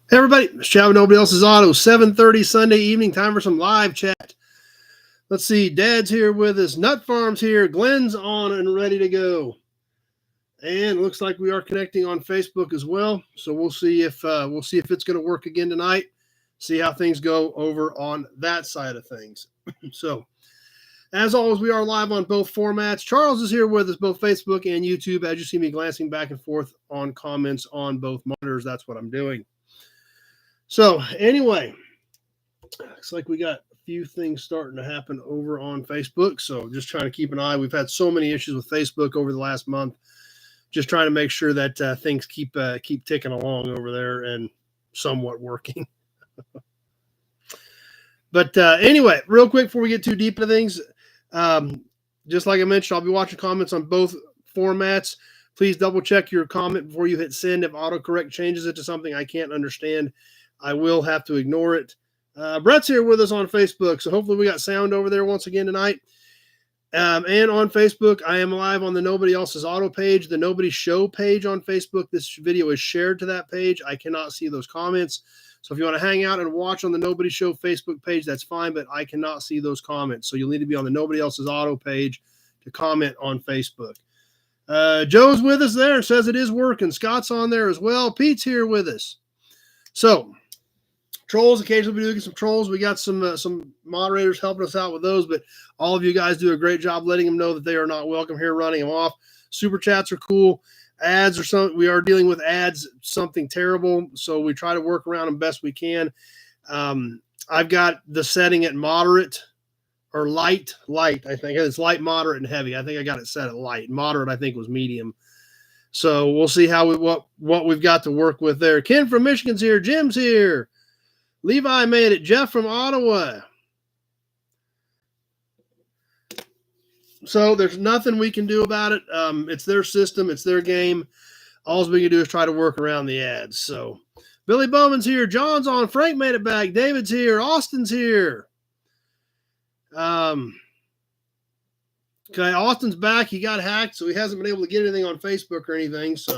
Hey everybody, it's Chad with Nobody Else's Auto, 7:30 Sunday evening, time for some live chat. Let's see, Dad's here with us, Nut Farm's here, Glenn's on and ready to go. And it looks like we are connecting on Facebook as well. So we'll see if it's going to work again tonight. See how things go over on that side of things. So, as always, we are live on both formats. Charles is here with us, both Facebook and YouTube. As you see me glancing back and forth on comments on both monitors, that's what I'm doing. So anyway, looks like we got a few things starting to happen over on Facebook. So just trying to keep an eye. We've had so many issues with Facebook over the last month. Just trying to make sure that things keep ticking along over there and somewhat working. But anyway, real quick before we get too deep into things, just like I mentioned, I'll be watching comments on both formats. Please double check your comment before you hit send. If autocorrect changes it to something I can't understand, I will have to ignore it. Brett's here with us on Facebook, so hopefully we got sound over there once again tonight. And on Facebook, I am live on the Nobody Else's Auto page, the Nobody Show page on Facebook. This video is shared to that page. I cannot see those comments. So if you want to hang out and watch on the Nobody Show Facebook page, that's fine, but I cannot see those comments. So you'll need to be on the Nobody Else's Auto page to comment on Facebook. Joe's with us there and says it is working. Scott's on there as well. Pete's here with us. So trolls, occasionally we do get some trolls. We got some moderators helping us out with those, but all of you guys do a great job letting them know that they are not welcome here, running them off. Super chats are cool. Ads are something we are dealing with. Ads, something terrible, so we try to work around them best we can. I've got the setting at moderate or light. I think it's light, moderate, and heavy. I think I got it set at light. Moderate, I think, was medium. So we'll see how what we've got to work with there. Ken from Michigan's here. Jim's here. Levi made it. Jeff from Ottawa. So there's nothing we can do about it. It's their system. It's their game. All we can do is try to work around the ads. So Billy Bowman's here. John's on. Frank made it back. David's here. Austin's here. Okay, Austin's back. He got hacked, so he hasn't been able to get anything on Facebook or anything. So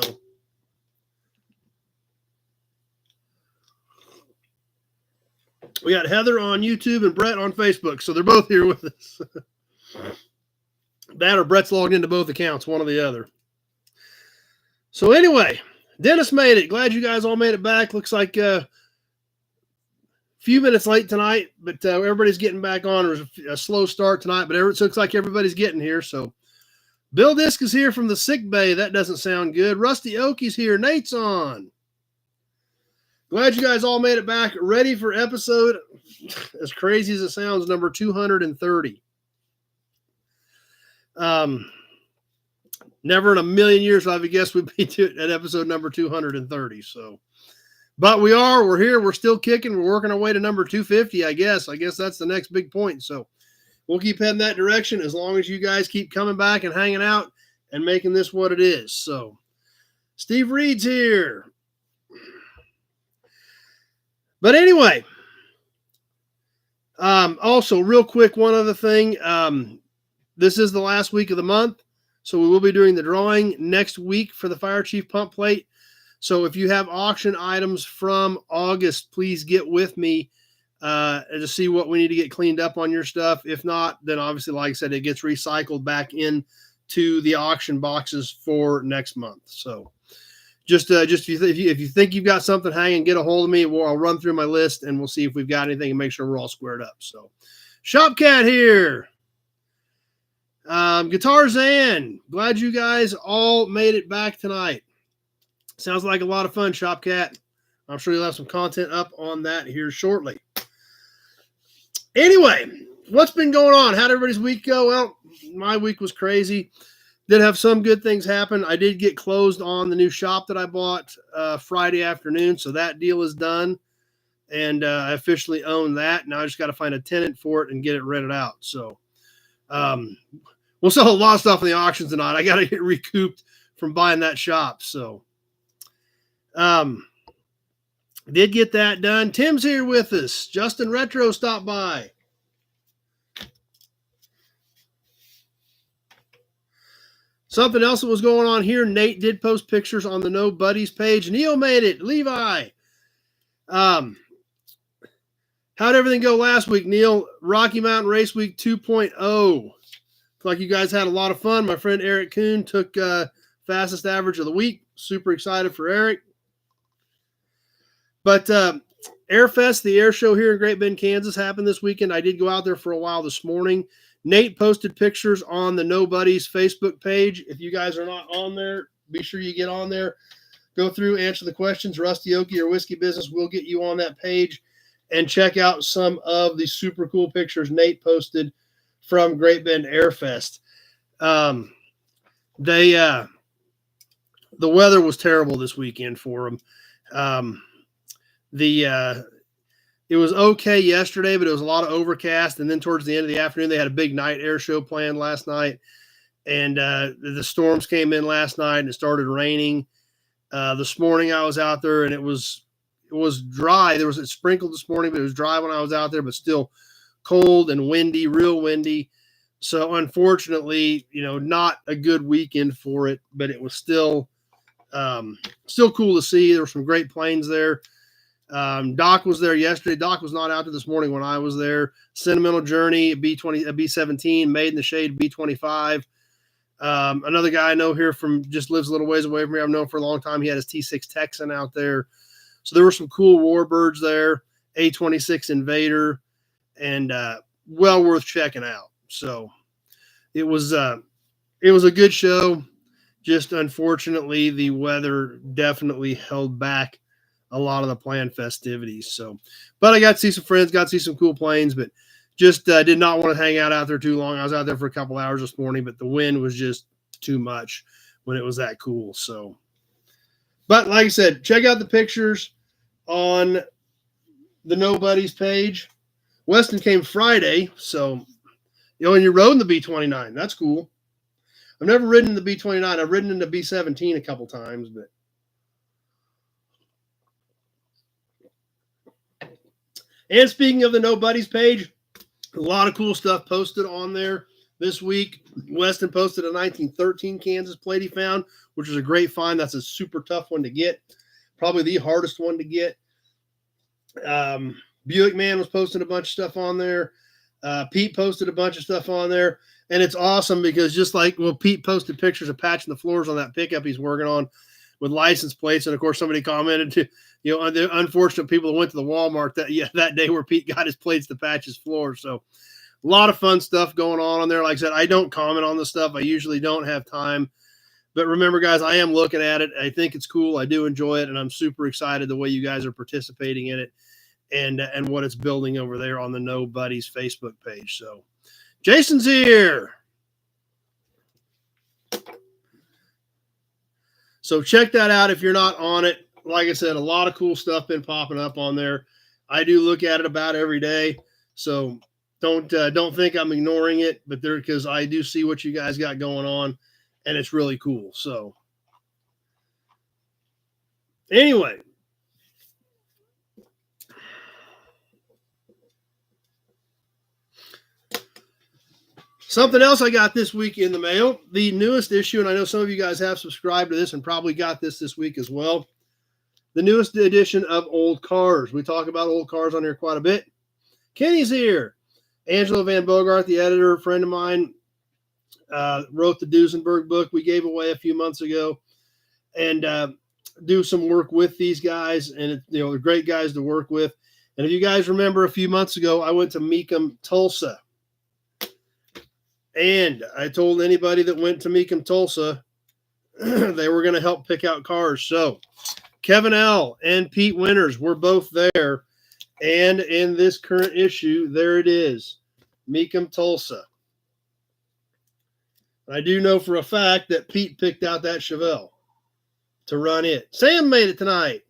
we got Heather on YouTube and Brett on Facebook, so they're both here with us. That or Brett's logged into both accounts, one or the other. So anyway, Dennis made it. Glad you guys all made it back. Looks like a few minutes late tonight, but everybody's getting back on. It was a slow start tonight, but it looks like everybody's getting here. So Bill Disk is here from the sick bay. That doesn't sound good. Rusty Oakie's here. Nate's on. Glad you guys all made it back. Ready for episode, as crazy as it sounds, number 230. Never in a million years I would guess we'd be at episode number 230. So, but we're here. We're still kicking. We're working our way to number 250, I guess. I guess that's the next big point. So we'll keep heading that direction as long as you guys keep coming back and hanging out and making this what it is. So Steve Reed's here. But anyway, also real quick, one other thing. This is the last week of the month, so we will be doing the drawing next week for the Fire Chief pump plate. So if you have auction items from August, please get with me to see what we need to get cleaned up on your stuff. If not, then obviously, like I said, it gets recycled back into the auction boxes for next month. So just if you think you've got something hanging, get a hold of me. I'll run through my list and we'll see if we've got anything and make sure we're all squared up. So Shopcat here. Guitar Zan, glad you guys all made it back tonight. Sounds like a lot of fun, Shopcat. I'm sure you'll have some content up on that here shortly. Anyway, what's been going on? How'd everybody's week go? Well, my week was crazy. Did have some good things happen. I did get closed on the new shop that I bought Friday afternoon, so that deal is done. And I officially own that. Now I just got to find a tenant for it and get it rented out. So we'll sell a lot of stuff in the auctions tonight. I got to get recouped from buying that shop. So did get that done. Tim's here with us. Justin Retro stopped by. Something else that was going on here, Nate did post pictures on the No Buddies page. Neil made it. Levi. How'd everything go last week, Neil? Rocky Mountain Race Week 2.0. Feel like you guys had a lot of fun. My friend Eric Kuhn took fastest average of the week. Super excited for Eric. But Airfest, the air show here in Great Bend, Kansas, happened this weekend. I did go out there for a while this morning. Nate posted pictures on the Nobody's Facebook page. If you guys are not on there, be sure you get on there. Go through, answer the questions. Rusty Okie or Whiskey Business will get you on that page, and check out some of the super cool pictures Nate posted from Great Bend Airfest. The weather was terrible this weekend for them. It was okay yesterday, but it was a lot of overcast. And then towards the end of the afternoon, they had a big night air show planned last night. And the storms came in last night and it started raining. This morning I was out there and it was dry. It sprinkled this morning, but it was dry when I was out there, but still cold and windy, real windy. So unfortunately, not a good weekend for it, but it was still cool to see. There were some great planes there. Doc was there yesterday. Doc was not out there this morning when I was there. Sentimental Journey, B-17, Made in the Shade, B-25. Another guy I know here just lives a little ways away from me. I've known for a long time. He had his T6 Texan out there. So there were some cool warbirds there, A-26 Invader, and well worth checking out. So it was a good show. Just unfortunately, the weather definitely held back a lot of the planned festivities. So, but I got to see some friends, got to see some cool planes, but just did not want to hang out there too long. I was out there for a couple hours this morning, but the wind was just too much when it was that cool. So, but like I said, check out the pictures on the Nobody's page. Weston came Friday, so and you rode in the B-29. That's cool. I've never ridden in the B-29. I've ridden in the B-17 a couple times, but. And speaking of the Nobody's page, a lot of cool stuff posted on there this week. Weston posted a 1913 Kansas plate he found, which is a great find. That's a super tough one to get. Probably the hardest one to get. Buick Man was posting a bunch of stuff on there. Pete posted a bunch of stuff on there. And it's awesome because Pete posted pictures of patching the floors on that pickup he's working on with license plates. And, of course, somebody commented to, the unfortunate people that went to the Walmart that day where Pete got his plates to patch his floor. So a lot of fun stuff going on there. Like I said, I don't comment on the stuff. I usually don't have time. But remember, guys, I am looking at it. I think it's cool. I do enjoy it. And I'm super excited the way you guys are participating in it and what it's building over there on the Nobody's Facebook page. So Jason's here. So check that out if you're not on it. Like I said, a lot of cool stuff been popping up on there. I do look at it about every day. So don't think I'm ignoring it, but because I do see what you guys got going on, and it's really cool. So anyway, something else I got this week in the mail, the newest issue, and I know some of you guys have subscribed to this and probably got this week as well. The newest edition of Old Cars. We talk about old cars on here quite a bit. Kenny's here. Angela Van Bogart, the editor, a friend of mine, wrote the Duesenberg book we gave away a few months ago, and do some work with these guys, and they're great guys to work with. And if you guys remember a few months ago, I went to Meekum, Tulsa, and I told anybody that went to Meekum, Tulsa, they were going to help pick out cars. So Kevin L. and Pete Winters were both there. And in this current issue, there it is, Meekum, Tulsa. I do know for a fact that Pete picked out that Chevelle to run it. Sam made it tonight.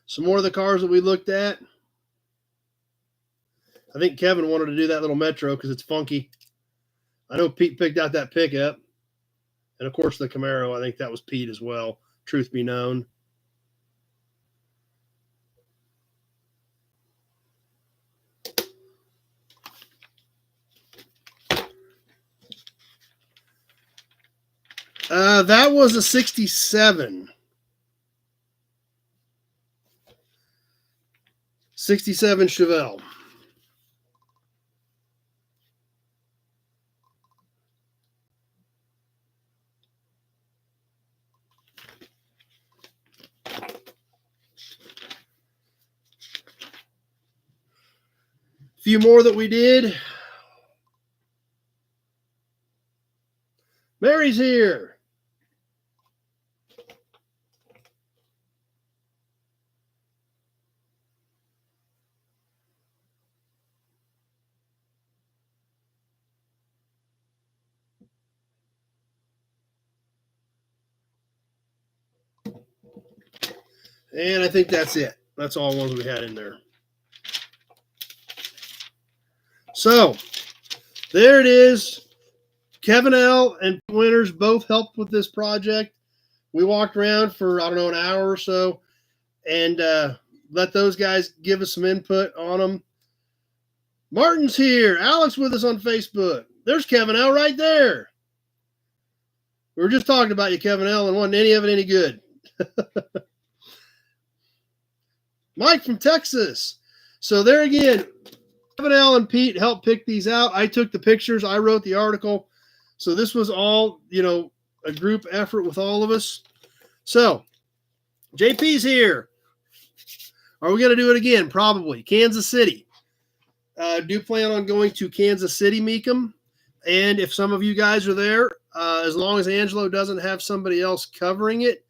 Some more of the cars that we looked at. I think Kevin wanted to do that little Metro because it's funky. I know Pete picked out that pickup. And, of course, the Camaro. I think that was Pete as well, truth be known. That was a 67. 67 Chevelle. Few more that we did. Mary's here. And I think that's it. That's all the ones we had in there. So, there it is. Kevin L. and Winters both helped with this project. We walked around for, I don't know, an hour or so and let those guys give us some input on them. Martin's here. Alex with us on Facebook. There's Kevin L. right there. We were just talking about you, Kevin L., and wasn't any of it any good. Mike from Texas. So there again, Kevin L. and Pete helped pick these out. I took the pictures. I wrote the article. So this was all, a group effort with all of us. So JP's here. Are we going to do it again? Probably. Kansas City. Do plan on going to Kansas City, Meekum. And if some of you guys are there, as long as Angelo doesn't have somebody else covering it,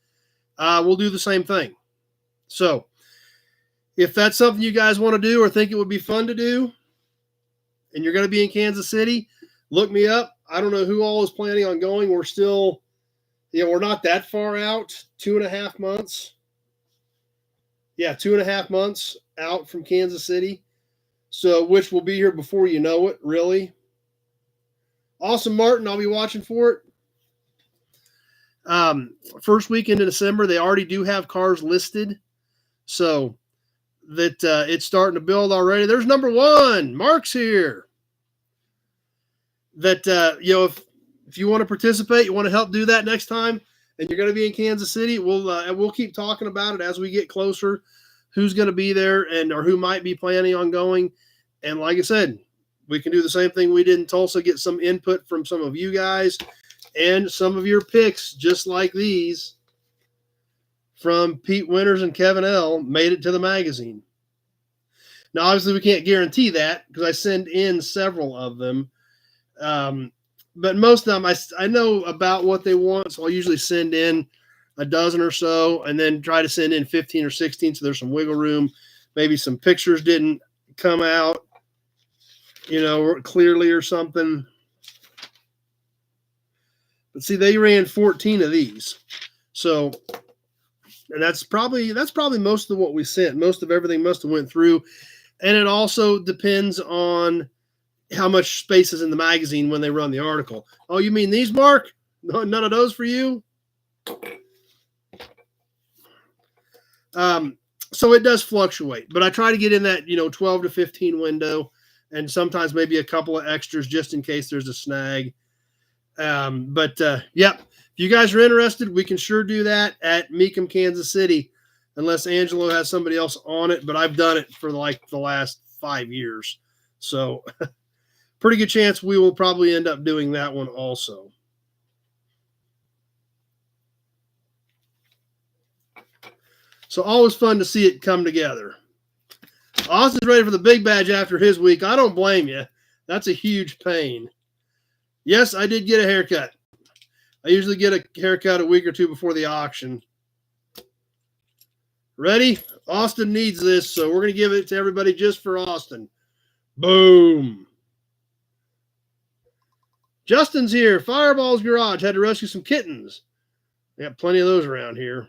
we'll do the same thing. So if that's something you guys want to do or think it would be fun to do, and you're going to be in Kansas City, look me up. I don't know who all is planning on going. We're still, we're not that far out, 2.5 months. Yeah, 2.5 months out from Kansas City. So, which will be here before you know it, really. Awesome, Martin. I'll be watching for it. First weekend in December, they already do have cars listed. So, that it's starting to build already. There's number one. Mark's here. That, if you want to participate, you want to help do that next time, and you're going to be in Kansas City, we'll keep talking about it as we get closer, who's going to be there or who might be planning on going. And like I said, we can do the same thing we did in Tulsa, get some input from some of you guys and some of your picks, just like these from Pete Winters and Kevin L. made it to the magazine. Now, obviously, we can't guarantee that because I send in several of them. But most of them, I know about what they want, so I'll usually send in a dozen or so and then try to send in 15 or 16 so there's some wiggle room. Maybe some pictures didn't come out, clearly or something. But see, they ran 14 of these. So, and that's probably most of what we sent. Most of everything must have went through. And it also depends on how much space is in the magazine when they run the article. Oh, you mean these, Mark? No, none of those for you? So it does fluctuate, but I try to get in that, 12 to 15 window and sometimes maybe a couple of extras just in case there's a snag. Yep. If you guys are interested, we can sure do that at Meekum, Kansas City, unless Angelo has somebody else on it, but I've done it for like the last 5 years. So pretty good chance we will probably end up doing that one also. So always fun to see it come together. Austin's ready for the big badge after his week. I don't blame you. That's a huge pain. Yes, I did get a haircut. I usually get a haircut a week or two before the auction. Ready? Austin needs this, so we're going to give it to everybody just for Austin. Boom. Justin's here. Fireball's Garage. Had to rescue some kittens. We got plenty of those around here.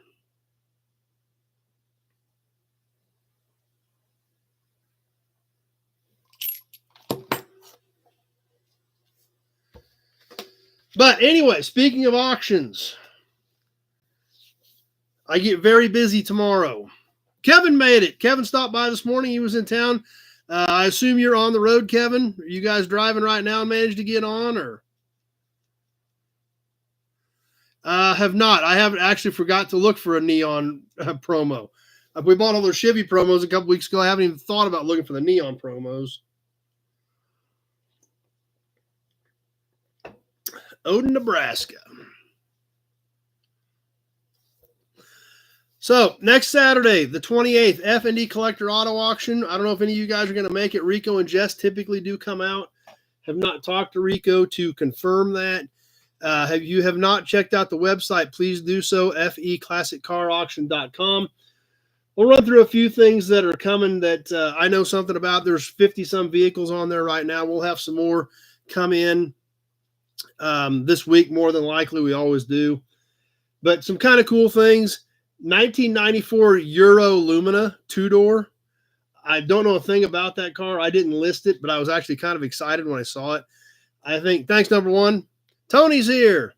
But anyway, speaking of auctions, I get very busy tomorrow. Kevin made it. Kevin stopped by this morning. He was in town. I assume you're on the road, Kevin. Are you guys driving right now and managed to get on? Or Have not. I haven't actually forgot to look for a neon promo. We bought all those Chevy promos a couple weeks ago. I haven't even thought about looking for the neon promos. Odin, Nebraska. So next Saturday, the 28th, F&D Collector Auto Auction. I don't know if any of you guys are going to make it. Rico and Jess typically do come out. Have not talked to Rico to confirm that. If you have not checked out the website, please do so, feclassiccarauction.com. We'll run through a few things that are coming that I know something about. There's 50-some vehicles on there right now. We'll have some more come in this week, more than likely. We always do. But some kind of cool things. 1994 Euro Lumina two-door. I don't know a thing about that car. I didn't list it, but I was actually kind of excited when I saw it. I think, thanks, number one. Tony's here.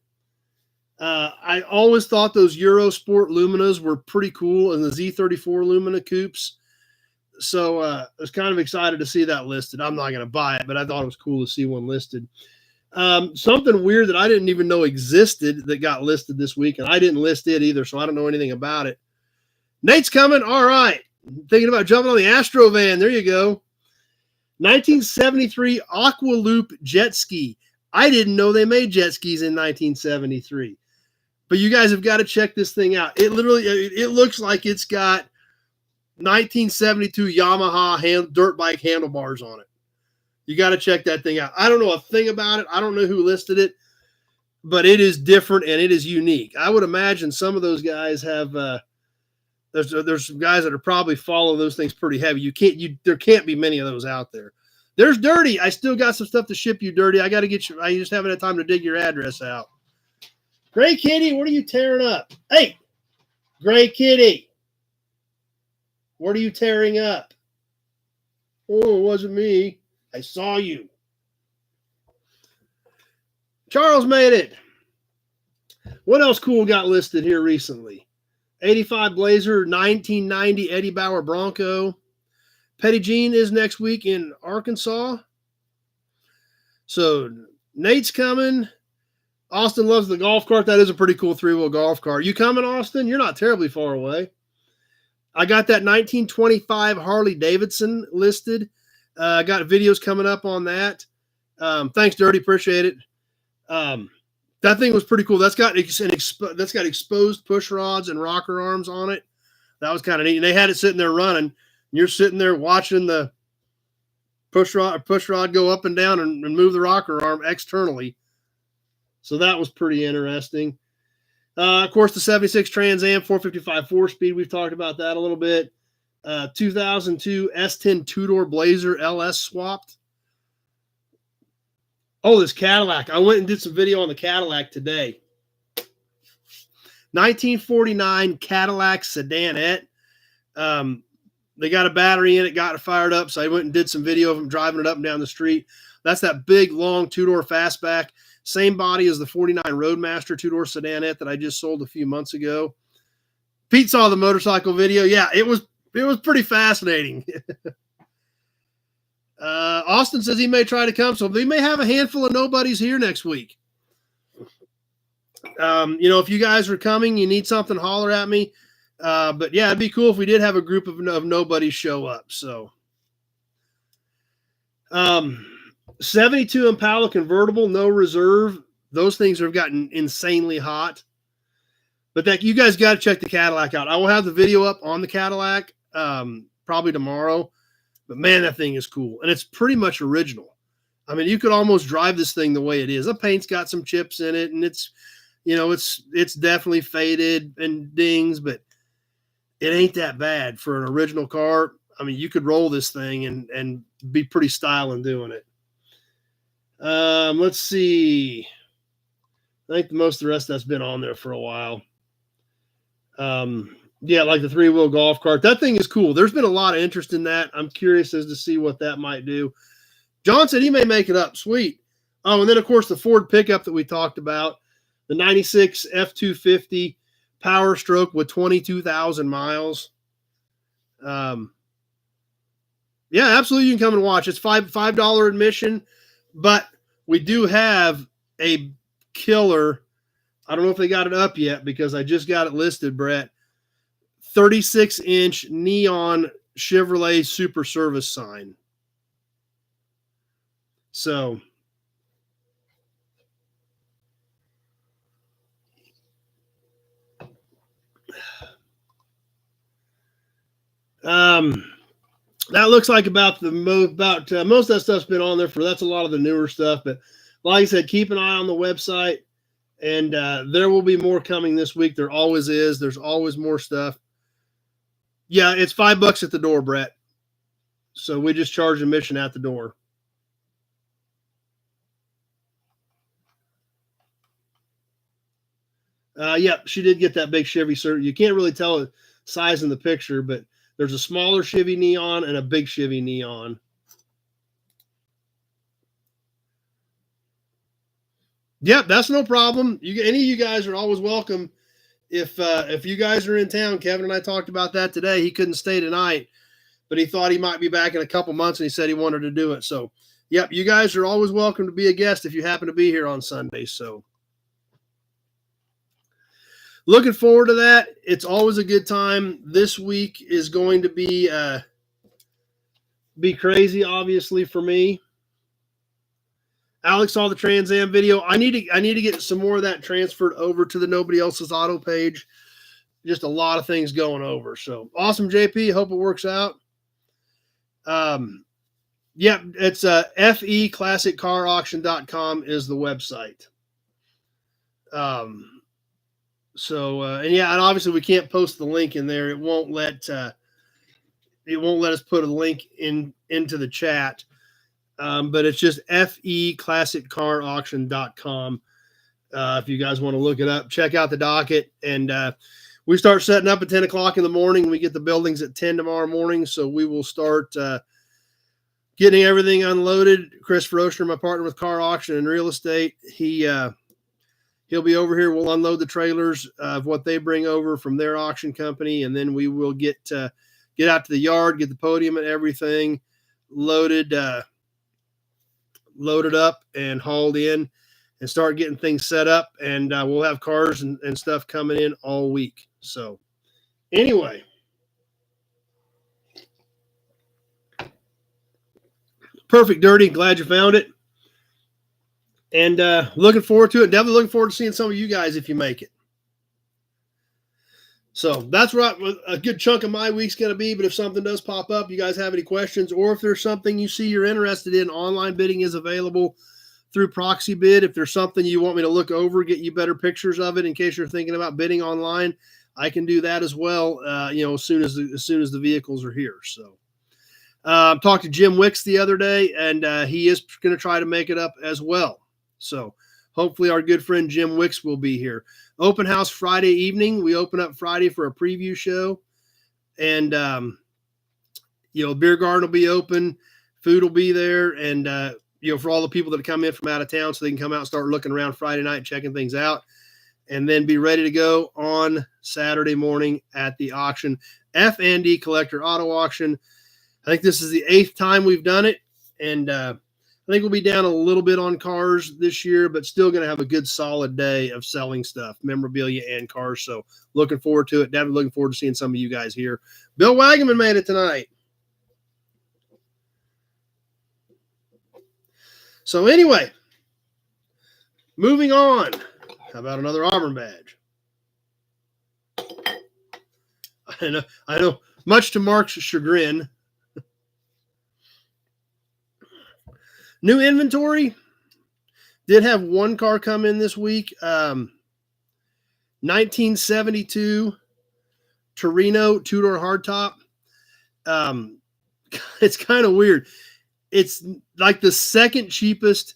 I always thought those Eurosport Luminas were pretty cool, and the Z34 Lumina coupes. So I was kind of excited to see that listed. I'm not going to buy it, but I thought it was cool to see one listed. Something weird that I didn't even know existed that got listed this week, and I didn't list it either, so I don't know anything about it. Nate's coming. All right. Thinking about jumping on the Astro van. There you go. 1973 Aqua Loop jet ski. I didn't know they made jet skis in 1973. But you guys have got to check this thing out. It looks like it's got 1972 Yamaha dirt bike handlebars on it. You got to check that thing out. I don't know a thing about it. I don't know who listed it, but it is different and it is unique. I would imagine some of those guys have there's some guys that are probably follow those things pretty heavy. There can't be many of those out there. There's Dirty. I still got some stuff to ship you, Dirty. I got to get you. I just haven't had time to dig your address out. Gray Kitty, what are you tearing up? Hey, Gray Kitty, what are you tearing up? Oh, it wasn't me. I saw you. Charles made it. What else cool got listed here recently? 85 Blazer, 1990 Eddie Bauer Bronco. Petty Jean is next week in Arkansas. So Nate's coming. Austin loves the golf cart. That is a pretty cool three-wheel golf cart. You coming, Austin? You're not terribly far away. I got that 1925 Harley Davidson listed. I got videos coming up on that. Thanks, Dirty. Appreciate it. That thing was pretty cool. That's got exposed push rods and rocker arms on it. That was kind of neat. And they had it sitting there running. You're sitting there watching the push rod go up and down and move the rocker arm externally. So that was pretty interesting. Of course, the 76 Trans Am 455 4-speed. We've talked about that a little bit. 2002 S10 two-door Blazer LS swapped. Oh, this Cadillac. I went and did some video on the Cadillac today. 1949 Cadillac Sedanette. They got a battery in it, got it fired up, so I went and did some video of them driving it up and down the street. That's that big, long two-door fastback. Same body as the 49 Roadmaster two-door Sedanette that I just sold a few months ago. Pete saw the motorcycle video. Yeah, it was pretty fascinating. Austin says he may try to come, so they may have a handful of nobodies here next week. If you guys are coming, you need something, holler at me. But yeah, it'd be cool if we did have a group of nobodies show up. So, 72 Impala convertible, no reserve. Those things have gotten insanely hot. But you guys got to check the Cadillac out. I will have the video up on the Cadillac probably tomorrow. But man, that thing is cool. And it's pretty much original. I mean, you could almost drive this thing the way it is. The paint's got some chips in it, and it's definitely faded and dings, but it ain't that bad for an original car. I mean, you could roll this thing and be pretty styling doing it. Let's see. I think most of the rest of that's been on there for a while. Yeah, like the three-wheel golf cart. That thing is cool. There's been a lot of interest in that. I'm curious as to see what that might do. John said he may make it up. Sweet. Oh, and then, of course, the Ford pickup that we talked about, the 96 F250 Power Stroke with 22,000 miles. Yeah, absolutely. You can come and watch. It's $5 admission, but we do have a killer I don't know if they got it up yet because I just got it listed, Brett. 36-inch neon Chevrolet Super Service sign. So that looks like about most of that stuff's been on there for. That's a lot of the newer stuff, but like I said, keep an eye on the website, and there will be more coming this week. There always is. There's always more stuff. Yeah, it's $5 at the door, Brett. So we just charge admission at the door. Yeah, she did get that big Chevy Sir. You can't really tell the size in the picture, but there's a smaller Chevy Neon and a big Chevy Neon. Yep, that's no problem. Any of you guys are always welcome. If you guys are in town, Kevin and I talked about that today. He couldn't stay tonight, but he thought he might be back in a couple months, and he said he wanted to do it. So, yep, you guys are always welcome to be a guest if you happen to be here on Sunday. So, looking forward to that. It's always a good time. This week is going to be crazy, obviously, for me. Alex saw the Trans Am video. I need to get some more of that transferred over to the Nobody Else's Auto page. Just a lot of things going over. So awesome, JP. Hope it works out. Yeah, it's feclassiccarauction.com is the website. And obviously we can't post the link in there. It won't let us put a link into the chat. But it's just feclassiccarauction.com. If you guys want to look it up, check out the docket. And we start setting up at 10 o'clock in the morning. We get the buildings at 10 tomorrow morning. So we will start getting everything unloaded. Chris Rocher, my partner with Car Auction and Real Estate, he'll be over here. We'll unload the trailers of what they bring over from their auction company. And then we will get out to the yard, get the podium and everything loaded up and hauled in and start getting things set up. And we'll have cars and stuff coming in all week. So anyway, perfect, Dirty. Glad you found it. And looking forward to it. Definitely looking forward to seeing some of you guys if you make it. So that's what a good chunk of my week's going to be. But if something does pop up, you guys have any questions, or if there's something you see you're interested in, online bidding is available through Proxy Bid. If there's something you want me to look over, get you better pictures of it in case you're thinking about bidding online, I can do that as well. As soon as the vehicles are here. So talked to Jim Wicks the other day, and he is going to try to make it up as well. So hopefully our good friend Jim Wicks will be here. Open house Friday evening. We open up Friday for a preview show. And, beer garden will be open. Food will be there. And, for all the people that come in from out of town so they can come out and start looking around Friday night, checking things out. And then be ready to go on Saturday morning at the auction. F&D Collector Auto Auction. I think this is the 8th time we've done it. And, I think we'll be down a little bit on cars this year, but still going to have a good solid day of selling stuff, memorabilia and cars. So looking forward to it. Definitely looking forward to seeing some of you guys here. Bill Wagaman made it tonight. So anyway, moving on. How about another Auburn badge? I know, much to Mark's chagrin. New inventory. Did have one car come in this week. 1972 Torino two-door hardtop. It's kind of weird. It's like the second cheapest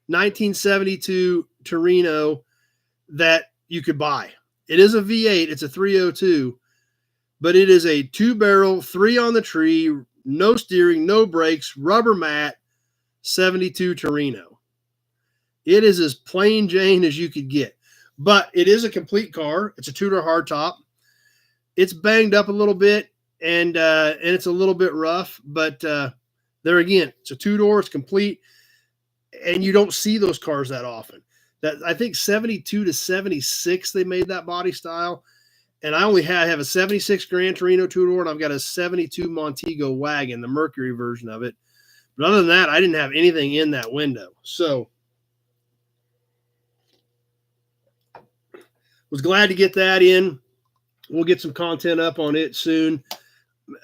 1972 Torino that you could buy. It is a V8. It's a 302, but it is a 2-barrel, 3 on the tree, no steering, no brakes, rubber mat, 72 Torino. It is as plain Jane as you could get, but it is a complete car. It's a two-door hardtop. It's banged up a little bit, and it's a little bit rough, but there again, it's a two-door, it's complete, and you don't see those cars that often. That I think 72 to 76 they made that body style. And I have a 76 Gran Torino two-door, and I've got a 72 Montego wagon, the Mercury version of it. But other than that, I didn't have anything in that window. So was glad to get that in. We'll get some content up on it soon.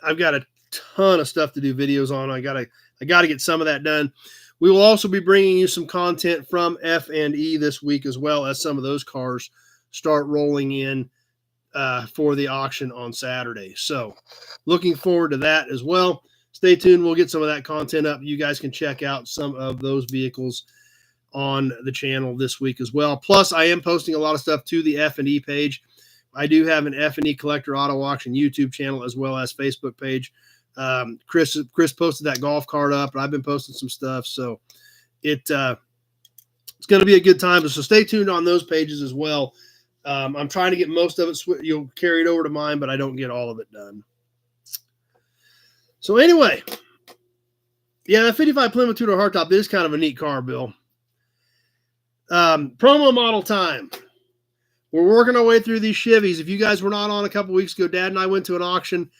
I've got a ton of stuff to do videos on. I gotta get some of that done. We will also be bringing you some content from F&E this week, as well as some of those cars start rolling in for the auction on Saturday. So looking forward to that as well. Stay tuned. We'll get some of that content up. You guys can check out some of those vehicles on the channel this week as well. Plus, I am posting a lot of stuff to the F&E page. I do have an F&E Collector Auto Auction YouTube channel as well as Facebook page. Chris posted that golf cart up, and I've been posting some stuff. So it's going to be a good time. So stay tuned on those pages as well. I'm trying to get most of it carried over to mine, but I don't get all of it done. So anyway, yeah, that 55 Plymouth two-door hardtop is kind of a neat car, Bill. Promo model time. We're working our way through these Chevys. If you guys were not on a couple weeks ago, Dad and I went to an auction,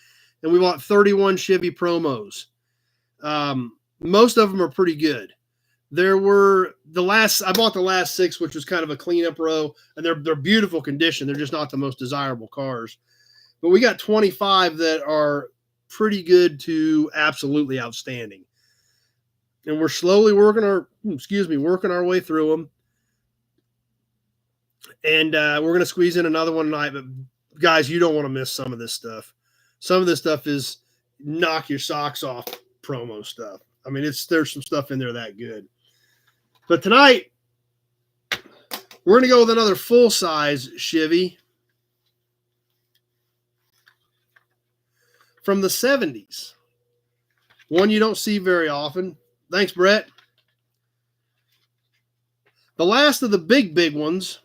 and we bought 31 Chevy promos. Most of them are pretty good. There were I bought the last 6, which was kind of a cleanup row, and they're beautiful condition. They're just not the most desirable cars. But we got 25 that are pretty good to absolutely outstanding. And we're slowly working our way through them. And we're going to squeeze in another one tonight. But guys, you don't want to miss some of this stuff. Some of this stuff is knock your socks off promo stuff. I mean, there's some stuff in there that good. But tonight, we're going to go with another full-size Chevy from the 70s. One you don't see very often. Thanks, Brett. The last of the big ones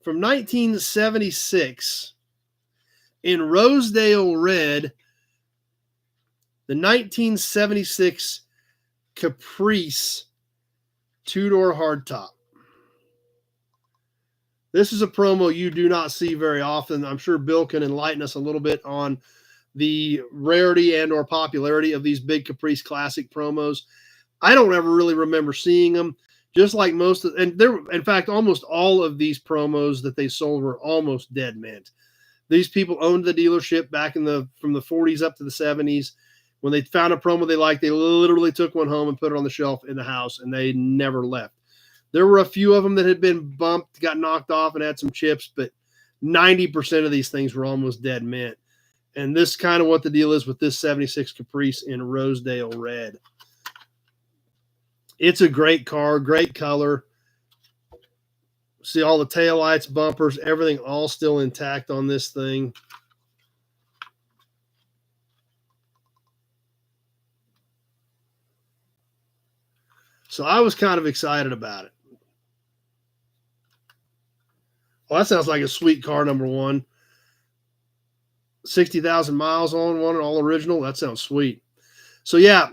from 1976 in Rosedale red, the 1976 Caprice two-door hardtop. This is a promo you do not see very often. I'm sure Bill can enlighten us a little bit on the rarity and or popularity of these big Caprice Classic promos. I don't ever really remember seeing them. Just like in fact, almost all of these promos that they sold were almost dead mint. These people owned the dealership back from the 40s up to the 70s. When they found a promo they liked, they literally took one home and put it on the shelf in the house, and they never left. There were a few of them that had been bumped, got knocked off, and had some chips, but 90% of these things were almost dead mint. And this is kind of what the deal is with this 76 Caprice in Rosedale red. It's a great car, great color. See all the taillights, bumpers, everything all still intact on this thing. So I was kind of excited about it. Well, that sounds like a sweet car, number one. 60,000 miles on one, all original. That sounds sweet. So yeah,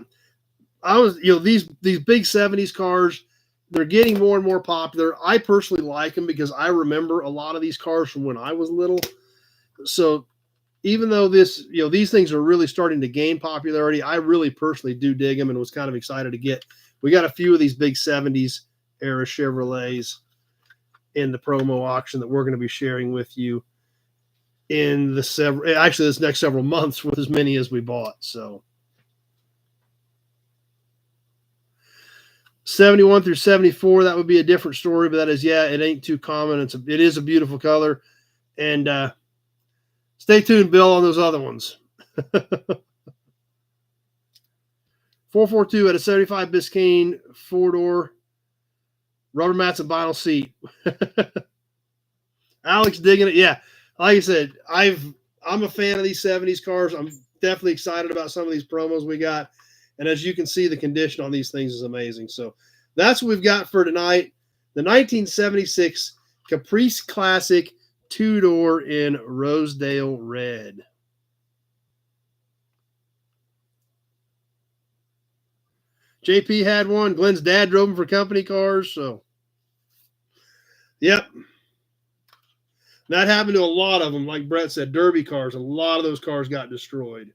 I was, these big 70s cars, they're getting more and more popular. I personally like them because I remember a lot of these cars from when I was little. So even though these things are really starting to gain popularity, I really personally do dig them and was kind of excited to get. We got a few of these big 70s era Chevrolets in the promo auction that we're going to be sharing with you in this next several months with as many as we bought. So 71 through 74, that would be a different story, but that is, it ain't too common. It is a beautiful color. And stay tuned, Bill, on those other ones. 442 at a 75 Biscayne 4-door, rubber mats and vinyl seat. Alex digging it. Yeah, like I said, I'm a fan of these 70s cars. I'm definitely excited about some of these promos we got. And as you can see, the condition on these things is amazing. So that's what we've got for tonight. The 1976 Caprice Classic 2-door in Rosedale red. JP had one. Glenn's dad drove them for company cars. So Yep. That happened to a lot of them. Like Brett said, derby cars. A lot of those cars got destroyed.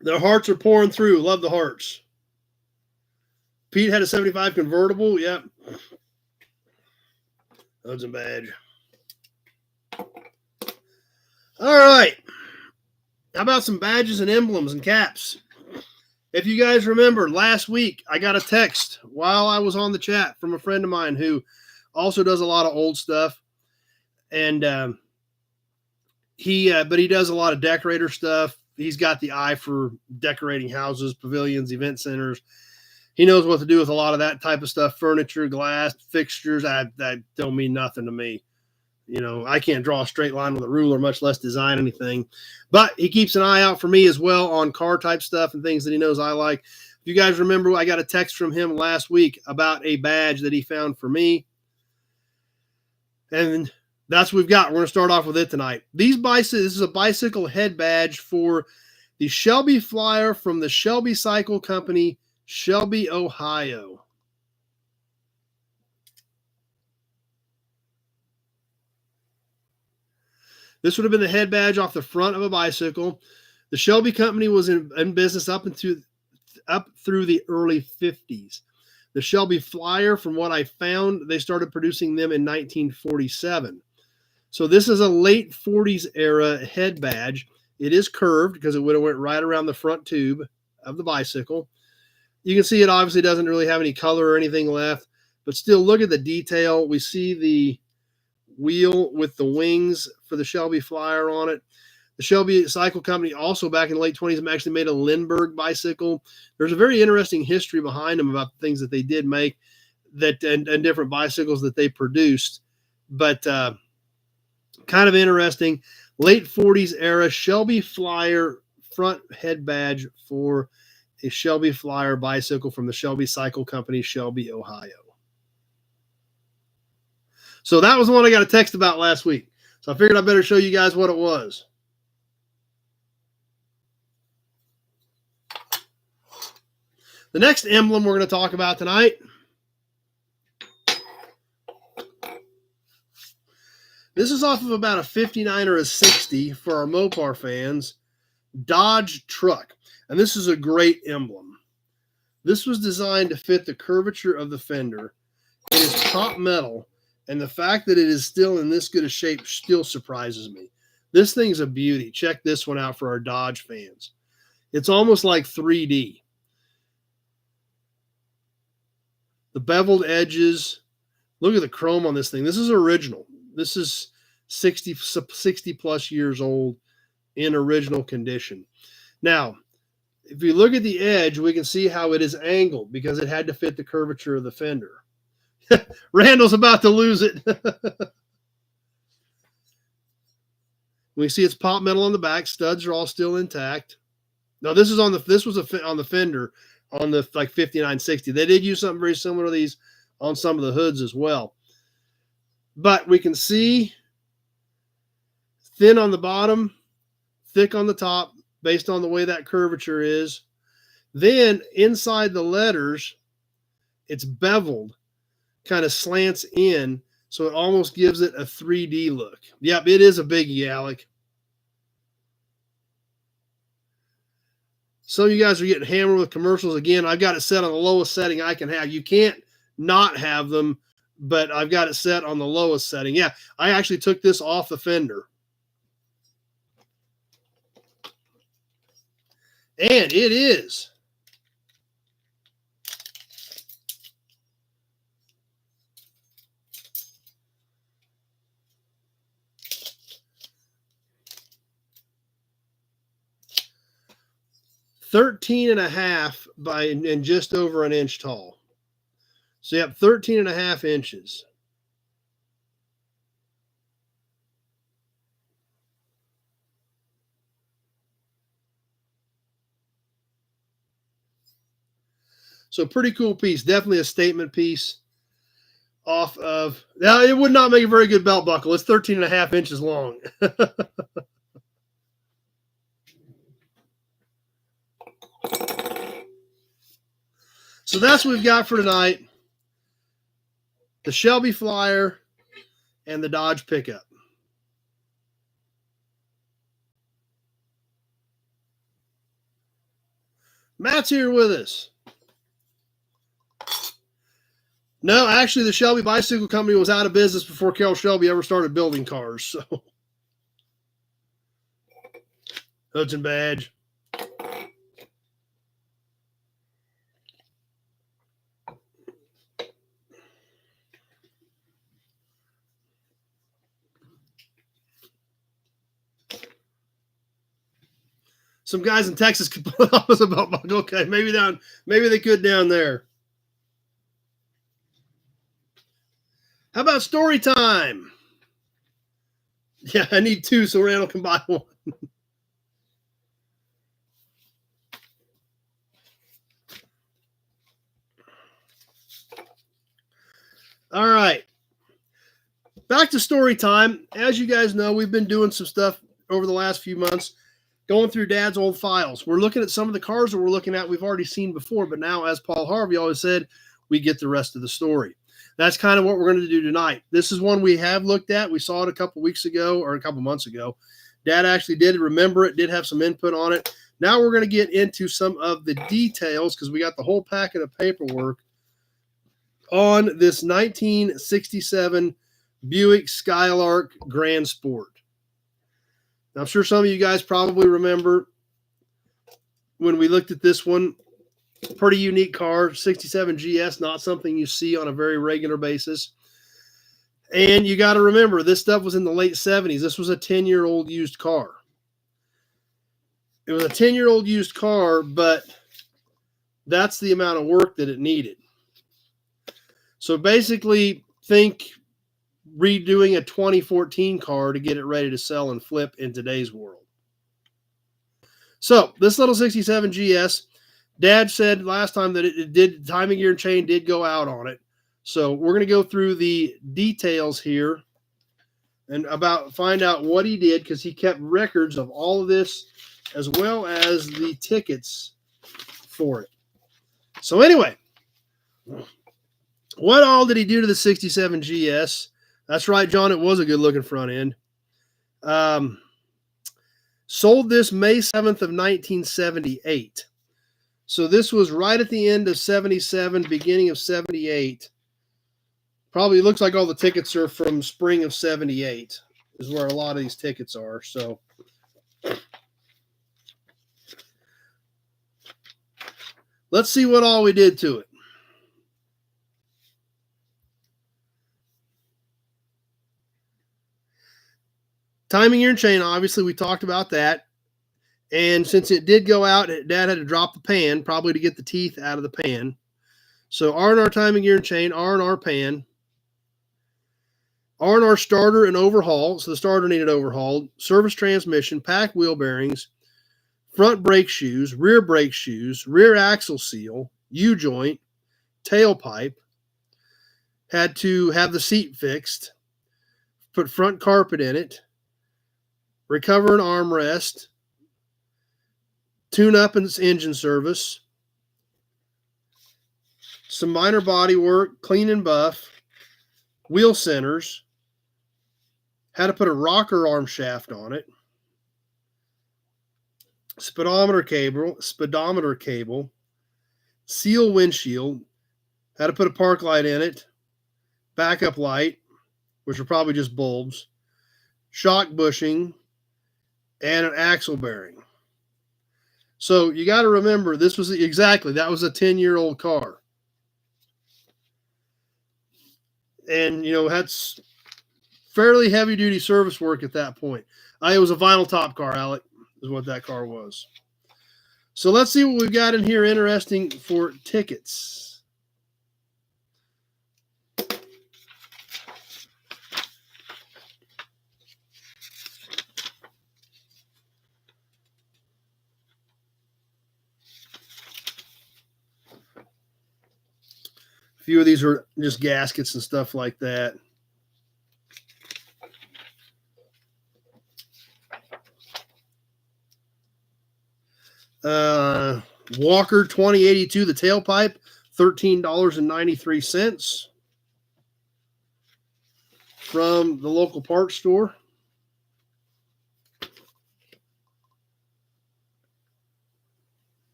The hearts are pouring through. Love the hearts. Pete had a 75 convertible. Yep. Hudson badge. All right. How about some badges and emblems and caps? If you guys remember, last week I got a text while I was on the chat from a friend of mine who also does a lot of old stuff, and but he does a lot of decorator stuff. He's got the eye for decorating houses, pavilions, event centers. He knows what to do with a lot of that type of stuff: furniture, glass, fixtures. That don't mean nothing to me. You know, I can't draw a straight line with a ruler, much less design anything. But he keeps an eye out for me as well on car type stuff and things that he knows I like. If you guys remember, I got a text from him last week about a badge that he found for me. And that's what we've got. We're going to start off with it tonight. This is a bicycle head badge for the Shelby Flyer from the Shelby Cycle Company, Shelby, Ohio. This would have been the head badge off the front of a bicycle. The Shelby Company was in business up through the early 50s. The Shelby Flyer, from what I found, they started producing them in 1947. So this is a late 40s era head badge. It is curved because it would have went right around the front tube of the bicycle. You can see it obviously doesn't really have any color or anything left, but still look at the detail. We see the wheel with the wings for the Shelby Flyer on it. The Shelby Cycle Company also back in the late 20s actually made a Lindbergh bicycle. There's a very interesting history behind them about the things that they did make and different bicycles that they produced. But kind of interesting. Late 40s era Shelby Flyer front head badge for a Shelby Flyer bicycle from the Shelby Cycle Company, Shelby, Ohio. So that was the one I got a text about last week. So I figured I better show you guys what it was. The next emblem we're going to talk about tonight. This is off of about a 59 or a 60 for our Mopar fans. Dodge truck. And this is a great emblem. This was designed to fit the curvature of the fender. It is top metal. And the fact that it is still in this good a shape still surprises me. This thing's a beauty. Check this one out for our Dodge fans. It's almost like 3D. The beveled edges. Look at the chrome on this thing. This is original. This is 60 plus years old in original condition. Now, if you look at the edge, we can see how it is angled because it had to fit the curvature of the fender. Randall's about to lose it. We see it's pop metal on the back. Studs are all still intact. Now this was on the fender on the like 5960. They did use something very similar to these on some of the hoods as well. But we can see thin on the bottom, thick on the top, based on the way that curvature is. Then inside the letters, it's beveled. Kind of slants in, so it almost gives it a 3D look. Yep, it is a biggie, Alec. Some of you guys are getting hammered with commercials. Again, I've got it set on the lowest setting I can have. You can't not have them, but I've got it set on the lowest setting. Yeah, I actually took this off the fender. And it is. (13.5) by and just over an inch tall. So you have 13.5 inches. So pretty cool piece. Definitely a statement piece off of. Now, it would not make a very good belt buckle. It's 13.5 inches long. So that's what we've got for tonight. The Shelby Flyer and the Dodge pickup. Matt's here with us. No, actually, the Shelby Bicycle Company was out of business before Carroll Shelby ever started building cars. So, Hudson badge. Some guys in Texas could put up us about bug. Okay, maybe they could down there. How about story time? Yeah, I need two so Randall can buy one. All right. Back to story time. As you guys know, we've been doing some stuff over the last few months, going through Dad's old files. We're looking at some of the cars that we're looking at we've already seen before, but now, as Paul Harvey always said, we get the rest of the story. That's kind of what we're going to do tonight. This is one we have looked at. We saw it a couple weeks ago or a couple months ago. Dad actually did remember it, did have some input on it. Now we're going to get into some of the details because we got the whole packet of paperwork on this 1967 Buick Skylark Grand Sport. Now, I'm sure some of you guys probably remember when we looked at this one. Pretty unique car, 67 GS, not something you see on a very regular basis. And you got to remember, this stuff was in the late 70s. This was a 10-year-old used car. It was a 10-year-old used car, but that's the amount of work that it needed. So basically, think redoing a 2014 car to get it ready to sell and flip in today's world. So this little 67 GS, Dad said last time that it did, timing gear and chain did go out on it. So we're going to go through the details here and find out what he did, because he kept records of all of this as well as the tickets for it. So anyway, what all did he do to the 67 GS? That's right, John. It was a good looking front end. Sold this May 7th of 1978. So this was right at the end of 77, beginning of 78. Probably looks like all the tickets are from spring of 78 is where a lot of these tickets are. So let's see what all we did to it. Timing gear and chain, obviously we talked about that. And since it did go out, Dad had to drop the pan, probably to get the teeth out of the pan. So R&R timing gear and chain, R&R pan, R&R starter and overhaul. So the starter needed overhauled. Service transmission, pack wheel bearings, front brake shoes, rear axle seal, U-joint, tailpipe. Had to have the seat fixed, put front carpet in it, recover an armrest, tune up and engine service, some minor body work, clean and buff, wheel centers, had to put a rocker arm shaft on it, speedometer cable, seal windshield, had to put a park light in it, backup light, which are probably just bulbs, shock bushing, and an axle bearing. So you got to remember, that was a 10-year-old car. And, that's fairly heavy-duty service work at that point. It was a vinyl top car, Alec, is what that car was. So let's see what we've got in here interesting for tickets. A few of these are just gaskets and stuff like that. Walker 2082, the tailpipe, $13.93 from the local parts store.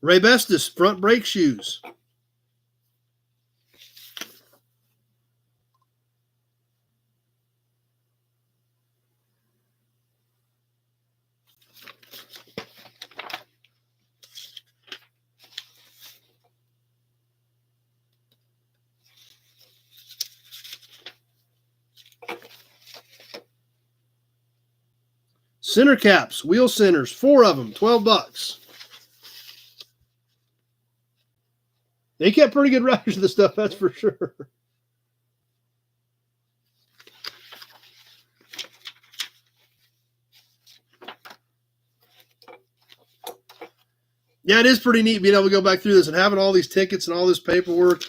Ray Bestis front brake shoes. Center caps, wheel centers, 4 of them, $12. They kept pretty good records of this stuff, that's for sure. Yeah, it is pretty neat being able to go back through this and having all these tickets and all this paperwork.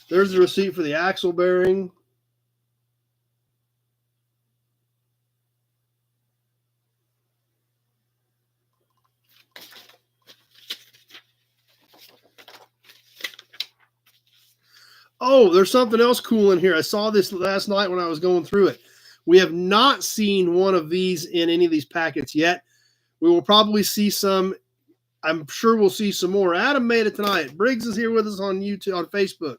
There's the receipt for the axle bearing. Oh, there's something else cool in here. I saw this last night when I was going through it. We have not seen one of these in any of these packets yet. We will probably see some. I'm sure we'll see some more. Adam made it tonight. Briggs is here with us on YouTube, on Facebook.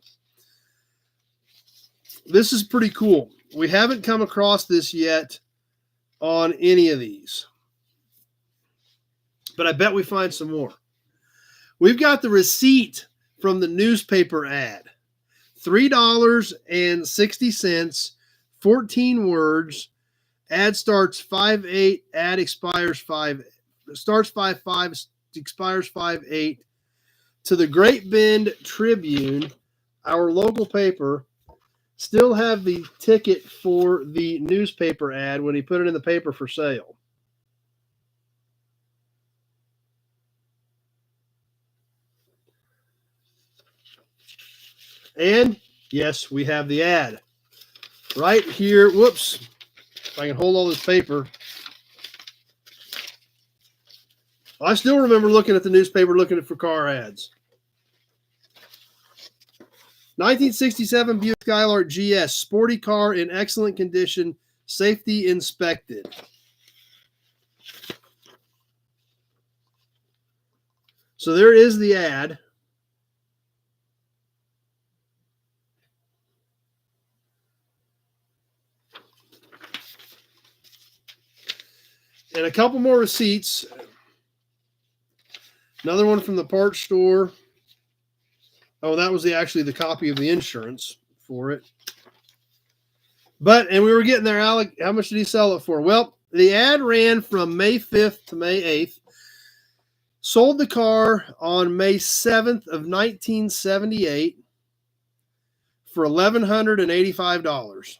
This is pretty cool. We haven't come across this yet on any of these, but I bet we find some more. We've got the receipt from the newspaper ad. $3.60, 14 words. Ad starts 5/8. Ad expires 5. Starts 5/5. Expires 5/8. To the Great Bend Tribune, our local paper. Still have the ticket for the newspaper ad when he put it in the paper for sale. And yes, we have the ad right here. Whoops. If I can hold all this paper. I still remember looking at the newspaper, looking for car ads. 1967 Buick Skylark GS, sporty car in excellent condition, safety inspected. So there is the ad. And a couple more receipts. Another one from the parts store. Oh, that was actually the copy of the insurance for it. And we were getting there, Alec. How much did he sell it for? Well, the ad ran from May 5th to May 8th. Sold the car on May 7th of 1978 for $1,185.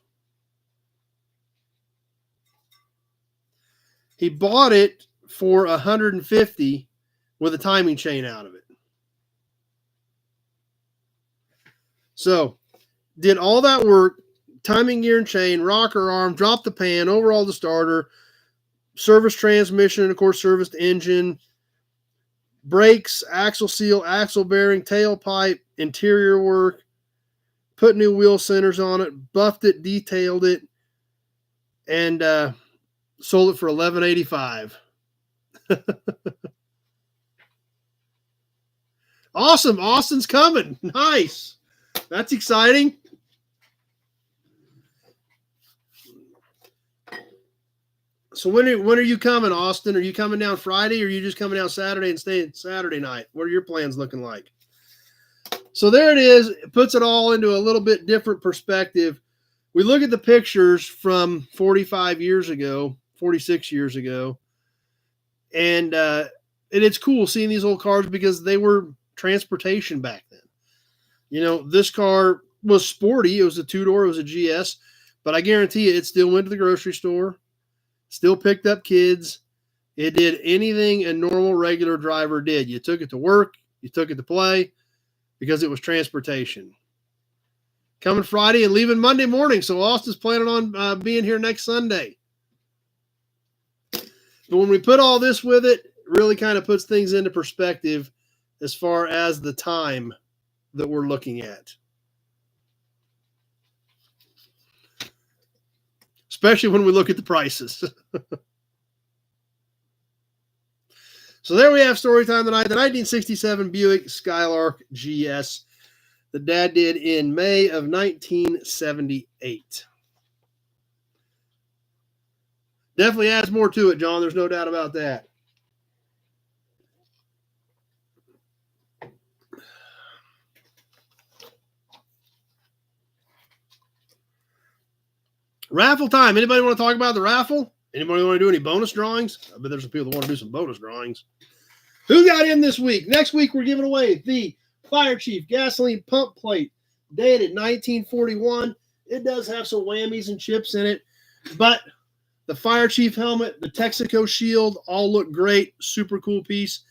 He bought it for $150 with a timing chain out of it. So, did all that work, timing gear and chain, rocker arm, dropped the pan, overhauled the starter, service transmission, and of course serviced engine, brakes, axle seal, axle bearing, tailpipe, interior work, put new wheel centers on it, buffed it, detailed it, and sold it for $1,185. Awesome. Austin's coming. Nice. That's exciting. So when are you coming, Austin? Are you coming down Friday, or are you just coming down Saturday and staying Saturday night? What are your plans looking like? So there it is. It puts it all into a little bit different perspective. We look at the pictures from 45 years ago, 46 years ago, and it's cool seeing these old cars because they were transportation back then. You know, this car was sporty. It was a two-door. It was a GS. But I guarantee you it still went to the grocery store, still picked up kids. It did anything a normal, regular driver did. You took it to work, you took it to play, because it was transportation. Coming Friday and leaving Monday morning, so Austin's planning on being here next Sunday. But when we put all this with it, it really kind of puts things into perspective as far as the time that we're looking at. Especially when we look at the prices. So there we have story time tonight. The 1967 Buick Skylark GS that Dad did in May of 1978. Definitely adds more to it, John. There's no doubt about that. Raffle time. Anybody want to talk about the raffle? Anybody want to do any bonus drawings? I bet there's some people that want to do some bonus drawings. Who got in this week? Next week, we're giving away the Fire Chief gasoline pump plate dated 1941. It does have some whammies and chips in it, but the Fire Chief helmet, the Texaco shield, all look great. Super cool piece.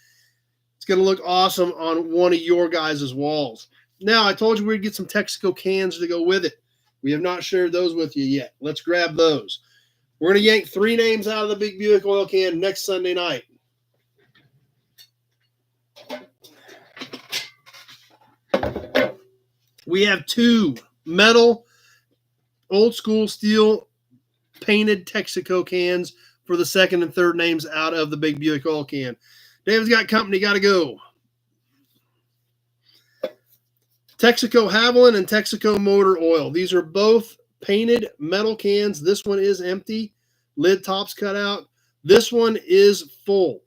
It's going to look awesome on one of your guys' walls. Now, I told you we'd get some Texaco cans to go with it. We have not shared those with you yet. Let's grab those. We're going to yank 3 names out of the big Buick oil can next Sunday night. We have 2 metal, old school steel painted Texaco cans for the second and third names out of the big Buick oil can. David's got company, got to go. Texaco Haviland and Texaco Motor Oil. These are both painted metal cans. This one is empty. Lid top's cut out. This one is full.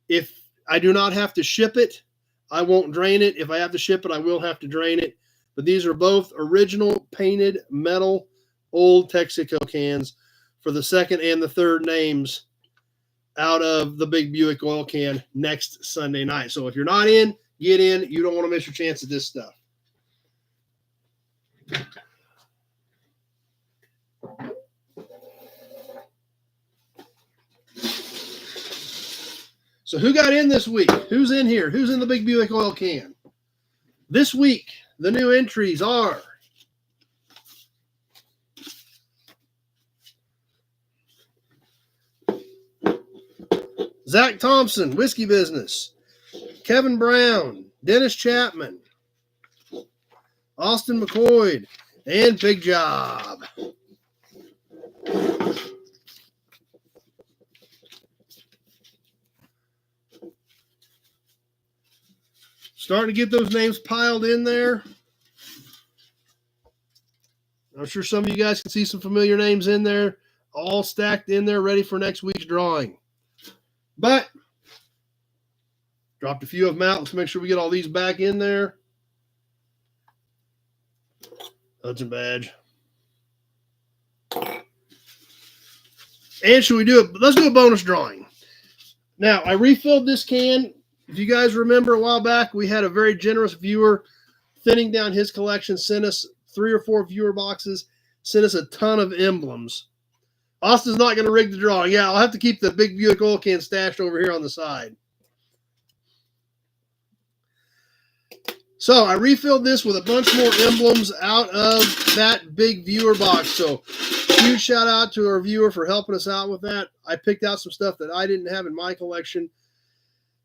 If I do not have to ship it, I won't drain it. If I have to ship it, I will have to drain it. But these are both original painted metal old Texaco cans for the second and the third names out of the big Buick oil can next Sunday night. So if you're not in, get in. You don't want to miss your chance at this stuff. So who got in this week? Who's in here? Who's in the big Buick oil can? This week, the new entries are Zach Thompson, Whiskey Business, Kevin Brown, Dennis Chapman, Austin McCoy, and Big Job. Starting to get those names piled in there. I'm sure some of you guys can see some familiar names in there, all stacked in there, ready for next week's drawing. But dropped a few of them out. Let's make sure we get all these back in there. Hudson badge. And should we do it? Let's do a bonus drawing. Now, I refilled this can. If you guys remember a while back, we had a very generous viewer thinning down his collection, sent us 3 or 4 viewer boxes, sent us a ton of emblems. Austin's not going to rig the drawing. Yeah, I'll have to keep the big Buick oil can stashed over here on the side. So I refilled this with a bunch more emblems out of that big viewer box. So huge shout out to our viewer for helping us out with that. I picked out some stuff that I didn't have in my collection.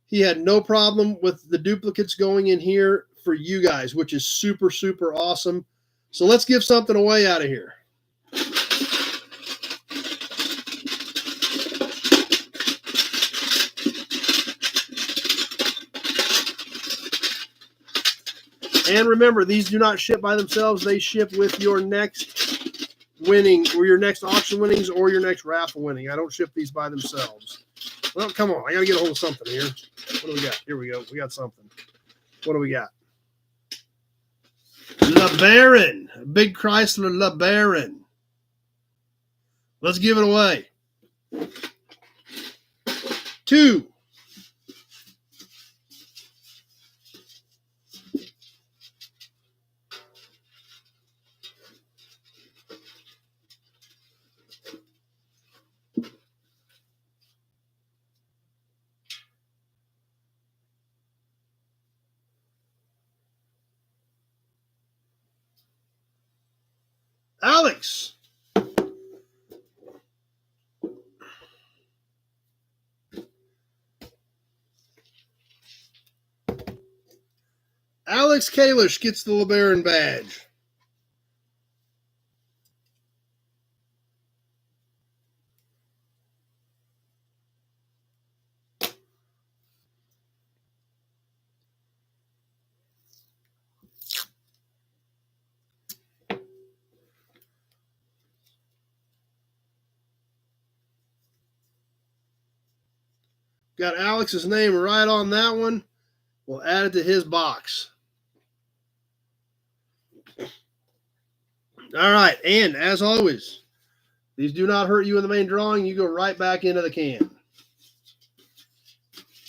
He had no problem with the duplicates going in here for you guys, which is super, super awesome. So let's give something away out of here. And remember, these do not ship by themselves. They ship with your next winning or your next auction winnings or your next raffle winning. I don't ship these by themselves. Well, come on. I got to get a hold of something here. What do we got? Here we go. We got something. What do we got? LeBaron. Big Chrysler LeBaron. Let's give it away. 2. Alex. Alex Kalish gets the LeBaron badge. Got Alex's name right on that one. We'll add it to his box. All right, and as always, these do not hurt you in the main drawing. You go right back into the can.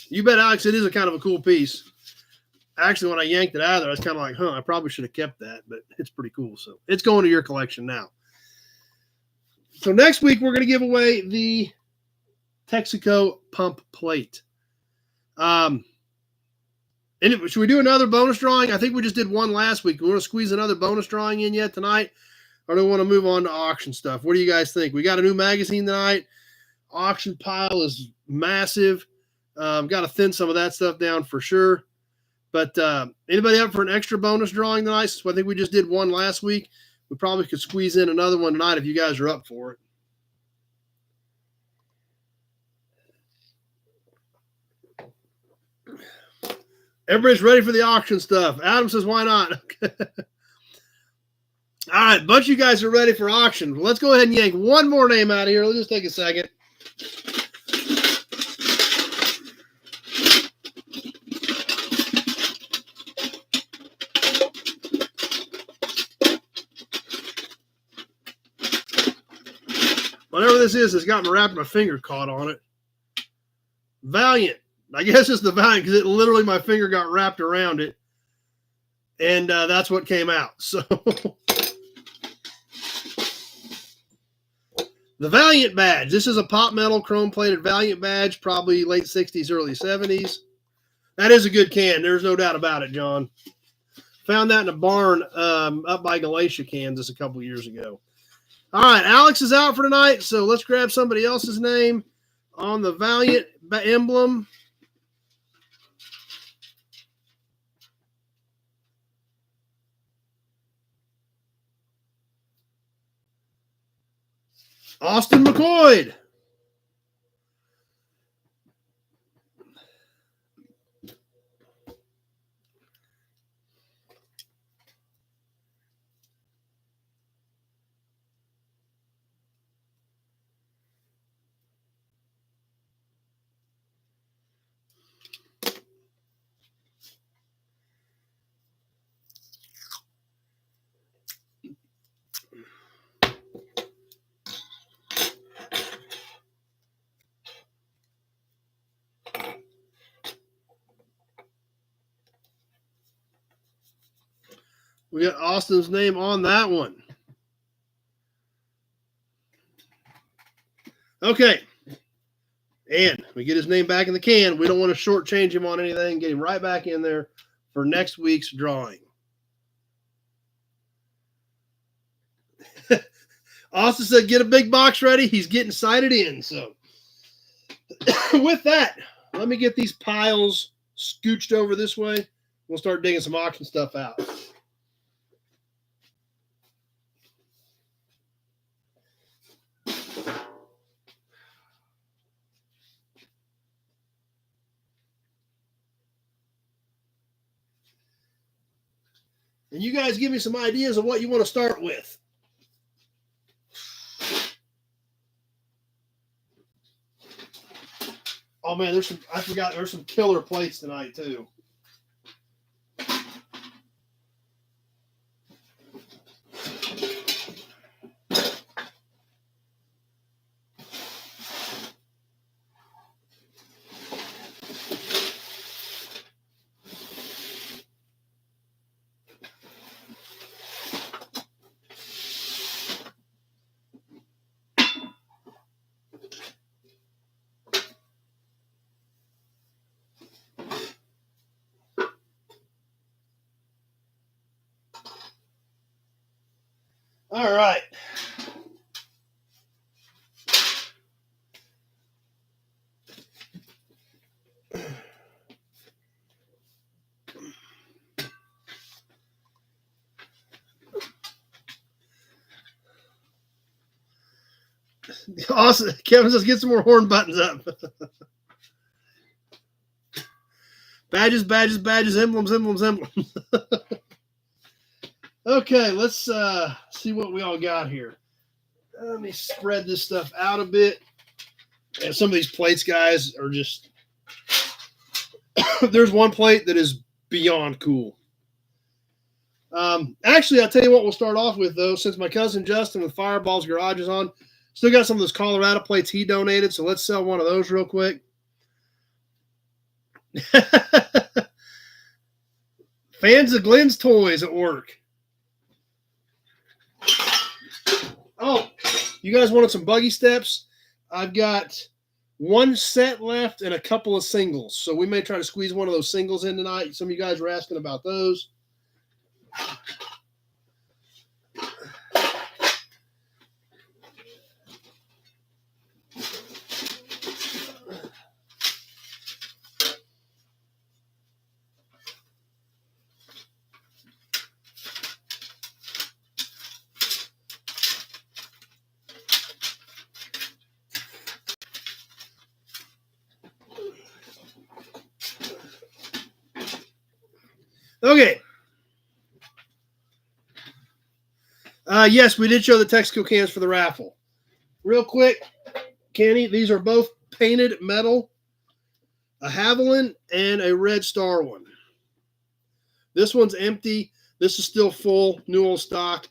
You bet, Alex, it is a kind of a cool piece. Actually, when I yanked it out of there, I was kind of like, I probably should have kept that, but it's pretty cool. So it's going to your collection now. So next week, we're going to give away the Texaco pump plate. And should we do another bonus drawing? I think we just did one last week. We want to squeeze another bonus drawing in yet tonight? Or do we want to move on to auction stuff? What do you guys think? We got a new magazine tonight. Auction pile is massive. Got to thin some of that stuff down for sure. But anybody up for an extra bonus drawing tonight? So I think we just did one last week. We probably could squeeze in another one tonight if you guys are up for it. Everybody's ready for the auction stuff. Adam says, why not? All right, bunch of you guys are ready for auction. Let's go ahead and yank one more name out of here. Let's just take a second. Whatever this is, it's got my finger caught on it. Valiant. I guess it's the Valiant because literally my finger got wrapped around it. And that's what came out. So the Valiant badge. This is a pot metal chrome plated Valiant badge, probably late 60s, early 70s. That is a good can. There's no doubt about it, John. Found that in a barn up by Galatia, Kansas a couple years ago. All right, Alex is out for tonight, so let's grab somebody else's name on the Valiant emblem. Austin McCoy. We got Austin's name on that one. Okay. And we get his name back in the can. We don't want to shortchange him on anything. Get him right back in there for next week's drawing. Austin said, get a big box ready. He's getting sighted in. So with that, let me get these piles scooched over this way. We'll start digging some auction stuff out. And you guys give me some ideas of what you want to start with. Oh man, I forgot there's some killer plates tonight too. right. Awesome. Kevin says, get some more horn buttons up. Badges, badges, badges, emblems, emblems, emblems. Okay, let's see what we all got here. Let me spread this stuff out a bit. And some of these plates, guys, are just... There's one plate that is beyond cool. Actually, I'll tell you what we'll start off with, though, since my cousin Justin with Fireball's Garage is on. Still got some of those Colorado plates he donated, so let's sell one of those real quick. Fans of Glenn's toys at work. Oh, you guys wanted some buggy steps? I've got one set left and a couple of singles, so we may try to squeeze one of those singles in tonight. Some of you guys were asking about those. Okay. Yes, we did show the Texaco cans for the raffle. Real quick, Kenny, these are both painted metal, a Haviland and a Red Star one. This one's empty. This is still full, new old stock,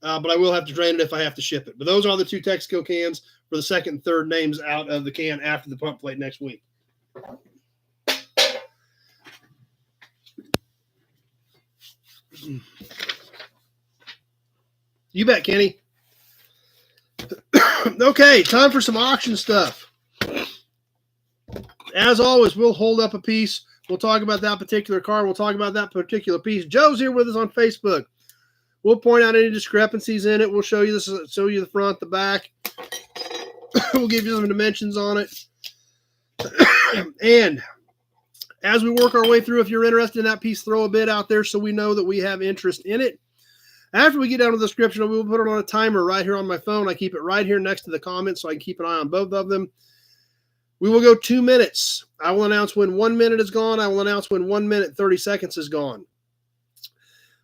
but I will have to drain it if I have to ship it. But those are the two Texaco cans for the second and third names out of the can after the pump plate next week. You bet, Kenny. Okay, time for some auction stuff. As always, we'll hold up a piece. We'll talk about that particular car. We'll talk about that particular piece. Joe's here with us on Facebook. We'll point out any discrepancies in it. We'll show you this, show you the front, the back. We'll give you some dimensions on it. And as we work our way through, if you're interested in that piece, throw a bid out there so we know that we have interest in it. After we get down to the description, we will put it on a timer right here on my phone. I keep it right here next to the comments so I can keep an eye on both of them. We will go 2 minutes. I will announce when 1 minute is gone. I will announce when 1 minute, 30 seconds is gone.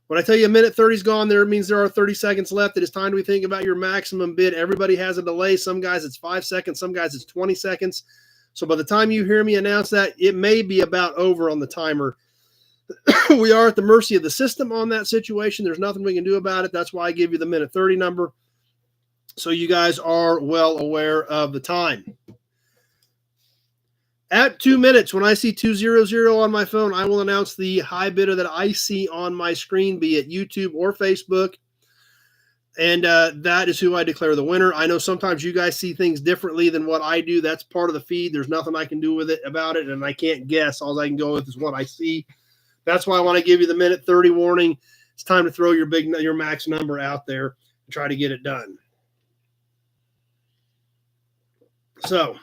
When I tell you a minute 30 is gone, there means there are 30 seconds left. It is time to think about your maximum bid. Everybody has a delay. Some guys it's 5 seconds. Some guys it's 20 seconds. So by the time you hear me announce that, it may be about over on the timer. We are at the mercy of the system on that situation. There's nothing we can do about it. That's why I give you the minute 30 number, so you guys are well aware of the time. At 2 minutes, when I see 200 on my phone, I will announce the high bidder that I see on my screen, be it YouTube or Facebook. And that is who I declare the winner. I know sometimes you guys see things differently than what I do. That's part of the feed. There's nothing I can do with it about it, and I can't guess. All I can go with is what I see. That's why I want to give you the minute 30 warning. It's time to throw your max number out there and try to get it done. So,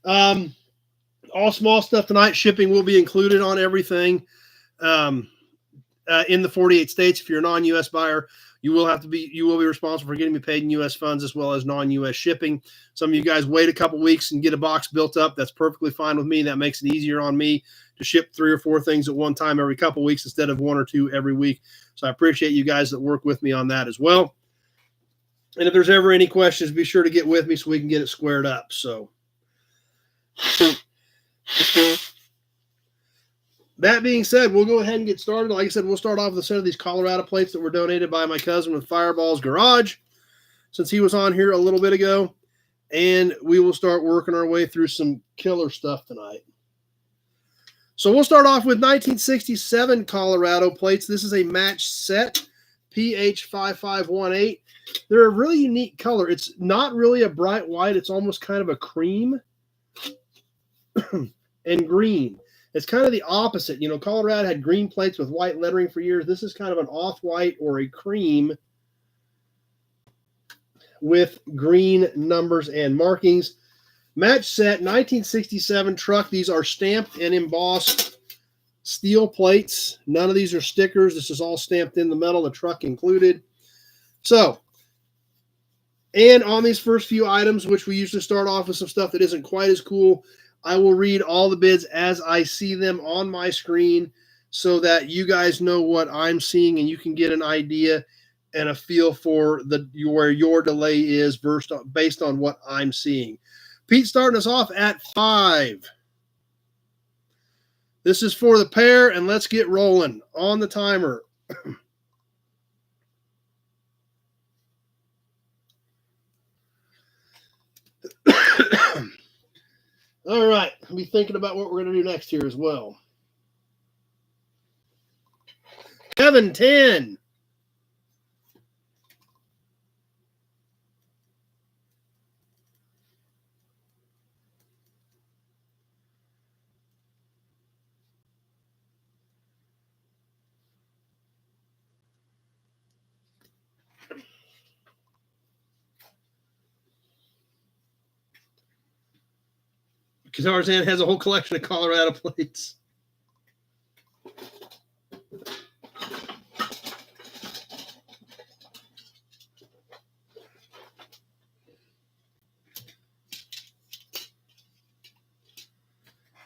all small stuff tonight. Shipping will be included on everything in the 48 states. If you're a non-U.S. buyer, you will be responsible for getting me paid in U.S. funds as well as non-U.S. shipping. Some of you guys wait a couple weeks and get a box built up. That's perfectly fine with me. That makes it easier on me to ship 3 or 4 things at one time every couple weeks instead of 1 or 2 every week. So I appreciate you guys that work with me on that as well. And if there's ever any questions, be sure to get with me so we can get it squared up. So that being said, we'll go ahead and get started. Like I said, we'll start off with a set of these Colorado plates that were donated by my cousin with Fireball's Garage, since he was on here a little bit ago. And we will start working our way through some killer stuff tonight. So we'll start off with 1967 Colorado plates. This is a match set, PH5518. They're a really unique color. It's not really a bright white. It's almost kind of a cream and green. It's kind of the opposite. You know, Colorado had green plates with white lettering for years. This is kind of an off-white or a cream with green numbers and markings. Match set 1967 truck. These are stamped and embossed steel plates. None of these are stickers. This is all stamped in the metal, the truck included. So, and on these first few items, which we usually start off with some stuff that isn't quite as cool, I will read all the bids as I see them on my screen so that you guys know what I'm seeing and you can get an idea and a feel for where your delay is based on what I'm seeing. Pete starting us off at 5. This is for the pair, and let's get rolling on the timer. All right, I'll be thinking about what we're going to do next here as well. Kevin, 10. Tarzan has a whole collection of Colorado plates.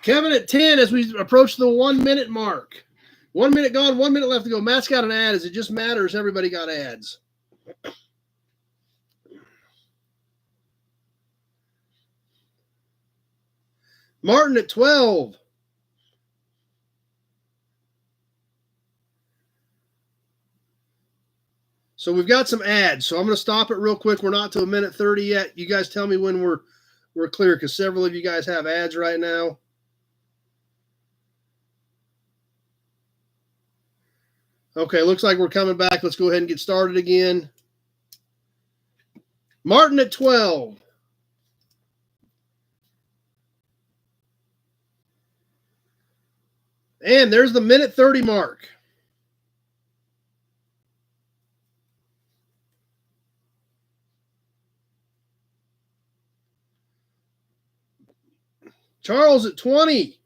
Kevin at 10 as we approach the 1 minute mark. 1 minute gone, 1 minute left to go. Matt's got an ad. As it just matters, everybody got ads. Martin at 12. So we've got some ads. So I'm going to stop it real quick. We're not to a minute 30 yet. You guys tell me when we're clear because several of you guys have ads right now. Okay, looks like we're coming back. Let's go ahead and get started again. Martin at 12. And there's the minute 30 mark. Charles at 20.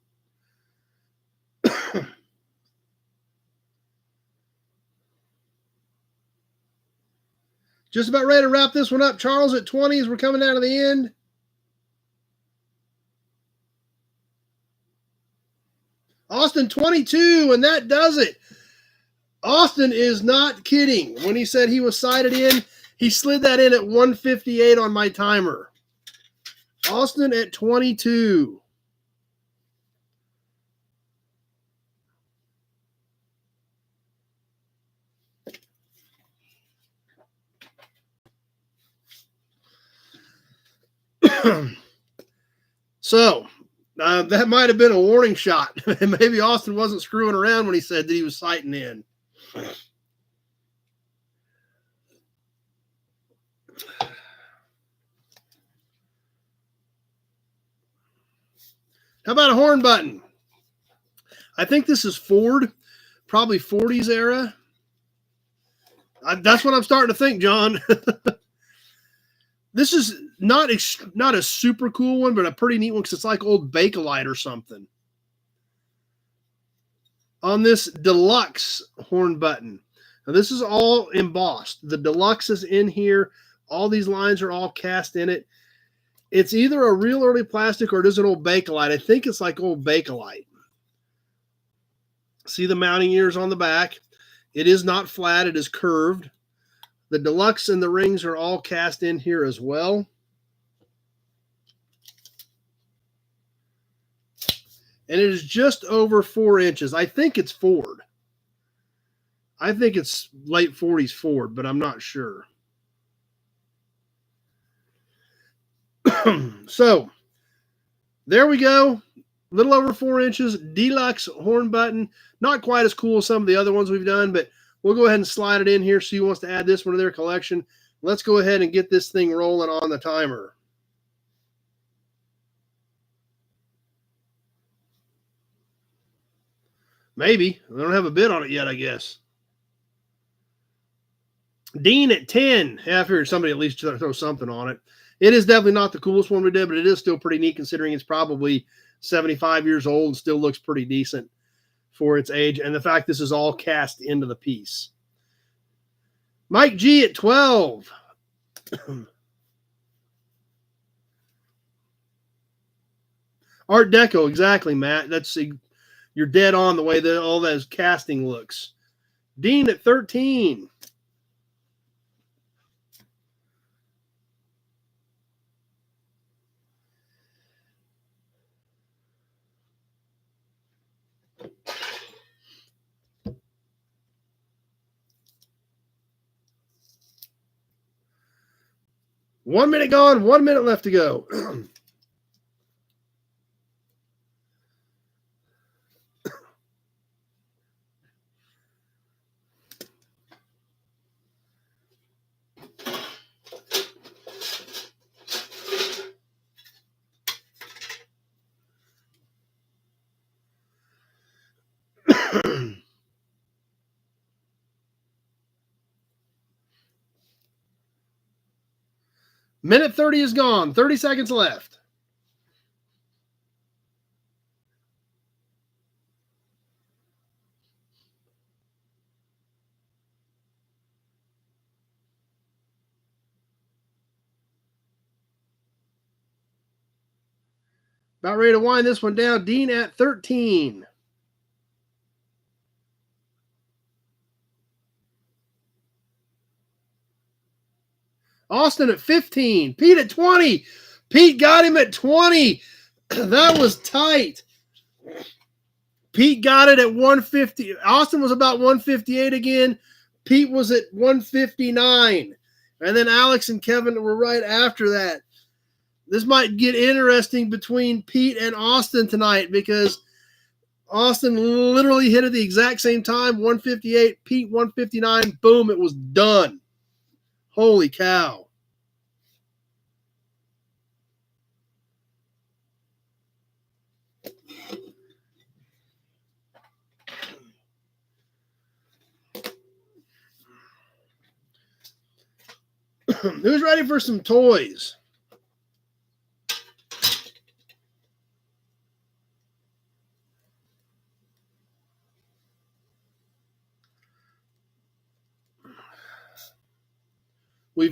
Just about ready to wrap this one up. Charles at 20 as we're coming down to the end. Austin 22, and that does it. Austin is not kidding. When he said he was sighted in, he slid that in at 158 on my timer. Austin at 22. So, that might have been a warning shot. Maybe Austin wasn't screwing around when he said that he was sighting in. How about a horn button? I think this is Ford, probably 40s era. That's what I'm starting to think, John. This is not a super cool one, but a pretty neat one because it's like old Bakelite or something. On this deluxe horn button. Now this is all embossed. The deluxe is in here. All these lines are all cast in it. It's either a real early plastic or it is an old Bakelite. I think it's like old Bakelite. See the mounting ears on the back. It is not flat. It is curved. The deluxe and the rings are all cast in here as well. And it is just over 4 inches. I think it's Ford. I think it's late 40s Ford, but I'm not sure. So, there we go. A little over 4 inches. Deluxe horn button. Not quite as cool as some of the other ones we've done, but we'll go ahead and slide it in here. See who wants to add this one to their collection. Let's go ahead and get this thing rolling on the timer. Maybe. I don't have a bid on it yet, I guess. Dean at 10. Yeah, I figured somebody at least throw something on it. It is definitely not the coolest one we did, but it is still pretty neat considering it's probably 75 years old and still looks pretty decent for its age. And the fact this is all cast into the piece. Mike G at 12. Art Deco, exactly, Matt. You're dead on the way that all that casting looks. Dean at 13. One minute gone, 1 minute left to go. Minute 30 is gone. 30 seconds left. About ready to wind this one down. Dean at 13. Austin at 15. Pete at 20. Pete got him at 20. That was tight. Pete got it at 150. Austin was about 158 again. Pete was at 159. And then Alex and Kevin were right after that. This might get interesting between Pete and Austin tonight because Austin literally hit at the exact same time, 158, Pete 159. Boom, it was done. Holy cow. Who's ready for some toys? We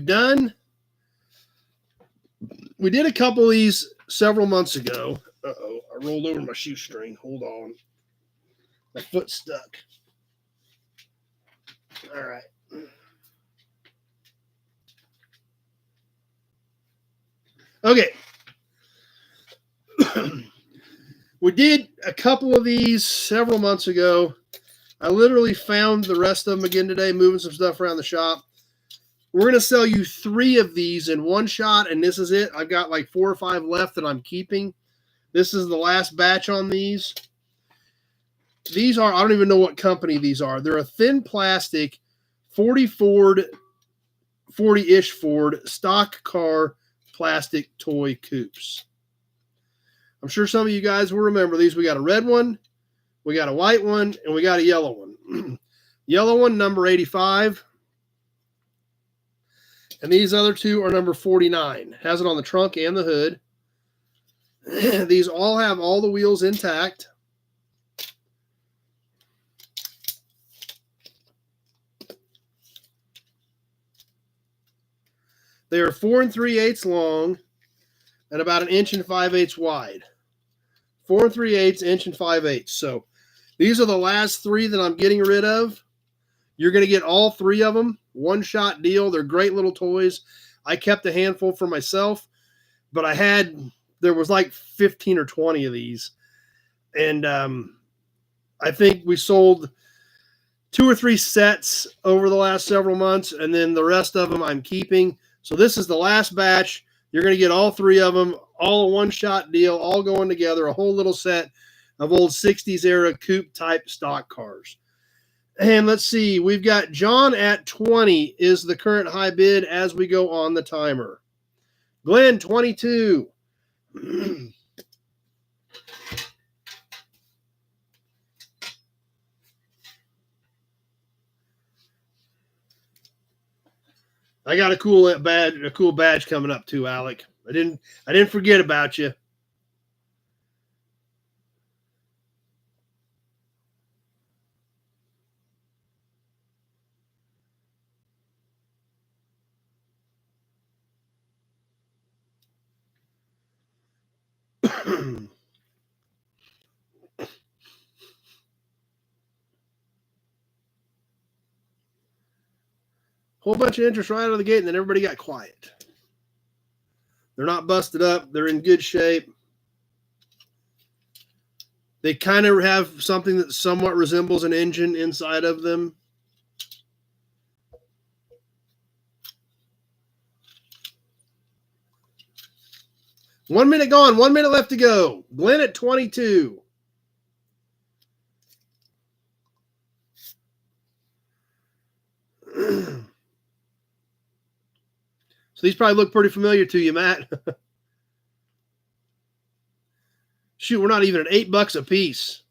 did a couple of these several months ago. Uh-oh, I rolled over my shoestring. Hold on. My foot's stuck. All right. Okay. We did a couple of these several months ago. I literally found the rest of them again today, moving some stuff around the shop. We're going to sell you 3 of these in one shot, and this is it. I've got like 4 or 5 left that I'm keeping. This is the last batch on these. These are, I don't even know what company these are. They're a thin plastic 40-ish Ford stock car plastic toy coupes. I'm sure some of you guys will remember these. We got a red one, we got a white one, and we got a yellow one. Yellow one, number 85. And these other 2 are number 49. Has it on the trunk and the hood. These all have all the wheels intact. They are 4 3/8 long and about 1 5/8 inches wide. 4 3/8 inch and 5/8. So these are the last 3 that I'm getting rid of. You're going to get all 3 of them. One shot deal. They're great little toys. I kept a handful for myself, but there was like 15 or 20 of these. And I think we sold 2 or 3 sets over the last several months, and then the rest of them I'm keeping. So this is the last batch. You're going to get all 3 of them, all a one-shot deal, all going together, a whole little set of old 60s era coupe type stock cars. And let's see, we've got John at 20 is the current high bid as we go on the timer. Glenn, 22. I got a cool badge coming up too, Alec. I didn't forget about you. Whole bunch of interest right out of the gate, and then everybody got quiet. They're not busted up. They're in good shape. They kind of have something that somewhat resembles an engine inside of them. One minute gone. 1 minute left to go. Glenn at 22. So these probably look pretty familiar to you, Matt. Shoot, we're not even at $8 a piece.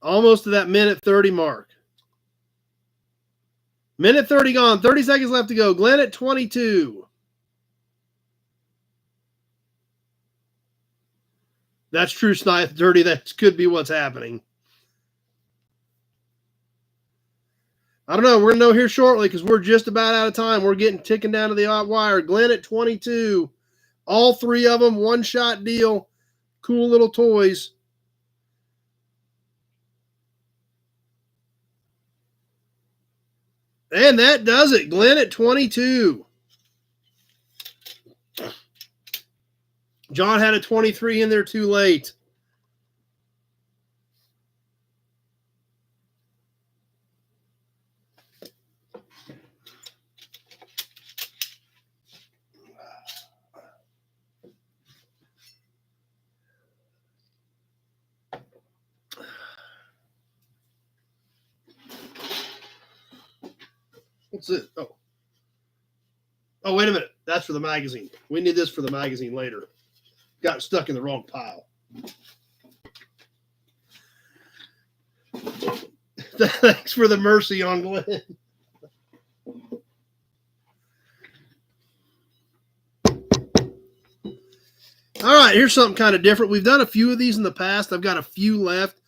Almost to that minute 30 mark. Minute 30 gone. 30 seconds left to go. Glenn at 22. That's true, Snipe Dirty. That could be what's happening. I don't know. We're going to know here shortly because we're just about out of time. We're ticking down to the odd wire. Glenn at 22. All three of them, one-shot deal. Cool little toys. And that does it. Glenn at 22. John had a 23 in there too late. What's it? Oh, wait a minute. That's for the magazine. We need this for the magazine later. Got stuck in the wrong pile. Thanks for the mercy on Glenn. All right, here's something kind of different. We've done a few of these in the past. I've got a few left,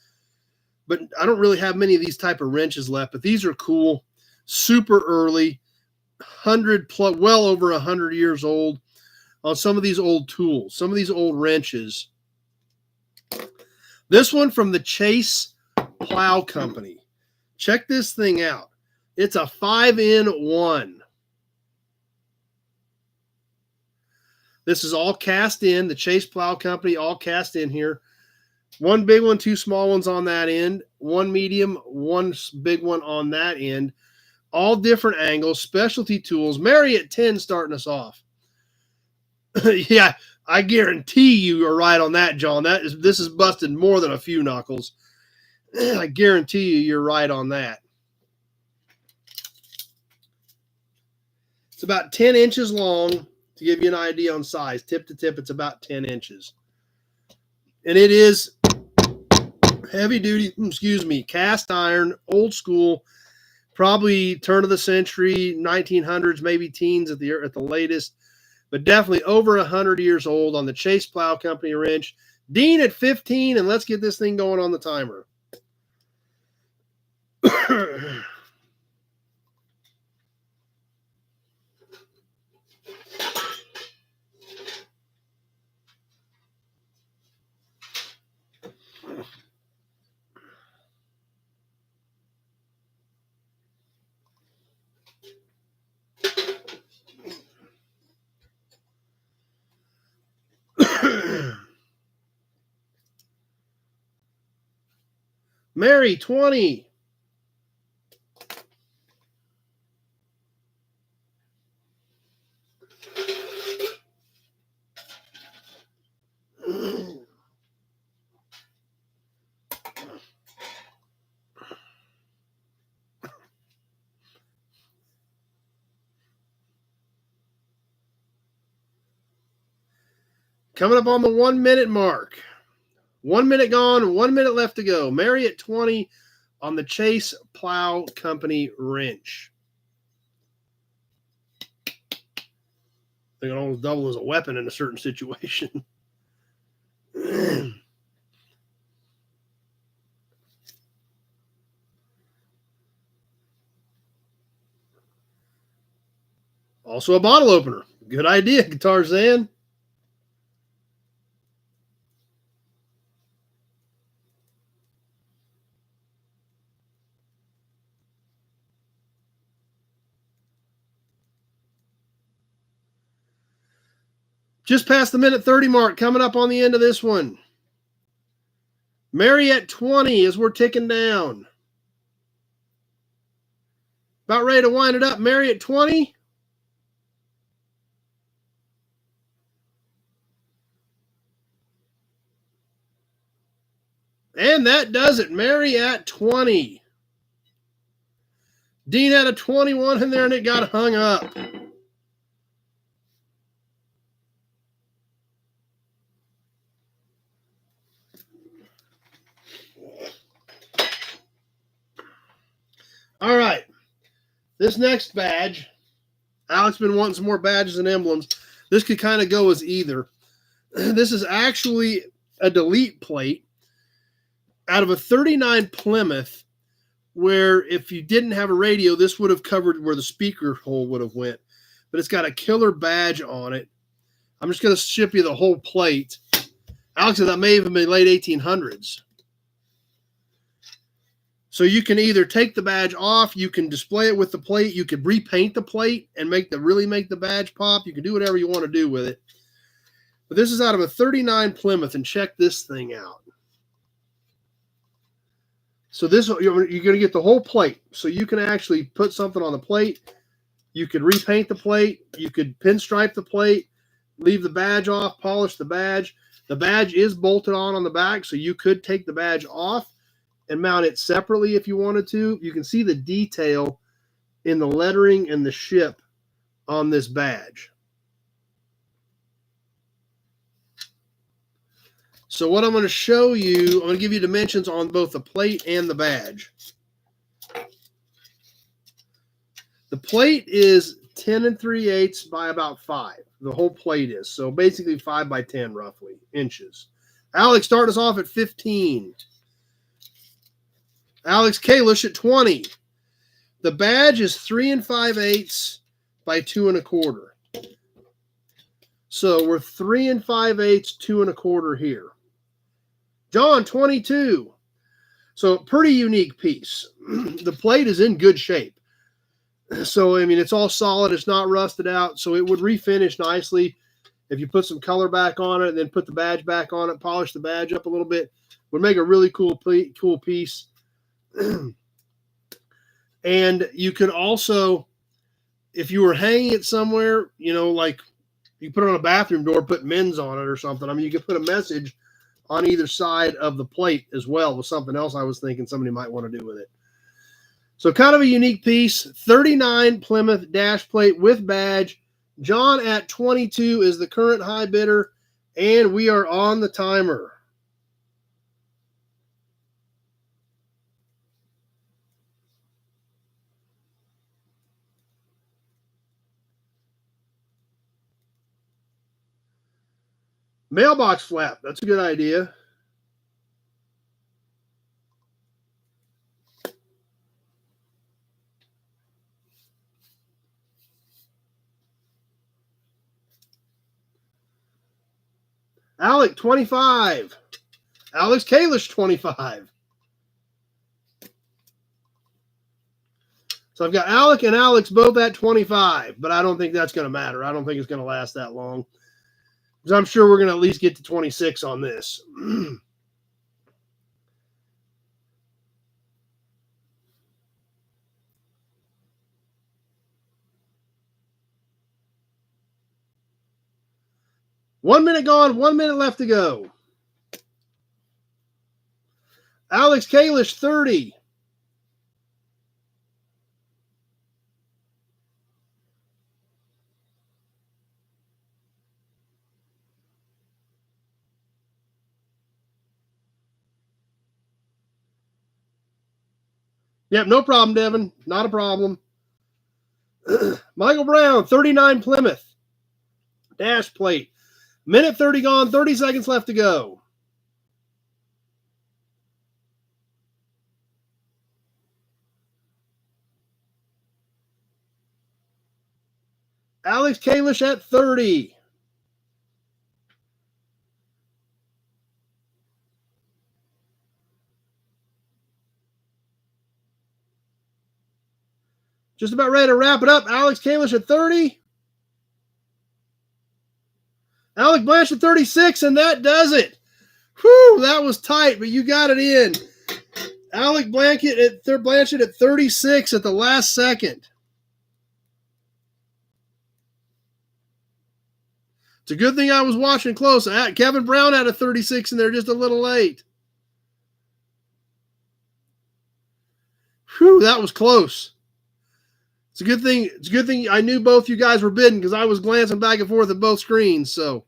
but I don't really have many of these type of wrenches left. But these are cool, super early, 100 plus, well over 100 years old on some of these old tools, some of these old wrenches. This one from the Chase Plow Company. Check this thing out. It's a 5-in-1. This is all cast in. The Chase Plow Company, all cast in here. One big one, two small ones on that end. One medium, one big one on that end. All different angles, specialty tools. Mary at 10 starting us off. Yeah, I guarantee you are right on that, John. This is busted more than a few knuckles. I guarantee you're right on that. It's about 10 inches long. To give you an idea on size, tip to tip, it's about 10 inches. And it is heavy duty, cast iron, old school, probably turn of the century, 1900s, maybe teens at the latest, but definitely over 100 years old on the Chase Plow Company wrench. Dean at 15, and let's get this thing going on the timer. Mary, 20. Coming up on the 1 minute mark. 1 minute gone, 1 minute left to go. Mary at 20 on the Chase Plow Company wrench. They can almost double as a weapon in a certain situation. Also a bottle opener. Good idea, Guitar Zan. Just past the minute 30 mark, coming up on the end of this one. Mary at 20 as we're ticking down. About ready to wind it up. Mary at 20. And that does it. Mary at 20. Dean had a 21 in there and it got hung up. All right. This next badge, Alex been wanting some more badges and emblems. This could kind of go as either. This is actually a delete plate out of a 39 Plymouth, where if you didn't have a radio, this would have covered where the speaker hole would have went. But it's got a killer badge on it. I'm just going to ship you the whole plate. Alex said that may have been late 1800s. So you can either take the badge off, you can display it with the plate, you could repaint the plate and really make the badge pop. You can do whatever you want to do with it. But this is out of a 39 Plymouth, and check this thing out. So this, you're going to get the whole plate. So you can actually put something on the plate. You could repaint the plate. You could pinstripe the plate, leave the badge off, polish the badge. The badge is bolted on the back, so you could take the badge off and mount it separately if you wanted to. You can see the detail in the lettering and the ship on this badge. So what I'm going to show you, I'm going to give you dimensions on both the plate and the badge. The plate is 10 3/8 by about 5. The whole plate is. So basically 5 by 10 roughly inches. Alex, start us off at 15. Alex Kalish at 20. The badge is 3 5/8 by 2 1/4. So we're 3 5/8, 2 1/4 here. John, 22. So pretty unique piece. The plate is in good shape. So, I mean, it's all solid. It's not rusted out. So it would refinish nicely if you put some color back on it and then put the badge back on it, polish the badge up a little bit. Would make a really cool piece. And you could also, if you were hanging it somewhere, you know, like you put it on a bathroom door, put men's on it or something. I mean, you could put a message on either side of the plate as well with something else I was thinking somebody might want to do with it. So kind of a unique piece. 39 Plymouth dash plate with badge. John at 22 is the current high bidder, and we are on the timer. Mailbox flap. That's a good idea. Alec, 25. Alex Kalish, 25. So I've got Alec and Alex both at 25, but I don't think that's going to matter. I don't think it's going to last that long. Because I'm sure we're going to at least get to 26 on this. One minute gone, 1 minute left to go. Alex Kalish, 30. Yep, no problem, Devin. Not a problem. Michael Brown, 39 Plymouth. Dash plate. Minute 30 gone, 30 seconds left to go. Alex Kalish at 30. Just about ready to wrap it up. Alex Kalish at 30. Alec Blanche at 36, and that does it. Whew, that was tight, but you got it in. Alec Blanchett at 36 at the last second. It's a good thing I was watching close. Kevin Brown had a 36 in there just a little late. Whew, that was close. It's a good thing I knew both you guys were bidding because I was glancing back and forth at both screens. So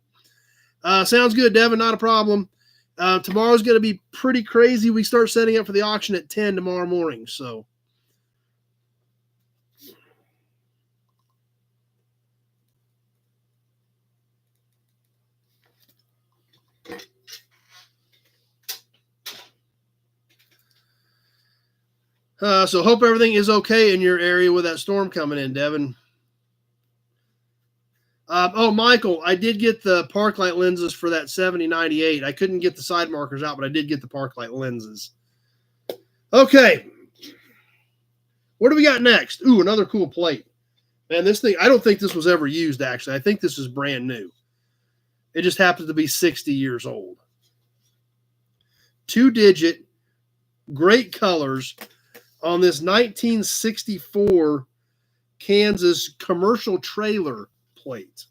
sounds good, Devin. Not a problem. Tomorrow's going to be pretty crazy. We start setting up for the auction at 10 tomorrow morning. So hope everything is okay in your area with that storm coming in, Devin. Michael, I did get the park light lenses for that 7098. I couldn't get the side markers out, but I did get the park light lenses. Okay. What do we got next? Ooh, another cool plate. Man, this thing, I don't think this was ever used, actually. I think this is brand new. It just happens to be 60 years old. 2-digit, great colors on this 1964 Kansas commercial trailer plate.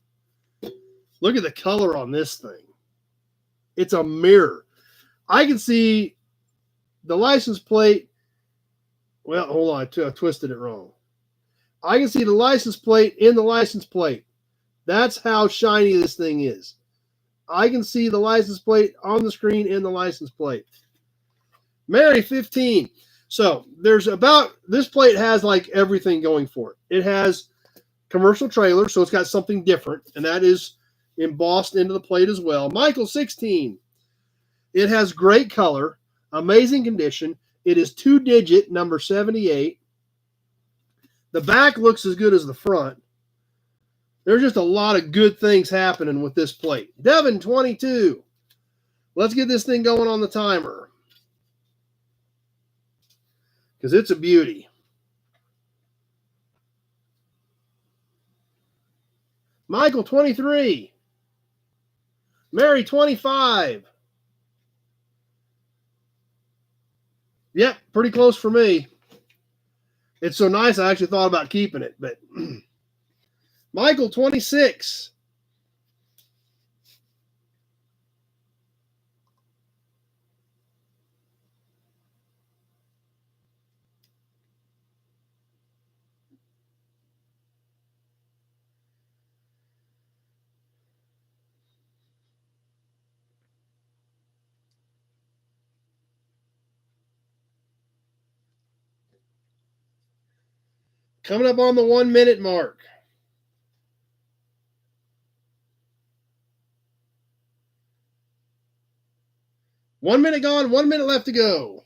Look at the color on this thing. It's a mirror. I can see the license plate. Well, hold on. I twisted it wrong. I can see the license plate in the license plate. That's how shiny this thing is. I can see the license plate on the screen in the license plate. Mary, 15. So this plate has like everything going for it. It has commercial trailer, so it's got something different, and that is embossed into the plate as well. Michael, 16. It has great color, amazing condition. It is 2-digit, number 78. The back looks as good as the front. There's just a lot of good things happening with this plate. Devin, 22. Let's get this thing going on the timer because it's a beauty. Michael, 23. Mary, 25. Yep, pretty close for me. It's so nice, I actually thought about keeping it. But Michael, 26. Coming up on the 1 minute mark. One minute gone, 1 minute left to go.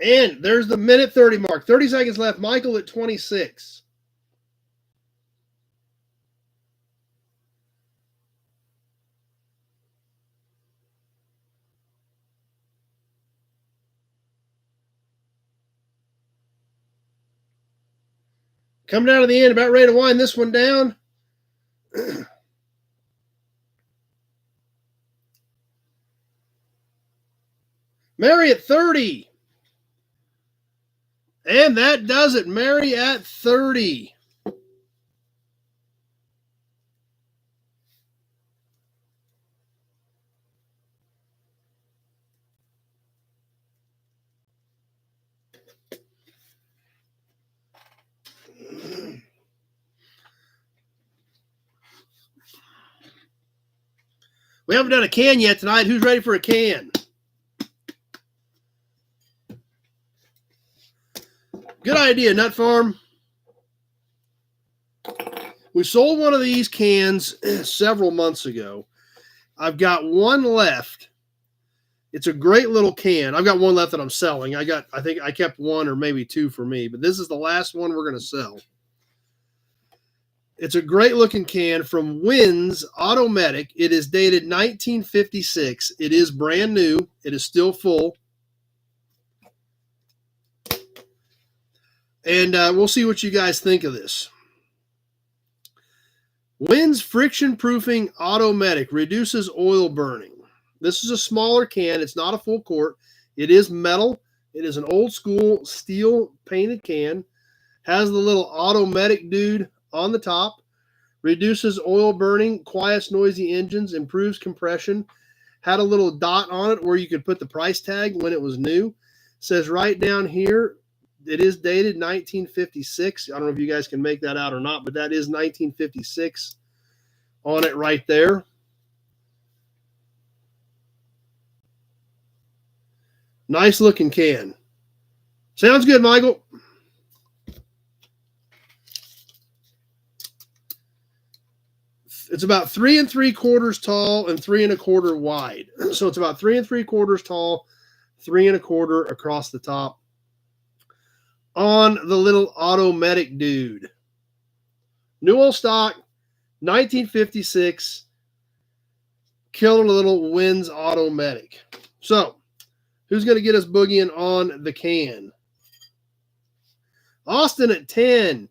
And there's the minute 30 mark. 30 seconds left. Michael at 26. Coming down to the end, about ready to wind this one down. Mary at 30. And that does it. Mary at 30. We haven't done a can yet tonight. Who's ready for a can? Good idea, Nut Farm. We sold one of these cans several months ago. I've got one left. It's a great little can. I've got one left that I'm selling. I think I kept one or maybe two for me, but this is the last one we're going to sell. It's a great looking can from Wynn's Automatic. It is dated 1956. It is brand new. It is still full. And we'll see what you guys think of this. Wynn's friction proofing Automatic reduces oil burning. This is a smaller can. It's not a full quart. It is metal. It is an old school steel painted can. Has the little Automatic dude on the top. Reduces oil burning, quiets noisy engines, improves compression. Had a little dot on it where you could put the price tag when it was new. Says right down here, it is dated 1956. I don't know if you guys can make that out or not, but that is 1956 on it right there. Nice looking can. Sounds good, Michael. It's about 3 3/4 tall and 3 1/4 wide. So it's about 3 3/4 tall, 3 1/4 across the top. On the little Automatic dude. New old stock, 1956. Killer little Wynn's Automatic. So, who's going to get us boogieing on the can? Austin at 10.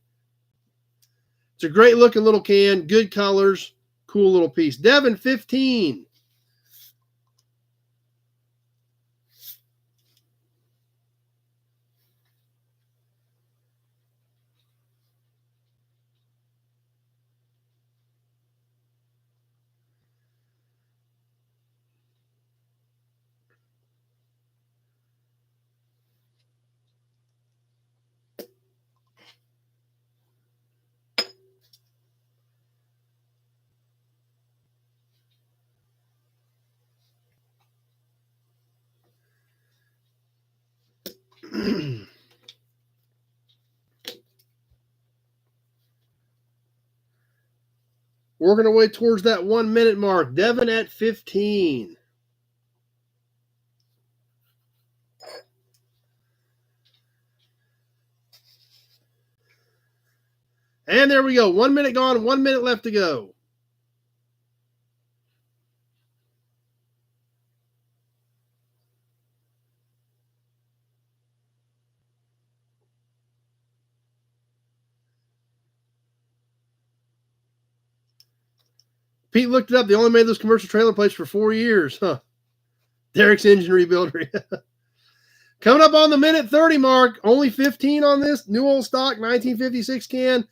It's a great looking little can, good colors, cool little piece. Devin, 15. Working our way towards that 1 minute mark. Devin at 15. And there we go. 1 minute gone, 1 minute left to go. Pete looked it up. They only made those commercial trailer plates for 4 years. Huh. Derek's engine rebuilder. Coming up on the minute 30 mark. Only 15 on this. New old stock, 1956 can.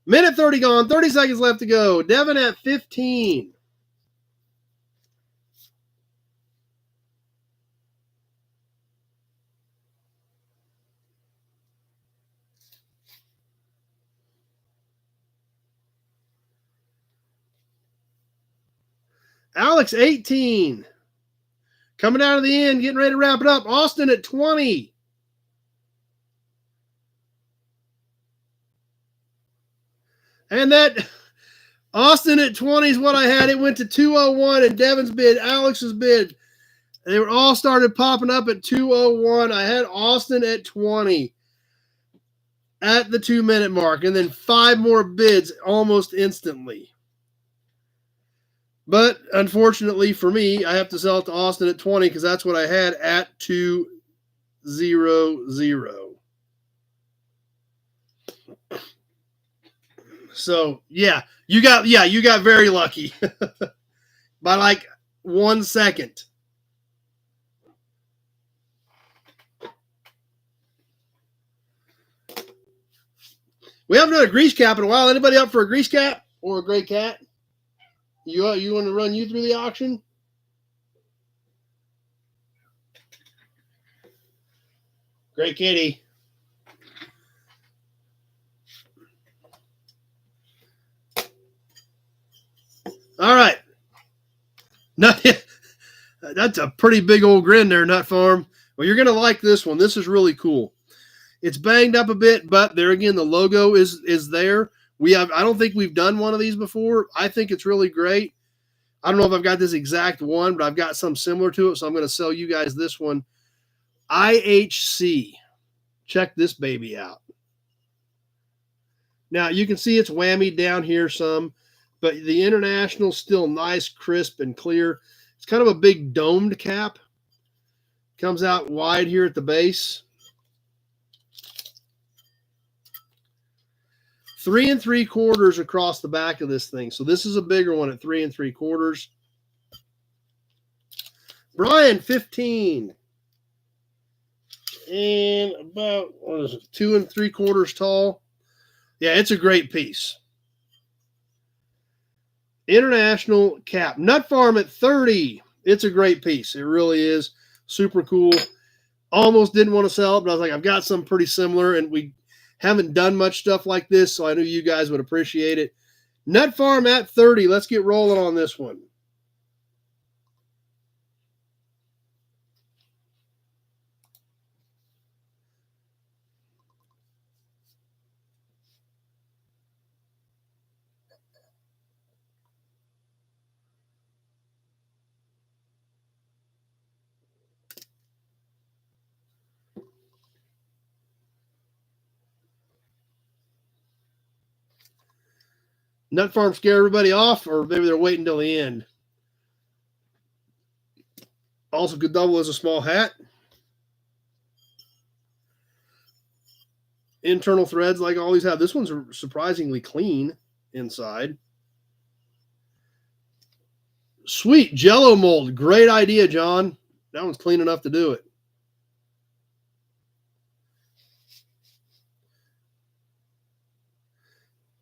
Minute 30 gone. 30 seconds left to go. Devin at 15. Alex, 18. Coming out of the end, getting ready to wrap it up. Austin at 20. And that Austin at 20 is what I had. It went to 201 and Devin's bid, Alex's bid. They were all started popping up at 201. I had Austin at 20 at the 2 minute mark, and then 5 more bids almost instantly. But unfortunately for me, I have to sell it to Austin at 20 because that's what I had at 200. So yeah, you got very lucky by like 1 second. We haven't done a grease cap in a while. Anybody up for a grease cap or a gray cat? You want to run you through the auction? Great kitty. All right. Not, that's a pretty big old grin there, Nut Farm. Well, you're going to like this one. This is really cool. It's banged up a bit, but there again, the logo is there. I don't think we've done one of these before. I think it's really great. I don't know if I've got this exact one, but I've got some similar to it, so I'm going to sell you guys this one. IHC. Check this baby out. Now, you can see it's whammied down here some, but the International's still nice, crisp, and clear. It's kind of a big domed cap. Comes out wide here at the base. 3 3/4 across the back of this thing. So this is a bigger one at 3 3/4. Brian, 15. And about, what is it, 2 3/4 tall. Yeah, it's a great piece. International cap. Nut Farm at 30. It's a great piece. It really is. Super cool. Almost didn't want to sell it, but I was like, I've got some pretty similar, and we haven't done much stuff like this, so I knew you guys would appreciate it. Nut Farm at 30. Let's get rolling on this one. Nut Farm scare everybody off, or maybe they're waiting until the end. Also could double as a small hat. Internal threads like all these have. This one's surprisingly clean inside. Sweet Jello mold. Great idea, John. That one's clean enough to do it.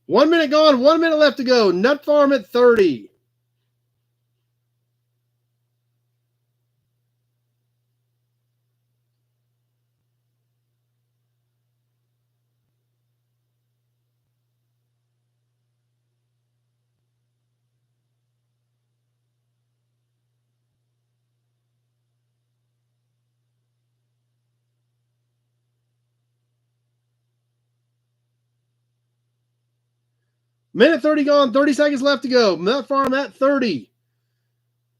One minute gone, 1 minute left to go. Nut Farm at 30. Minute 30 gone, 30 seconds left to go. Nut Farm at 30.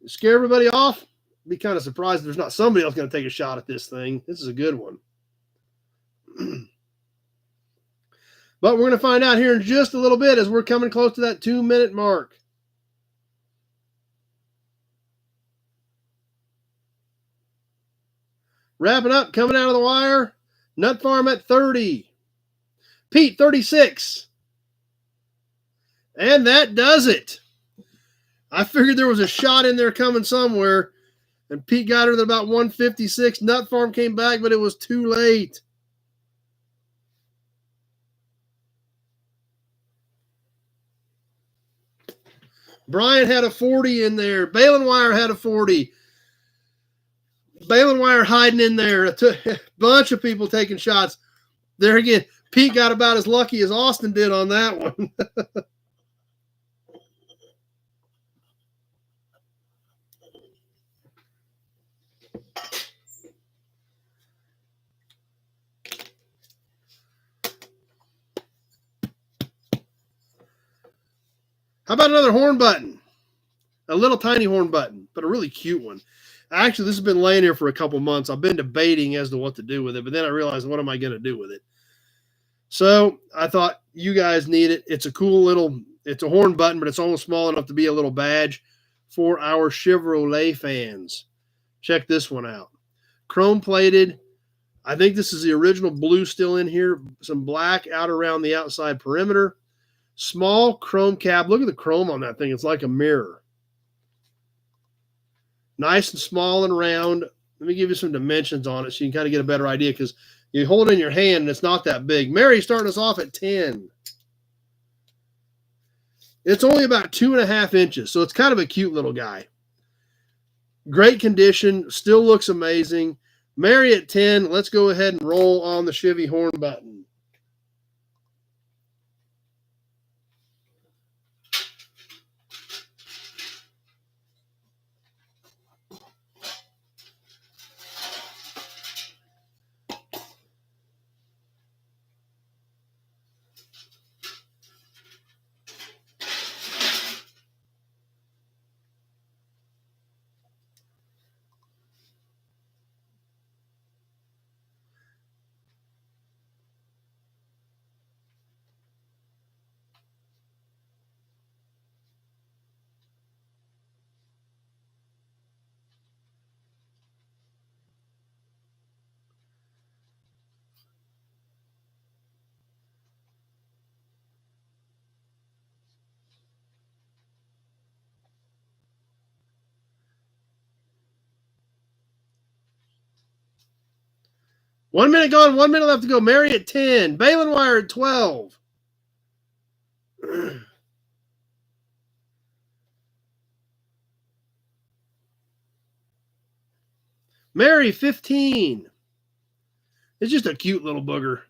Scare everybody off? Be kind of surprised if there's not somebody else going to take a shot at this thing. This is a good one. But we're going to find out here in just a little bit as we're coming close to that 2-minute mark. Wrapping up, coming out of the wire. Nut Farm at 30. Pete, 36. And that does it. I figured there was a shot in there coming somewhere. And Pete got her at about 156. Nut Farm came back, but it was too late. Brian had a 40 in there. Balin Wire had a 40. Balin Wire hiding in there. A bunch of people taking shots. There again, Pete got about as lucky as Austin did on that one. How about another horn button? A little tiny horn button, but a really cute one. Actually, this has been laying here for a couple months. I've been debating as to what to do with it, but then I realized, what am I going to do with it? So I thought, you guys need it. It's a cool little, it's a horn button, but it's almost small enough to be a little badge for our Chevrolet fans. Check this one out. Chrome plated. I think this is the original blue still in here. Some black out around the outside perimeter. Small chrome cap. Look at the chrome on that thing. It's like a mirror. Nice and small and round. Let me give you some dimensions on it so you can kind of get a better idea, because you hold it in your hand and it's not that big. Mary's starting us off at 10. It's only about 2.5 inches, so it's kind of a cute little guy. Great condition. Still looks amazing. Mary at 10. Let's go ahead and roll on the Chevy horn button. 1 minute gone, 1 minute left to go. Mary at 10. Balin Wire at 12. Mary, 15. It's just a cute little booger.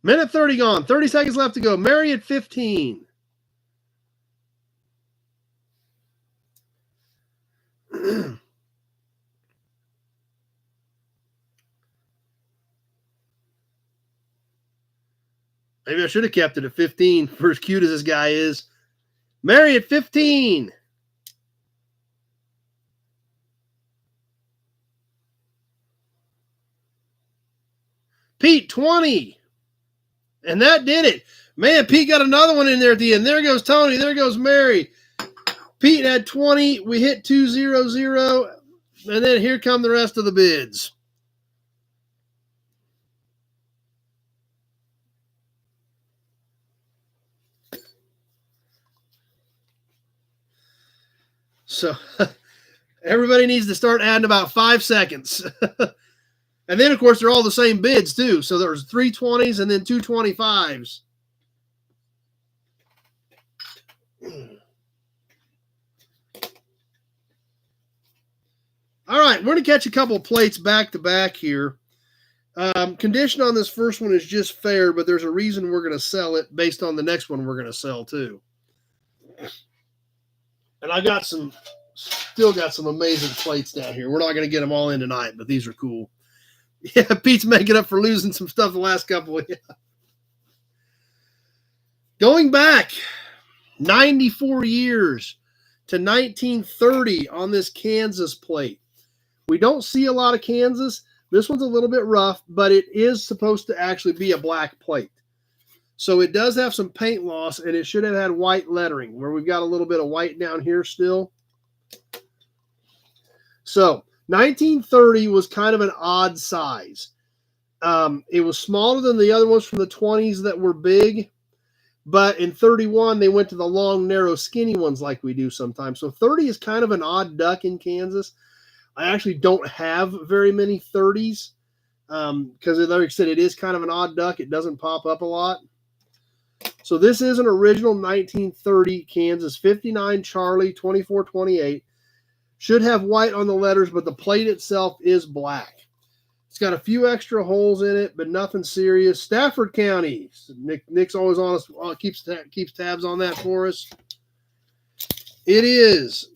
Minute 30 gone. 30 seconds left to go. Mary at 15. Maybe I should have kept it at 15 for as cute as this guy is. Mary at 15. Pete, 20. And that did it. Man, Pete got another one in there at the end. There goes Tony. There goes Mary. Pete had 20. We hit 200. And then here come the rest of the bids. So everybody needs to start adding about 5 seconds. And then, of course, they're all the same bids, too. So there's 320s and then 225s. All right, we're going to catch a couple of plates back-to-back here. Condition on this first one is just fair, but there's a reason we're going to sell it based on the next one we're going to sell, too. And I still got some amazing plates down here. We're not going to get them all in tonight, but these are cool. Yeah, Pete's making up for losing some stuff the last couple of years. Going back 94 years to 1930 on this Kansas plate. We don't see a lot of Kansas. This one's a little bit rough, but it is supposed to actually be a black plate. So it does have some paint loss, and it should have had white lettering, where we've got a little bit of white down here still. So 1930 was kind of an odd size. It was smaller than the other ones from the 20s that were big, but in 31 they went to the long, narrow, skinny ones like we do sometimes. So 30 is kind of an odd duck in Kansas. I actually don't have very many 30s because, like I said, it is kind of an odd duck. It doesn't pop up a lot. So this is an original 1930 Kansas 59 Charlie 2428. Should have white on the letters, but the plate itself is black. It's got a few extra holes in it, but nothing serious. Stafford County. Nick's always on us, keeps tabs on that for us. It is.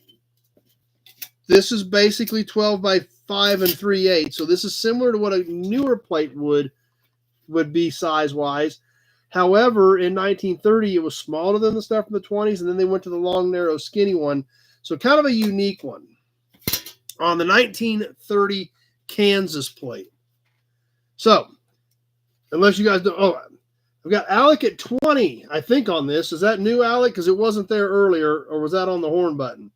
This is basically 12 by 5 and 3/8. So this is similar to what a newer plate would be size-wise. However, in 1930, it was smaller than the stuff from the 20s, and then they went to the long, narrow, skinny one. So kind of a unique one on the 1930 Kansas plate. So, unless you guys don't, I've got Alec at 20, I think, on this. Is that new, Alec? Because it wasn't there earlier, or was that on the horn button?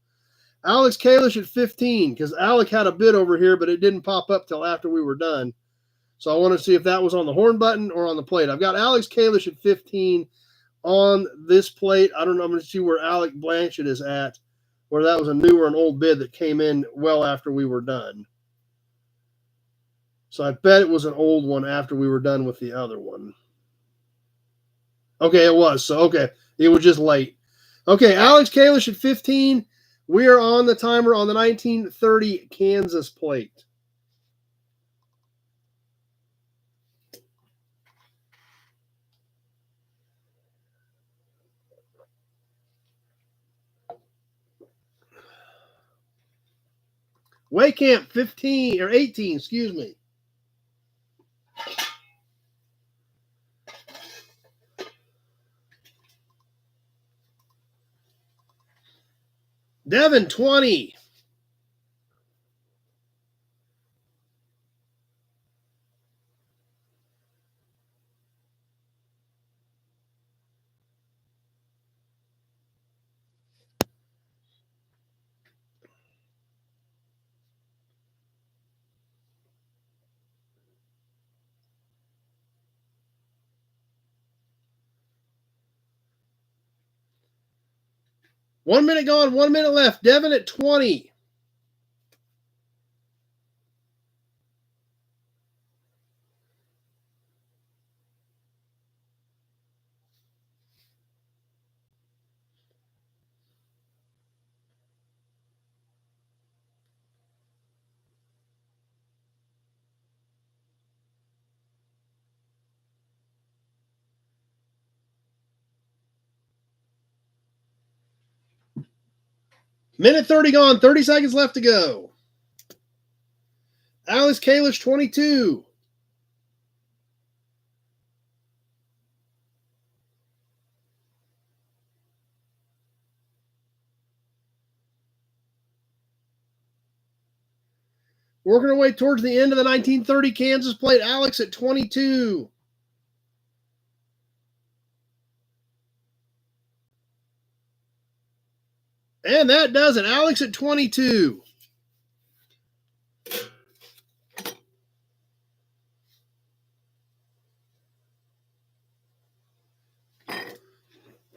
Alex Kalish at 15, because Alec had a bid over here, but it didn't pop up till after we were done. So I want to see if that was on the horn button or on the plate. I've got Alex Kalish at 15 on this plate. I don't know. I'm going to see where Alec Blanchett is at, where that was a new or an old bid that came in well after we were done. So I bet it was an old one after we were done with the other one. Okay, it was. So, okay, it was just late. Okay, Alex Kalish at 15. We are on the timer on the 1930 Kansas plate. Waycamp 15 or 18, excuse me. Devin 20. 1 minute gone, 1 minute left. Devin at 20. Minute 30 gone, 30 seconds left to go. Alex Kalish, 22. Working our way towards the end of the 1930 Kansas plate. Alex at 22. And that does it. Alex at 22.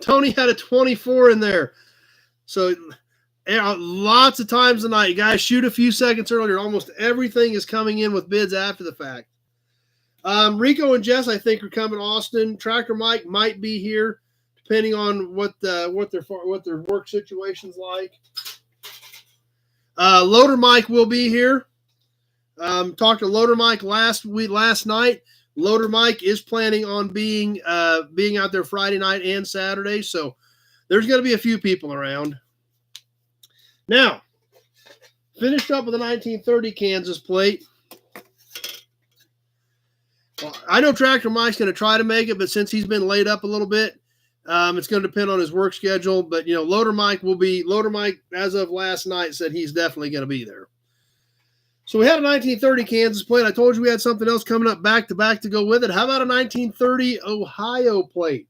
Tony had a 24 in there. So lots of times tonight, you guys shoot a few seconds earlier. Almost everything is coming in with bids after the fact. Rico and Jess, I think, are coming to Austin. Tractor Mike might be here, depending on what their work situation's like. Loader Mike will be here. Talked to Loader Mike last night. Loader Mike is planning on being out there Friday night and Saturday, so there's going to be a few people around. Now, finished up with the 1930 Kansas plate. Well, I know Tractor Mike's going to try to make it, but since he's been laid up a little bit, it's going to depend on his work schedule. But, Loader Mike, as of last night, said he's definitely going to be there. So we had a 1930 Kansas plate. I told you we had something else coming up back-to-back to go with it. How about a 1930 Ohio plate?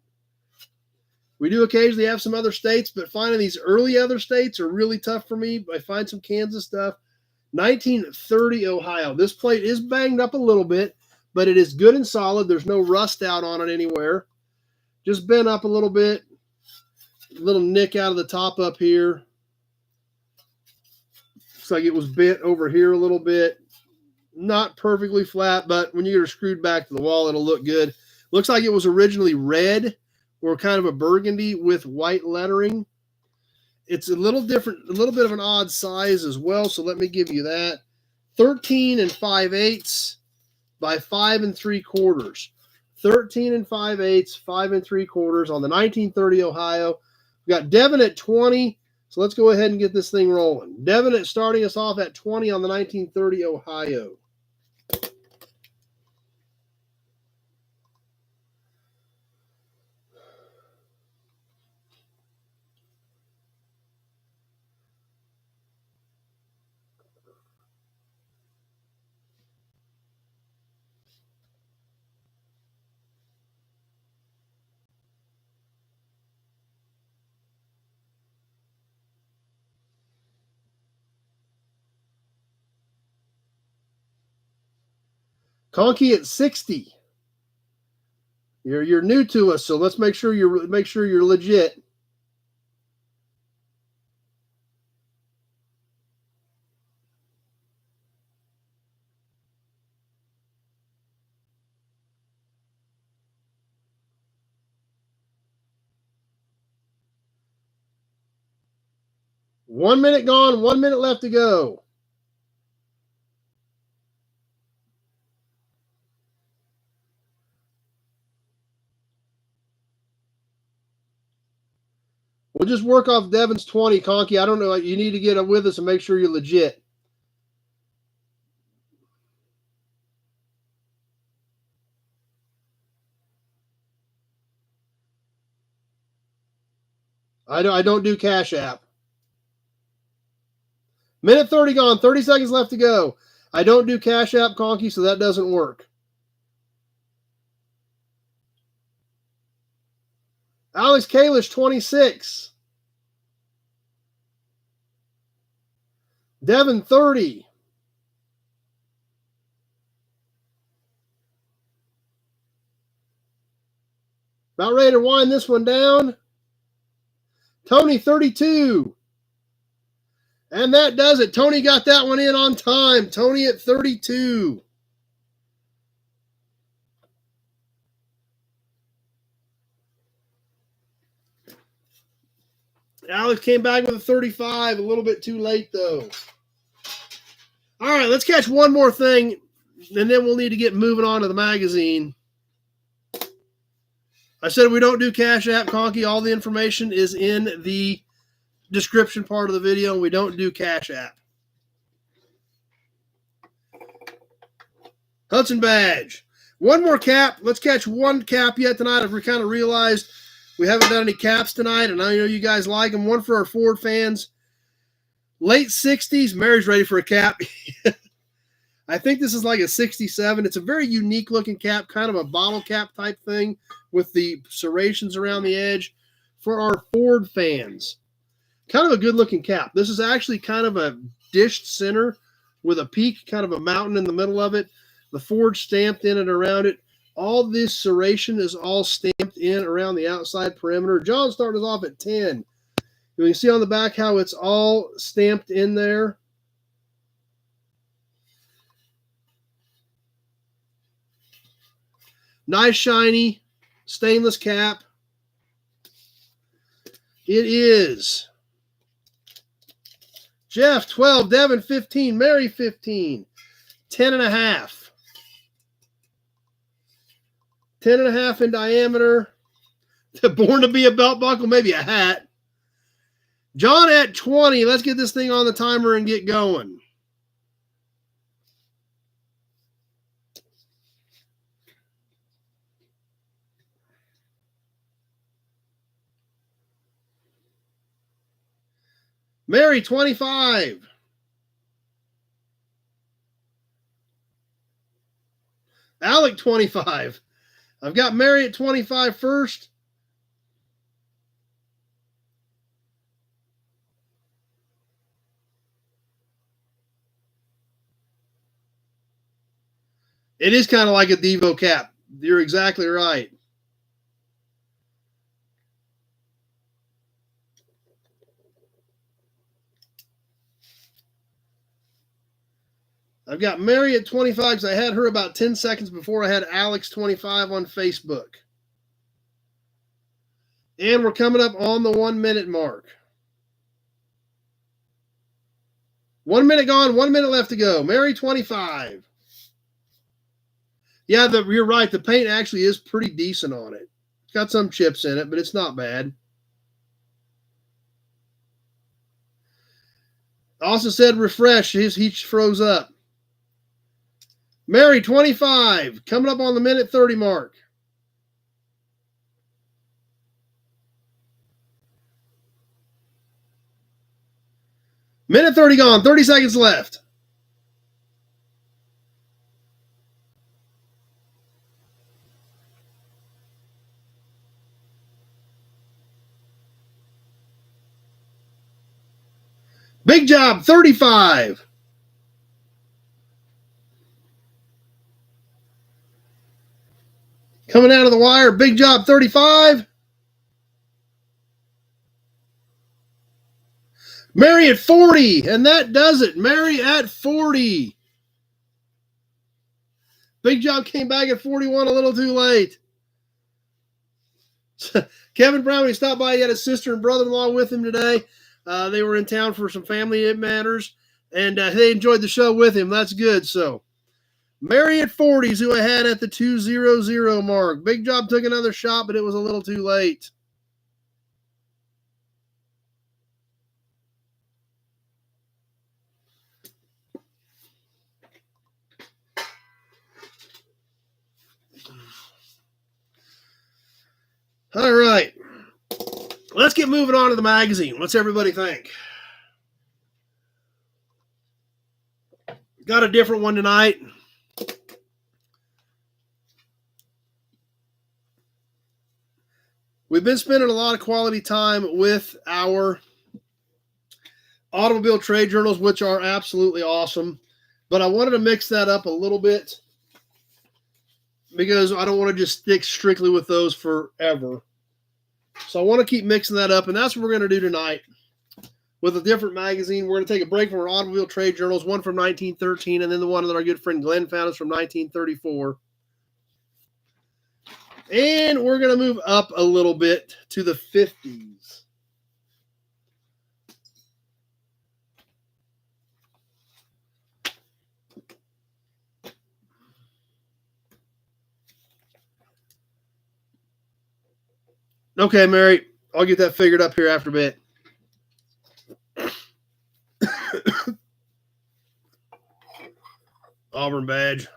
We do occasionally have some other states, but finding these early other states are really tough for me. I find some Kansas stuff. 1930 Ohio. This plate is banged up a little bit, but it is good and solid. There's no rust out on it anywhere. Just bent up a little bit. A little nick out of the top up here. Looks like it was bent over here a little bit. Not perfectly flat, but when you get her screwed back to the wall, it'll look good. Looks like it was originally red or kind of a burgundy with white lettering. It's a little different, a little bit of an odd size as well, so let me give you that. 13 5/8 by 5 3/4. 13 5/8, 5 3/4 on the 1930 Ohio. We got Devin at 20. So let's go ahead and get this thing rolling. Devin at starting us off at 20 on the 1930 Ohio. Conky at 60. You're new to us, so let's make sure you're legit. One minute gone, 1 minute left to go. We'll just work off Devin's 20, Conky. I don't know. You need to get with us and make sure you're legit. I don't do Cash App. Minute 30 gone, 30 seconds left to go. I don't do Cash App, Conky, so that doesn't work. Alex Kalish, 26. Devin, 30. About ready to wind this one down. Tony, 32. And that does it. Tony got that one in on time. Tony at 32. Alex came back with a 35. A little bit too late, though. All right, let's catch one more thing, and then we'll need to get moving on to the magazine. I said we don't do Cash App, Conky. All the information is in the description part of the video. We don't do Cash App. Hudson badge. One more cap. Let's catch one cap yet tonight. I've kind of realized we haven't done any caps tonight, and I know you guys like them. One for our Ford fans. Late 60s. Mary's ready for a cap. I think this is like a 67. It's a very unique looking cap, kind of a bottle cap type thing with the serrations around the edge for our Ford fans. Kind of a good looking cap. This is actually kind of a dished center with a peak, kind of a mountain in the middle of it. The Ford stamped in and around it. All this serration is all stamped in around the outside perimeter. John started us off at 10. You can see on the back how it's all stamped in there. Nice shiny stainless cap. It is Jeff 12, Devin 15, Mary 15, 10.5. 10.5 in diameter. Born to be a belt buckle, maybe a hat. John at 20. Let's get this thing on the timer and get going. Mary, 25. Alec, 25. I've got Mary at 25 first. It is kind of like a Devo cap. You're exactly right. I've got Mary at 25 because I had her about 10 seconds before I had Alex 25 on Facebook. And we're coming up on the 1 minute mark. 1 minute gone, 1 minute left to go. Mary 25. Yeah, you're right. The paint actually is pretty decent on it. It's got some chips in it, but it's not bad. Also said refresh. He froze up. Mary, 25. Coming up on the minute 30 mark. Minute 30 gone. 30 seconds left. Big job, 35. Coming out of the wire, big job, 35. Mary at 40, and that does it. Mary at 40. Big job came back at 41, a little too late. Kevin Brown, when he stopped by, he had his sister and brother-in-law with him today. They were in town for some family matters, and they enjoyed the show with him. That's good. So, Mary at 40 is who I had at the 200 mark. Big Job took another shot, but it was a little too late. All right. Let's get moving on to the magazine. What's everybody think? Got a different one tonight. We've been spending a lot of quality time with our automobile trade journals, which are absolutely awesome. But I wanted to mix that up a little bit because I don't want to just stick strictly with those forever. So I want to keep mixing that up, and that's what we're going to do tonight with a different magazine. We're going to take a break from our automobile trade journals, one from 1913, and then the one that our good friend Glenn found us from 1934. And we're going to move up a little bit to the 50s. Okay, Mary, I'll get that figured up here after a bit. Auburn badge.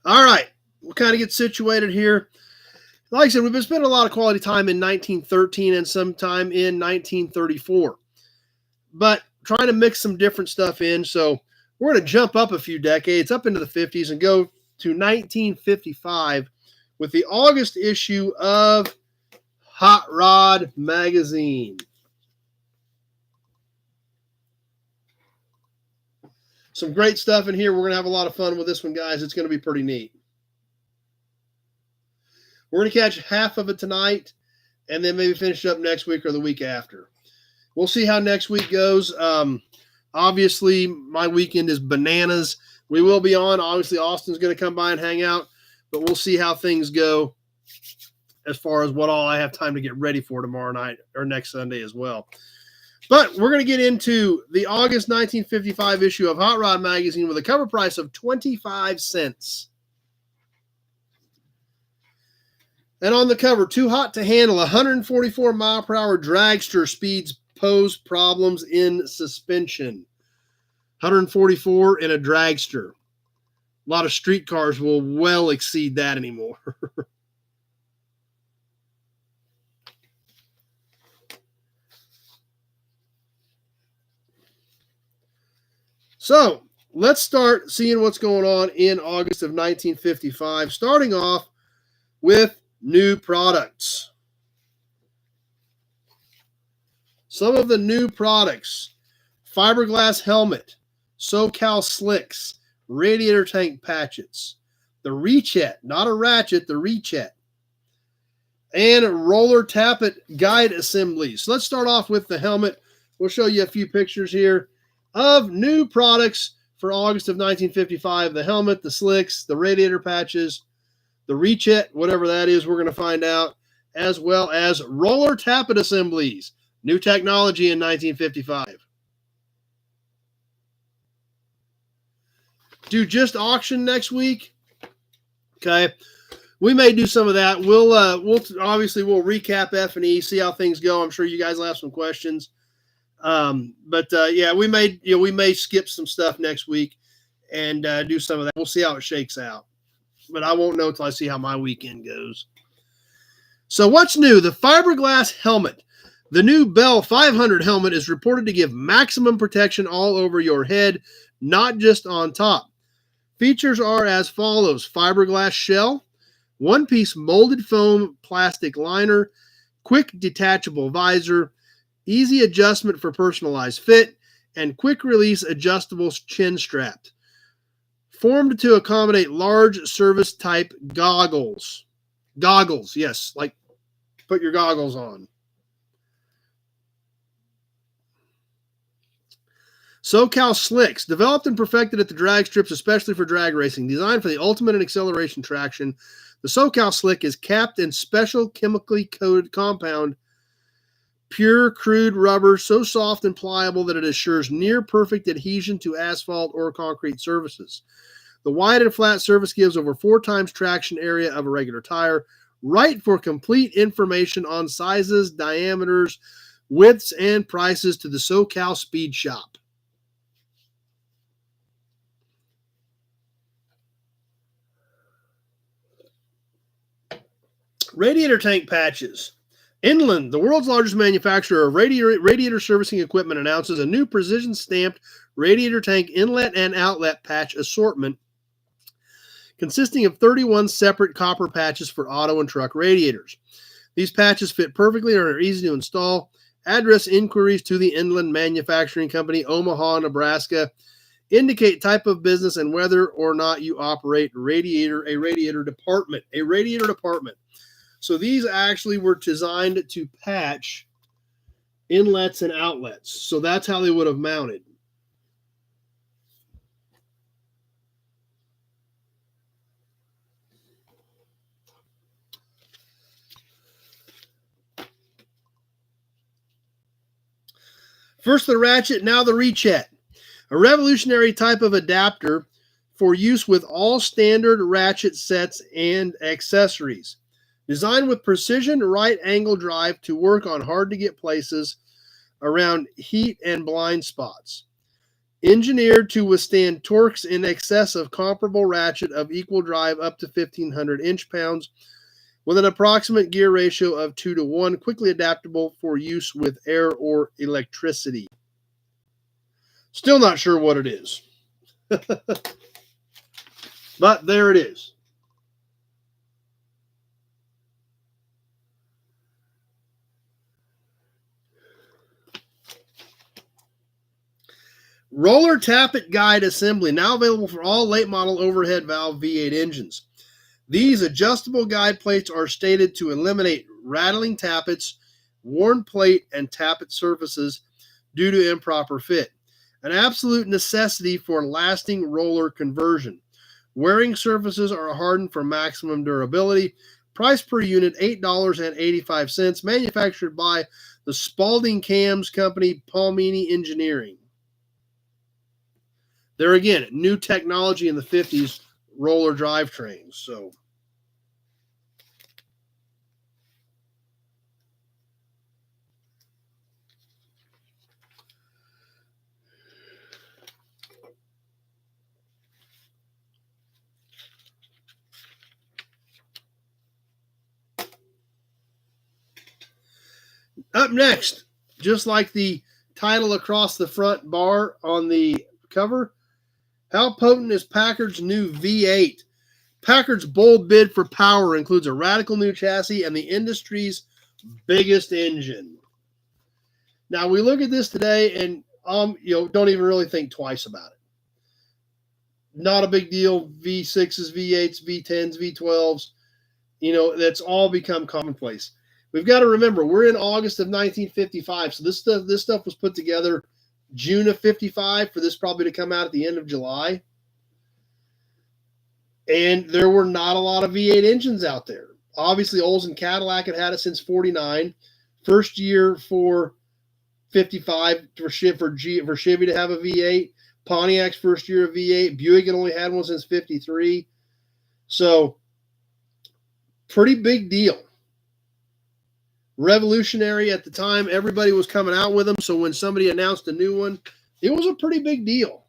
All right, we'll kind of get situated here. Like I said, we've been spending a lot of quality time in 1913 and some time in 1934. But trying to mix some different stuff in. So we're going to jump up a few decades, up into the 50s, and go to 1955 with the August issue of Hot Rod magazine. Some great stuff in here. We're going to have a lot of fun with this one, guys. It's going to be pretty neat. We're going to catch half of it tonight and then maybe finish up next week or the week after. We'll see how next week goes. Obviously, my weekend is bananas. We will be on. Obviously, Austin's going to come by and hang out, but we'll see how things go as far as what all I have time to get ready for tomorrow night or next Sunday as well. But we're going to get into the August 1955 issue of Hot Rod magazine with a cover price of 25 cents. And on the cover, too hot to handle, 144 mile per hour dragster speeds pose problems in suspension. 144 in a dragster. A lot of street cars will well exceed that anymore. So let's start seeing what's going on in August of 1955, starting off with new products. Some of the new products: fiberglass helmet, SoCal slicks, radiator tank patches, the Rechet, not a ratchet, the Rechet, and roller tappet guide assemblies. So let's start off with the helmet. We'll show you a few pictures here of new products for August of 1955. The helmet, the slicks, the radiator patches, the Rechet, whatever that is, we're going to find out, as well as roller tappet assemblies. New technology in 1955. Do just auction next week. Okay. We may do some of that. We'll recap F&E, see how things go. I'm sure you guys will have some questions. Yeah, we may skip some stuff next week and do some of that. We'll see how it shakes out. But I won't know until I see how my weekend goes. So what's new? The fiberglass helmet. The new Bell 500 helmet is reported to give maximum protection all over your head, not just on top. Features are as follows: fiberglass shell, one-piece molded foam plastic liner, quick detachable visor, easy adjustment for personalized fit, and quick-release adjustable chin strap. Formed to accommodate large service-type goggles. Goggles, yes, like put your goggles on. SoCal Slicks, developed and perfected at the drag strips, especially for drag racing. Designed for the ultimate in acceleration traction, the SoCal Slick is capped in special chemically coated compound, pure crude rubber, so soft and pliable that it assures near perfect adhesion to asphalt or concrete surfaces. The wide and flat surface gives over 4 times traction area of a regular tire. Right for complete information on sizes, diameters, widths, and prices to the SoCal Speed Shop. Radiator tank patches. Inland, the world's largest manufacturer of radiator servicing equipment, announces a new precision-stamped radiator tank inlet and outlet patch assortment consisting of 31 separate copper patches for auto and truck radiators. These patches fit perfectly and are easy to install. Address inquiries to the Inland Manufacturing Company, Omaha, Nebraska. Indicate type of business and whether or not you operate a radiator department. So these actually were designed to patch inlets and outlets. So that's how they would have mounted. First the ratchet, now the rechet. A revolutionary type of adapter for use with all standard ratchet sets and accessories. Designed with precision right angle drive to work on hard to get places around heat and blind spots. Engineered to withstand torques in excess of comparable ratchet of equal drive up to 1,500 inch-pounds with an approximate gear ratio of 2-to-1, quickly adaptable for use with air or electricity. Still not sure what it is. But there it is. Roller tappet guide assembly, now available for all late model overhead valve V8 engines. These adjustable guide plates are stated to eliminate rattling tappets, worn plate, and tappet surfaces due to improper fit. An absolute necessity for lasting roller conversion. Wearing surfaces are hardened for maximum durability. Price per unit, $8.85. Manufactured by the Spalding Cams Company, Palmini Engineering. There again, new technology in the 50s, roller drivetrains. So up next, just like the title across the front bar on the cover, how potent is Packard's new V8? Packard's bold bid for power includes a radical new chassis and the industry's biggest engine. Now we look at this today and don't even really think twice about it. Not a big deal. V6s, V8s, V10s, V12s, that's all become commonplace. We've got to remember, we're in August of 1955, so this stuff was put together June of 55 for this probably to come out at the end of July. And there were not a lot of V8 engines out there. Obviously, Olds and Cadillac had it since 49. First year for 55 for Chevy to have a V8. Pontiac's first year of V8. Buick had only had one since 53. So, pretty big deal. Revolutionary at the time. Everybody was coming out with them. So when somebody announced a new one, it was a pretty big deal.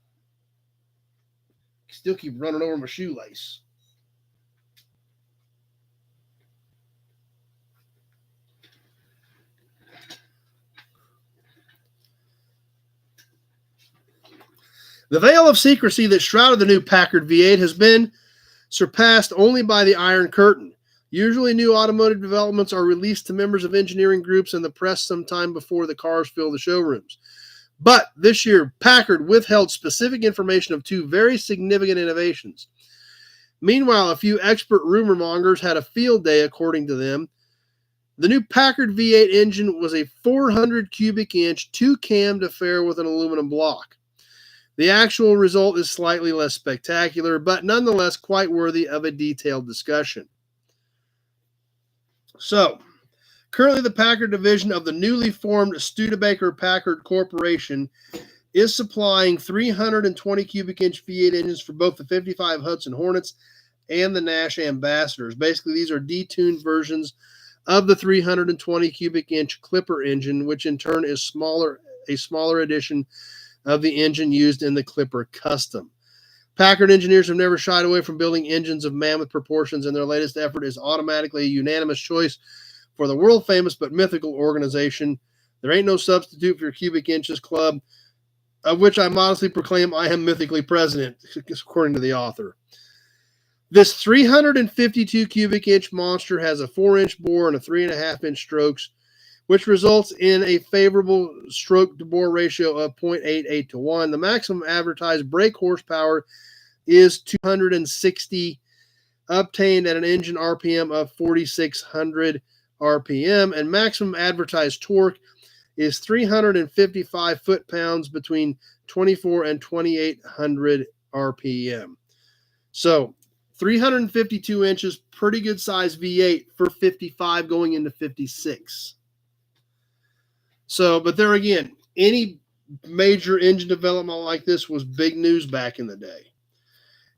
Still keep running over my shoelace. The veil of secrecy that shrouded the new Packard V8 has been surpassed only by the Iron Curtain. Usually new automotive developments are released to members of engineering groups and the press sometime before the cars fill the showrooms. But this year, Packard withheld specific information of two very significant innovations. Meanwhile, a few expert rumor mongers had a field day, according to them. The new Packard V8 engine was a 400 cubic inch, two-cammed affair with an aluminum block. The actual result is slightly less spectacular, but nonetheless quite worthy of a detailed discussion. So, currently the Packard division of the newly formed Studebaker-Packard Corporation is supplying 320 cubic inch V8 engines for both the 55 Hudson Hornets and the Nash Ambassadors. Basically, these are detuned versions of the 320 cubic inch Clipper engine, which in turn is a smaller edition of the engine used in the Clipper Custom. Packard engineers have never shied away from building engines of mammoth proportions, and their latest effort is automatically a unanimous choice for the world-famous but mythical organization. There ain't no substitute for your cubic inches club, of which I modestly proclaim I am mythically president, according to the author. This 352 cubic inch monster has a 4-inch bore and a 3.5-inch strokes, which results in a favorable stroke-to-bore ratio of 0.88 to 1. The maximum advertised brake horsepower is 260, obtained at an engine RPM of 4,600 RPM, and maximum advertised torque is 355 foot-pounds between 24 and 2,800 RPM. So 352 inches, pretty good size V8 for 55 going into 56. So, but there again, any major engine development like this was big news back in the day.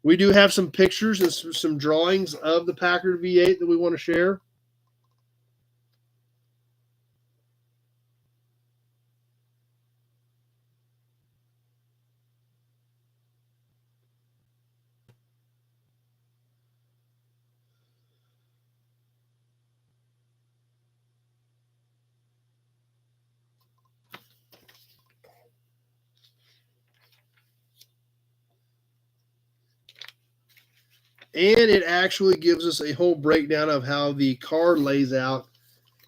We do have some pictures and some drawings of the Packard V8 that we want to share. And it actually gives us a whole breakdown of how the car lays out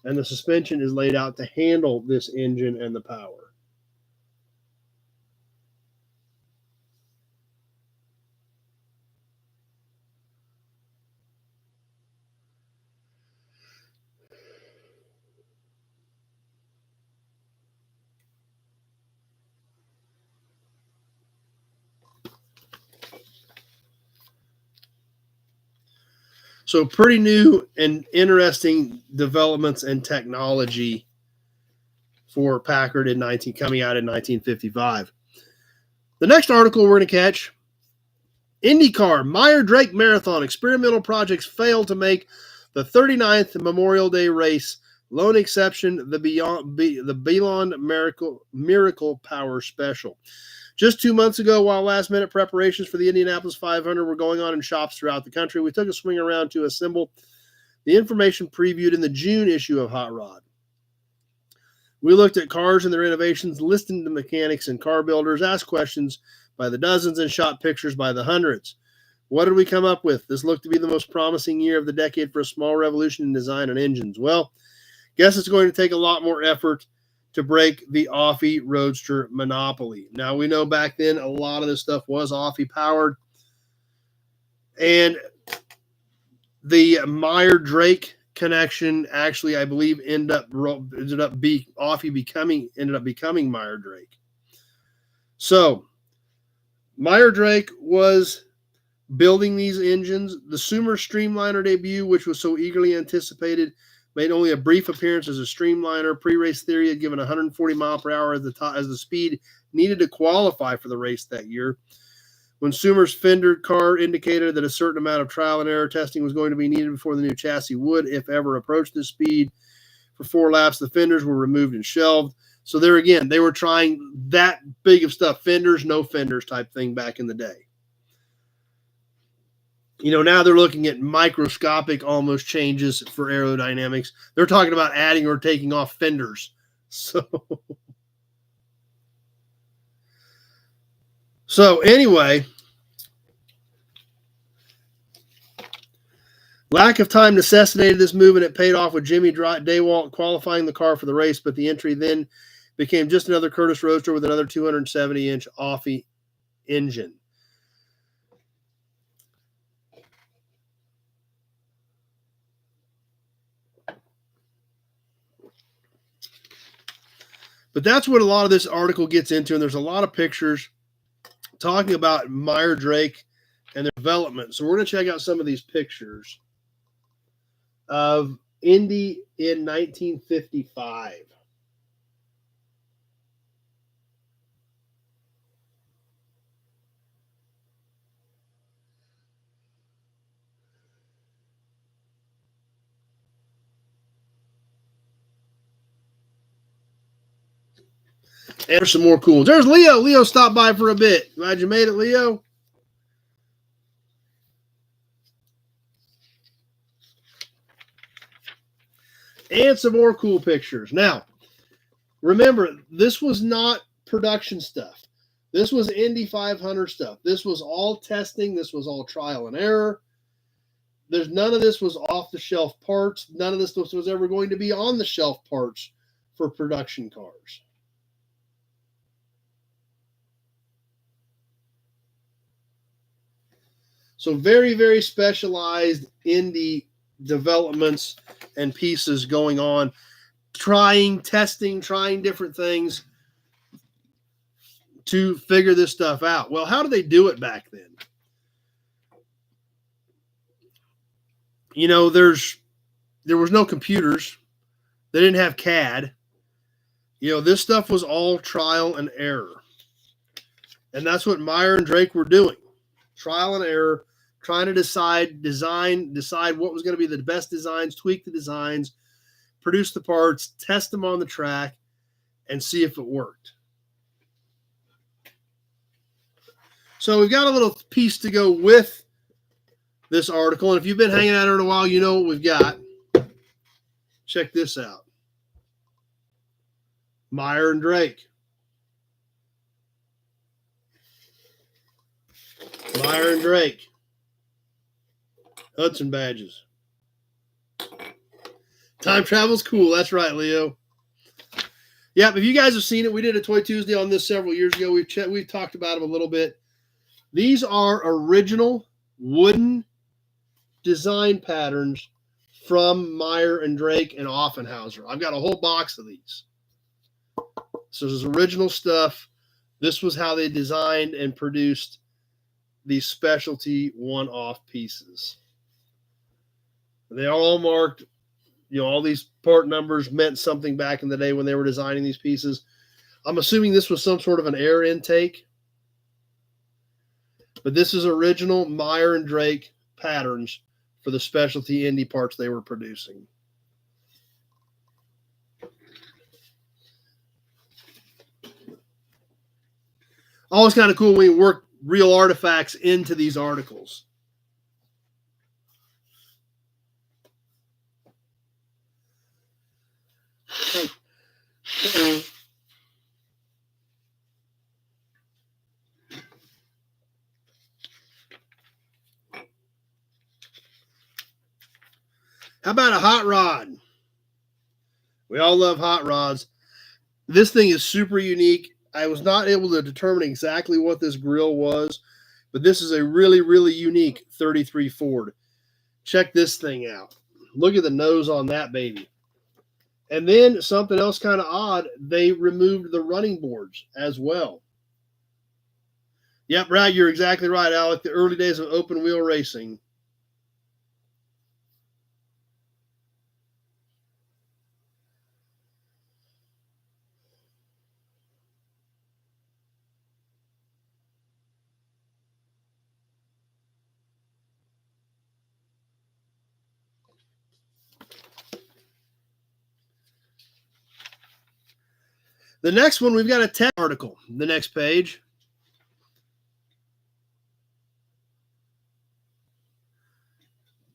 and the suspension is laid out to handle this engine and the power. So pretty new and interesting developments and technology for Packard coming out in 1955. The next article we're going to catch, IndyCar Meyer-Drake Marathon experimental projects fail to make the 39th Memorial Day race. Lone exception, the Beyond Miracle Power Special. Just 2 months ago, while last-minute preparations for the Indianapolis 500 were going on in shops throughout the country, we took a swing around to assemble the information previewed in the June issue of Hot Rod. We looked at cars and their innovations, listened to mechanics and car builders, asked questions by the dozens, and shot pictures by the hundreds. What did we come up with? This looked to be the most promising year of the decade for a small revolution in design and engines. Well, guess it's going to take a lot more effort to break the Offie Roadster monopoly. Now, we know back then a lot of this stuff was Offie powered. And the Meyer-Drake connection actually, I believe, ended up becoming Meyer-Drake. So, Meyer-Drake was building these engines. The Sumer Streamliner debut, which was so eagerly anticipated, made only a brief appearance as a streamliner. Pre-race theory had given 140 mile per hour as the speed needed to qualify for the race that year. When Sumer's fender car indicated that a certain amount of trial and error testing was going to be needed before the new chassis would, if ever, approach this speed, for 4 laps, the fenders were removed and shelved. So there again, they were trying that big of stuff, fenders, no fenders type thing back in the day. You know, now they're looking at microscopic almost changes for aerodynamics. They're talking about adding or taking off fenders. So anyway, lack of time necessitated this move, and it paid off with Jimmy Dewalt qualifying the car for the race, but the entry then became just another Curtis Roadster with another 270-inch Offie engine. But that's what a lot of this article gets into, and there's a lot of pictures talking about Meyer-Drake and their development. So we're going to check out some of these pictures of Indy in 1955. And there's some more cool. There's Leo. Leo stopped by for a bit. Glad you made it, Leo. And some more cool pictures. Now, remember, this was not production stuff. This was Indy 500 stuff. This was all testing. This was all trial and error. None of this was off-the-shelf parts. None of this was ever going to be on-the-shelf parts for production cars. So very, very specialized indie developments and pieces going on, testing, trying different things to figure this stuff out. Well, how did they do it back then? You know, there was no computers. They didn't have CAD. You know, this stuff was all trial and error. And that's what Meyer and Drake were doing. Trial and error, trying to decide what was going to be the best designs, tweak the designs, produce the parts, test them on the track, and see if it worked. So we've got a little piece to go with this article. And if you've been hanging out here in a while, you know what we've got. Check this out. Meyer and Drake. Meyer and Drake. Hudson badges. Time travel's cool. That's right, Leo. Yep, if you guys have seen it, we did a Toy Tuesday on this several years ago. We've talked about them a little bit. These are original wooden design patterns from Meyer and Drake and Offenhauser. I've got a whole box of these. So this is original stuff. This was how they designed and produced these specialty one-off pieces. They are all marked. You know, all these part numbers meant something back in the day when they were designing these pieces. I'm assuming this was some sort of an air intake. But this is original Meyer and Drake patterns for the specialty indie parts they were producing. Always kind of cool when you work real artifacts into these articles. How about a hot rod? We all love hot rods. This thing is super unique. I was not able to determine exactly what this grill was, but this is a really, really unique 33 Ford. Check this thing out. Look at the nose on that baby. And then something else kind of odd, they removed the running boards as well. Yep, right, you're exactly right, Alec. The early days of open wheel racing. The next one, we've got a tech article. The next page.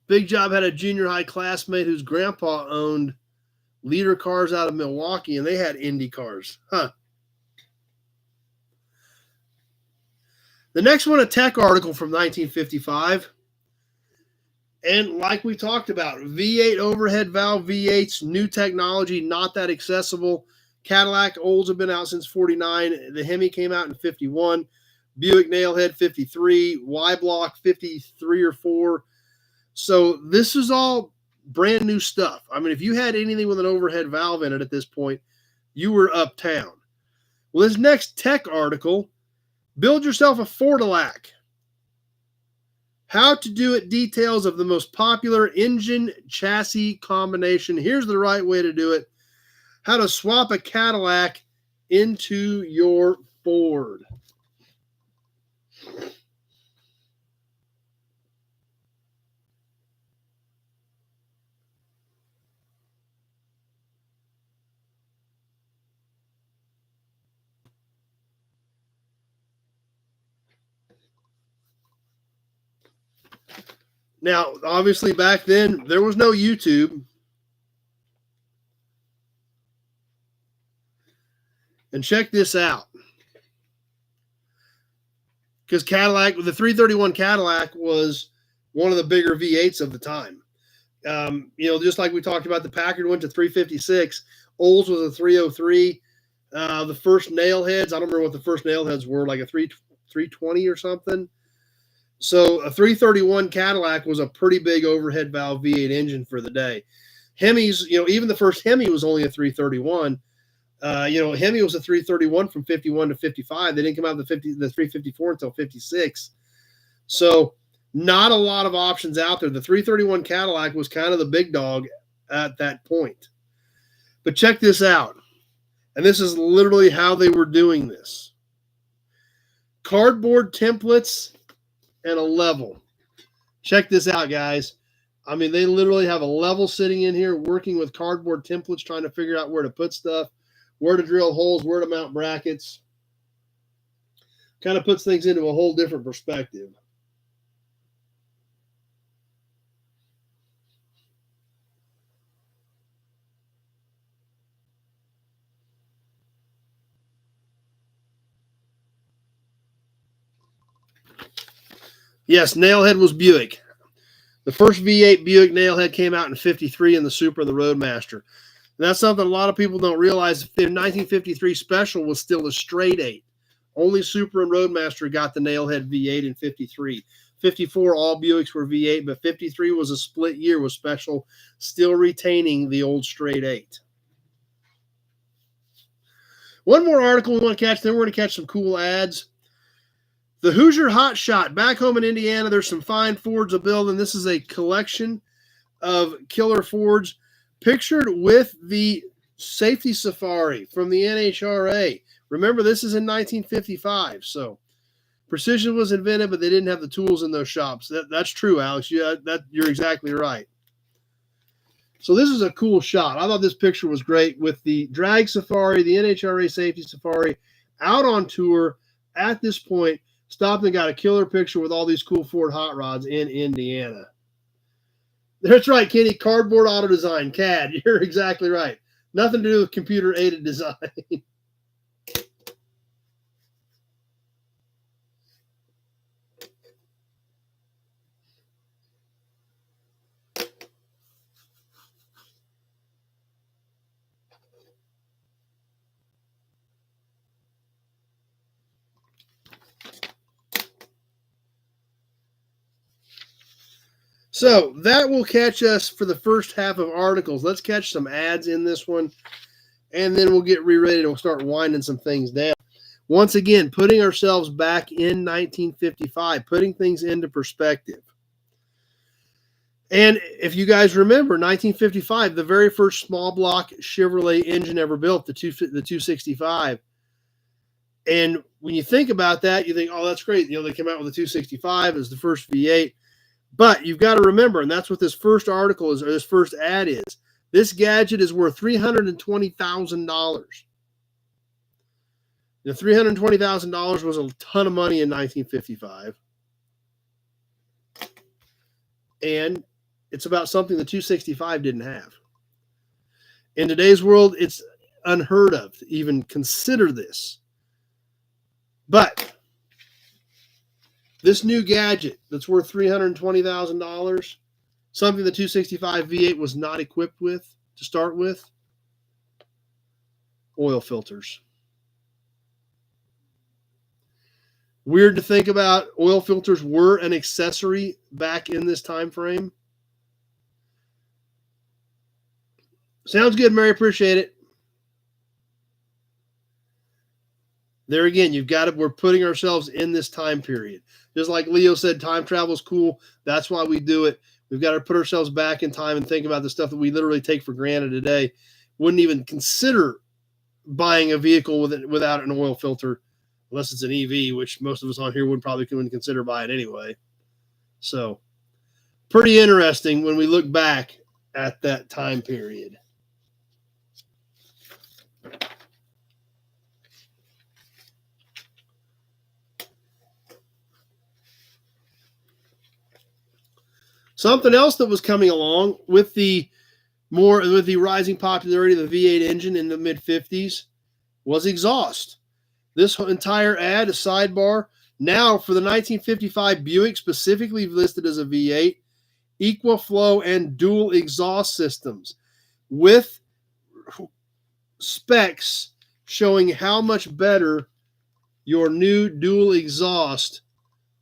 Big Job had a junior high classmate whose grandpa owned leader cars out of Milwaukee, and they had Indy cars. Huh. The next one, a tech article from 1955. And like we talked about, V8 overhead valve V8s, new technology, not that accessible. Cadillac Olds have been out since 49. The Hemi came out in 51. Buick Nailhead 53. Y-Block 53 or 4. So this is all brand new stuff. I mean, if you had anything with an overhead valve in it at this point, you were uptown. Well, this next tech article, build yourself a Fordilac. How to do it details of the most popular engine chassis combination. Here's the right way to do it. How to swap a Cadillac into your Ford. Now, obviously back then, there was no YouTube. And check this out. Because Cadillac, the 331 Cadillac was one of the bigger V8s of the time. Just like we talked about, the Packard went to 356. Olds was a 303. The first nail heads, I don't remember what the first nail heads were, like a 320 or something. So a 331 Cadillac was a pretty big overhead valve V8 engine for the day. Hemis, even the first Hemi was only a 331. Hemi was a 331 from 51 to 55. They didn't come out the 354 until 56. So not a lot of options out there. The 331 Cadillac was kind of the big dog at that point. But check this out. And this is literally how they were doing this. Cardboard templates and a level. Check this out, guys. I mean, they literally have a level sitting in here working with cardboard templates, trying to figure out where to put stuff, where to drill holes, where to mount brackets. Kind of puts things into a whole different perspective. Yes, nailhead was Buick. The first V8 Buick nailhead came out in 53 in the Supra and the Roadmaster. And that's something a lot of people don't realize. The 1953 Special was still a straight 8. Only Supra and Roadmaster got the nailhead V8 in 53. 54, all Buicks were V8, but 53 was a split year with Special still retaining the old straight 8. One more article we want to catch, then we're going to catch some cool ads. The Hoosier Hot Shot. Back home in Indiana, there's some fine Fords a building. This is a collection of killer Fords pictured with the safety safari from the NHRA. Remember, this is in 1955, so precision was invented, but they didn't have the tools in those shops. That's true, Alex. Yeah, you're exactly right. So this is a cool shot. I thought this picture was great with the drag safari, the NHRA safety safari, out on tour at this point. Stopped and got a killer picture with all these cool Ford hot rods in Indiana. That's right, Kenny. Cardboard auto design, CAD. You're exactly right. Nothing to do with computer aided design. So that will catch us for the first half of articles. Let's catch some ads in this one, and then we'll get ready to start winding some things down. Once again, putting ourselves back in 1955, putting things into perspective. And if you guys remember, 1955, the very first small block Chevrolet engine ever built, the 265. And when you think about that, you think, oh, that's great. They came out with the 265 as the first V8. But you've got to remember, and that's what this first article is, or this first ad is, this gadget is worth $320,000. The $320,000 was a ton of money in 1955. And it's about something the 265 didn't have. In today's world, it's unheard of to even consider this. But this new gadget that's worth $320,000, something the 265 V8 was not equipped with to start with, oil filters. Weird to think about. Oil filters were an accessory back in this time frame. Sounds good, Mary. Appreciate it. There again, we're putting ourselves in this time period. Just like Leo said, time travel is cool. That's why we do it. We've got to put ourselves back in time and think about the stuff that we literally take for granted today. Wouldn't even consider buying a vehicle without an oil filter, unless it's an EV, which most of us on here wouldn't consider buying anyway. So, pretty interesting when we look back at that time period. Something else that was coming along with the rising popularity of the V8 engine in the mid-50s was exhaust. This entire ad, a sidebar, now for the 1955 Buick, specifically listed as a V8, Equaflow and dual exhaust systems with specs showing how much better your new dual exhaust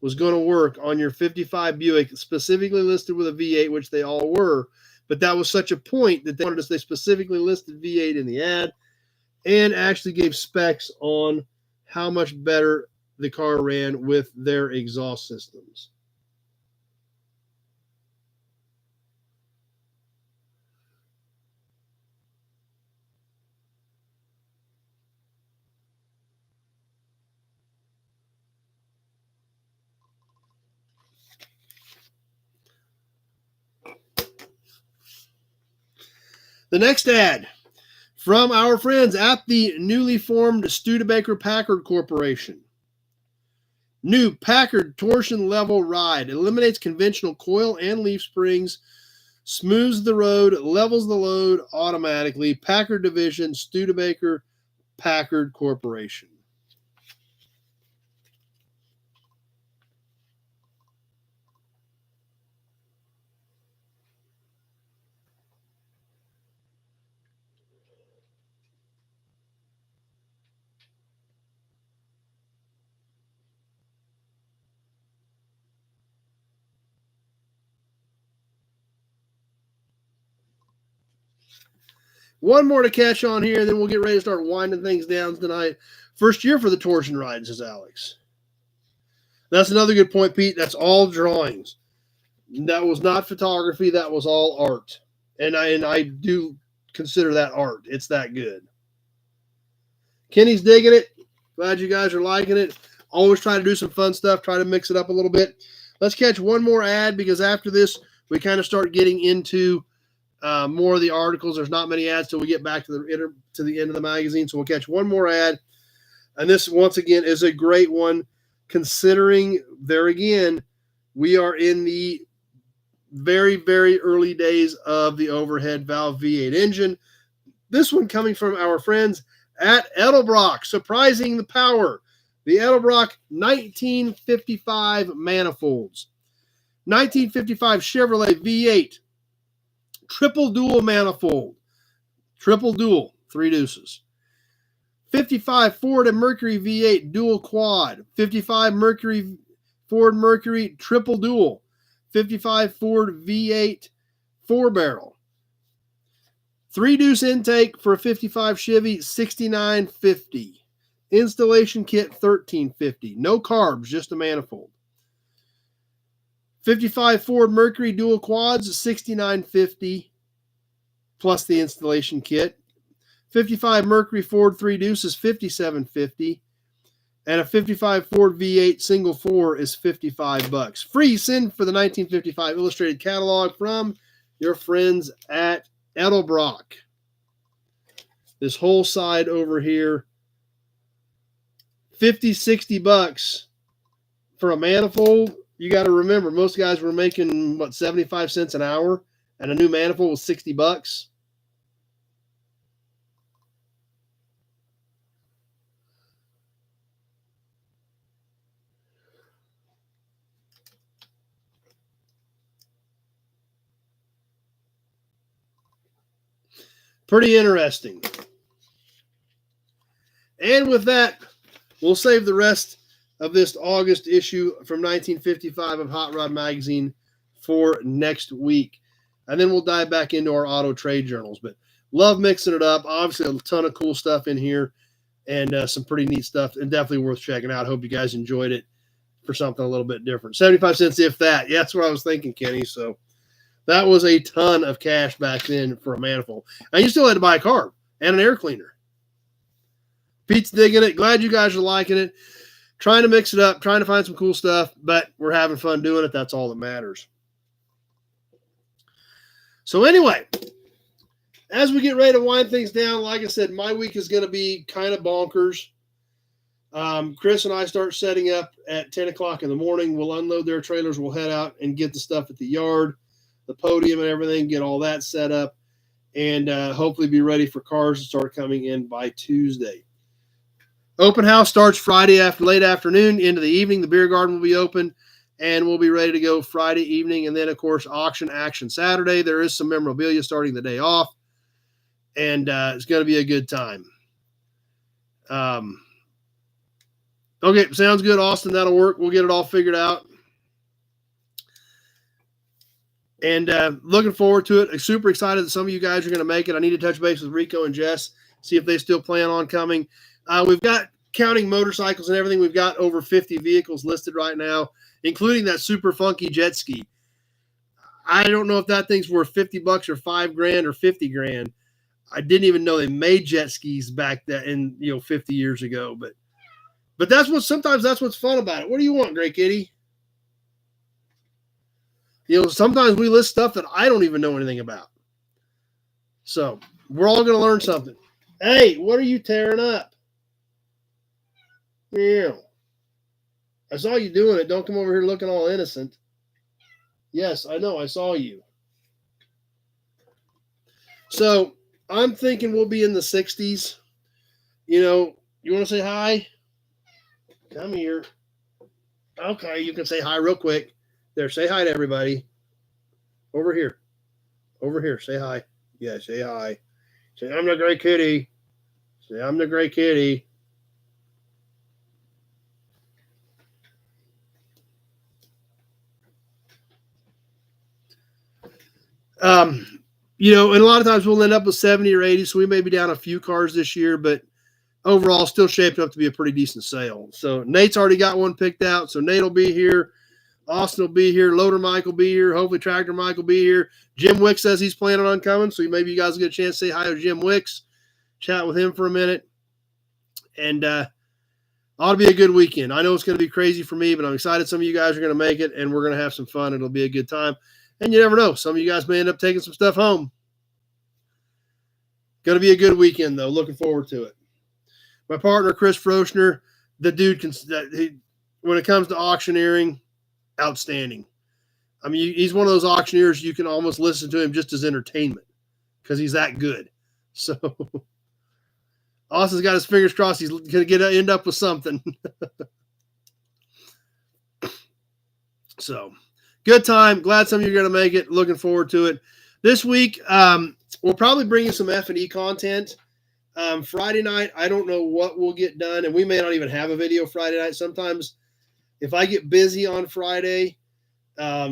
was going to work on your 55 Buick, specifically listed with a V8, which they all were. But that was such a point that they specifically listed V8 in the ad and actually gave specs on how much better the car ran with their exhaust systems. The next ad from our friends at the newly formed Studebaker Packard Corporation. New Packard torsion level ride eliminates conventional coil and leaf springs, smooths the road, levels the load automatically. Packard Division, Studebaker Packard Corporation. One more to catch on here, then we'll get ready to start winding things down tonight. First year for the torsion ride, says Alex. That's another good point, Pete. That's all drawings. That was not photography. That was all art. And I do consider that art. It's that good. Kenny's digging it. Glad you guys are liking it. Always try to do some fun stuff. Try to mix it up a little bit. Let's catch one more ad because after this, we kind of start getting into more of the articles. There's not many ads till we get back to the end of the magazine. So we'll catch one more ad. And this, once again, is a great one, considering there again, we are in the very, very early days of the overhead valve V8 engine. This one coming from our friends at Edelbrock, surprising the power. The Edelbrock 1955 manifolds. 1955 Chevrolet V8. Triple dual manifold. Triple dual. 3 deuces. 55 Ford and Mercury V8 dual quad. 55 Ford Mercury triple dual. 55 Ford V8 4-barrel. 3-deuce intake for a 55 Chevy, $69.50. Installation kit, $13.50. No carbs, just a manifold. 55 Ford Mercury dual quads, $69.50 plus the installation kit. 55 Mercury Ford 3 deuces, $57.50. And a 55 Ford V8 single 4 is $55. Free send for the 1955 illustrated catalog from your friends at Edelbrock. This whole side over here, $50-$60 for a manifold. You got to remember, most guys were making, 75 cents an hour, and a new manifold was $60. Pretty interesting. And with that, we'll save the rest of this August issue from 1955 of Hot Rod Magazine for next week. And then we'll dive back into our auto trade journals. But love mixing it up. Obviously, a ton of cool stuff in here and some pretty neat stuff, and definitely worth checking out. Hope you guys enjoyed it for something a little bit different. 75 cents, if that. Yeah, that's what I was thinking, Kenny. So that was a ton of cash back then for a manifold. And you still had to buy a carb and an air cleaner. Pete's digging it. Glad you guys are liking it. Trying to mix it up, trying to find some cool stuff, but we're having fun doing it. That's all that matters. So anyway, as we get ready to wind things down, like I said, my week is going to be kind of bonkers. Chris and I start setting up at 10 o'clock in the morning. We'll unload their trailers. We'll head out and get the stuff at the yard, the podium and everything, get all that set up, and hopefully be ready for cars to start coming in by Tuesday. Open house starts Friday late afternoon into the evening. The beer garden will be open, and we'll be ready to go Friday evening. And then, of course, auction action Saturday. There is some memorabilia starting the day off. and it's going to be a good time. Okay, sounds good, Austin. That'll work. We'll get it all figured out. And looking forward to it. I'm super excited that some of you guys are going to make it. I need to touch base with Rico and Jess, see if they still plan on coming. We've got, counting motorcycles and everything, we've got over 50 vehicles listed right now, including that super funky jet ski. I don't know if that thing's worth $50 or $5,000 or $50,000. I didn't even know they made jet skis back then, 50 years ago. But sometimes that's what's fun about it. What do you want, Gray Kitty? Sometimes we list stuff that I don't even know anything about. So we're all going to learn something. Hey, what are you tearing up? Yeah. I saw you doing it. Don't come over here looking all innocent. Yes, I know. I saw you. So I'm thinking we'll be in the 60s. You want to say hi? Come here. Okay, you can say hi real quick. There, say hi to everybody. Over here. Over here, say hi. Yeah, say hi. Say, I'm the Gray Kitty. Say, I'm the Gray Kitty. And a lot of times we'll end up with 70 or 80, so we may be down a few cars this year, but overall still shaping up to be a pretty decent sale. So Nate's already got one picked out, so Nate will be here. Austin will be here. Loader Mike will be here. Hopefully Tractor Mike will be here. Jim Wicks says he's planning on coming, so maybe you guys will get a chance to say hi to Jim Wicks, chat with him for a minute. And ought to be a good weekend. I know it's going to be crazy for me, but I'm excited some of you guys are going to make it, and we're going to have some fun. It'll be a good time. And you never know. Some of you guys may end up taking some stuff home. Going to be a good weekend, though. Looking forward to it. My partner, Chris Froschner, the dude, when it comes to auctioneering, outstanding. I mean, he's one of those auctioneers you can almost listen to him just as entertainment because he's that good. So Austin's got his fingers crossed he's going to end up with something. So good time. Glad some of you are going to make it. Looking forward to it. This week, we'll probably bring you some F&E content. Friday night, I don't know what we'll get done, and we may not even have a video Friday night. Sometimes if I get busy on Friday,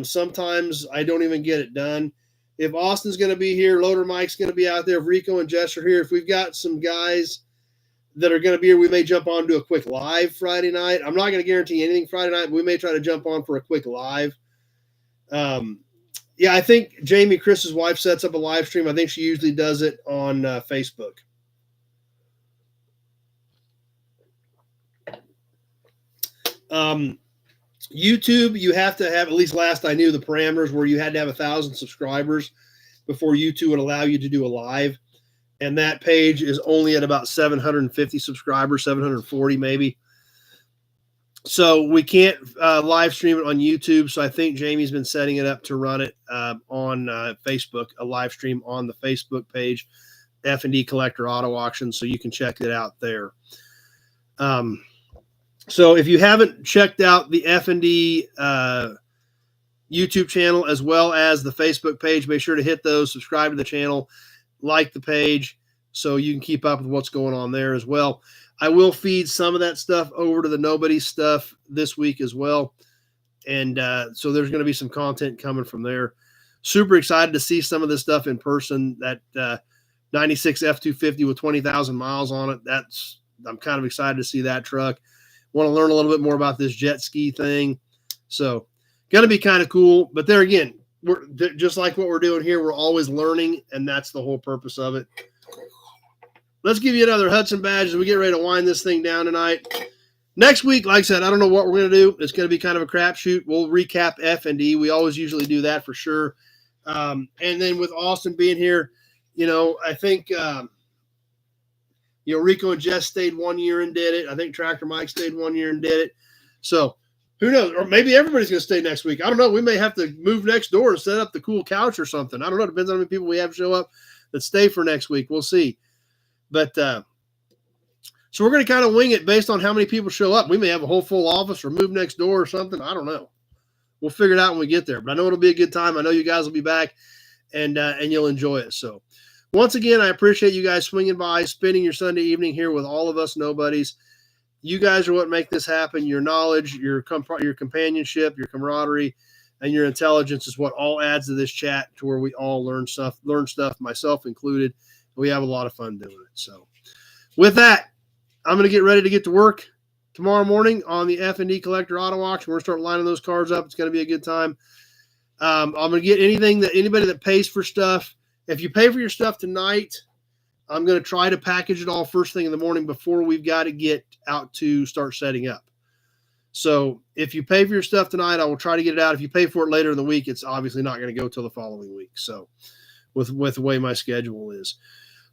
sometimes I don't even get it done. If Austin's going to be here, Loader Mike's going to be out there, if Rico and Jess are here, if we've got some guys that are going to be here, we may jump on to a quick live Friday night. I'm not going to guarantee anything Friday night, but we may try to jump on for a quick live. I think Jamie, Chris's wife, sets up a live stream. I think she usually does it on Facebook. YouTube, you have to have, at least last I knew, the parameters where you had to have 1,000 subscribers before YouTube would allow you to do a live. And that page is only at about 750 subscribers, 740 maybe. So we can't live stream it on YouTube. So I think Jamie's been setting it up to run it on Facebook, a live stream on the Facebook page, F&D Collector Auto Auction. So you can check it out there. So if you haven't checked out the F&D YouTube channel as well as the Facebook page, make sure to hit those, subscribe to the channel, like the page, so you can keep up with what's going on there as well. I will feed some of that stuff over to the Nobody stuff this week as well. And so there's going to be some content coming from there. Super excited to see some of this stuff in person. That 96 F-250 with 20,000 miles on it. I'm kind of excited to see that truck. Want to learn a little bit more about this jet ski thing. So going to be kind of cool. But there again, we're just like what we're doing here. We're always learning, and that's the whole purpose of it. Let's give you another Hudson badge as we get ready to wind this thing down tonight. Next week, like I said, I don't know what we're going to do. It's going to be kind of a crapshoot. We'll recap F&D. We always usually do that for sure. And then with Austin being here, I think Rico and Jess stayed 1 year and did it. I think Tractor Mike stayed 1 year and did it. So who knows? Or maybe everybody's going to stay next week. I don't know. We may have to move next door and set up the cool couch or something. I don't know. It depends on how many people we have show up that stay for next week. We'll see. But so we're going to kind of wing it based on how many people show up. We may have a whole full office or move next door or something. I don't know. We'll figure it out when we get there. But I know it'll be a good time. I know you guys will be back and you'll enjoy it. So once again, I appreciate you guys swinging by, spending your Sunday evening here with all of us nobodies. You guys are what make this happen. Your knowledge, your companionship, your camaraderie, and your intelligence is what all adds to this chat, to where we all learn stuff, myself included. We have a lot of fun doing it. So with that, I'm going to get ready to get to work tomorrow morning on the F&D Collector Auto Auction. We're going to start lining those cars up. It's going to be a good time. I'm going to get anybody that pays for stuff. If you pay for your stuff tonight, I'm going to try to package it all first thing in the morning before we've got to get out to start setting up. So if you pay for your stuff tonight, I will try to get it out. If you pay for it later in the week, it's obviously not going to go till the following week. So with the way my schedule is.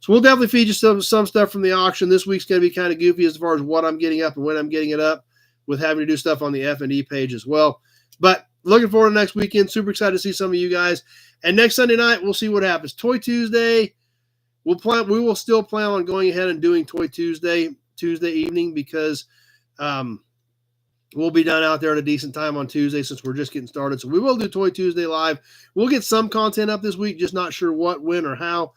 So we'll definitely feed you some stuff from the auction. This week's going to be kind of goofy as far as what I'm getting up and when I'm getting it up, with having to do stuff on the F&E page as well. But looking forward to next weekend. Super excited to see some of you guys. And next Sunday night, we'll see what happens. Toy Tuesday, we will still plan on going ahead and doing Toy Tuesday evening, because we'll be done out there at a decent time on Tuesday since we're just getting started. So we will do Toy Tuesday live. We'll get some content up this week, just not sure what, when, or how.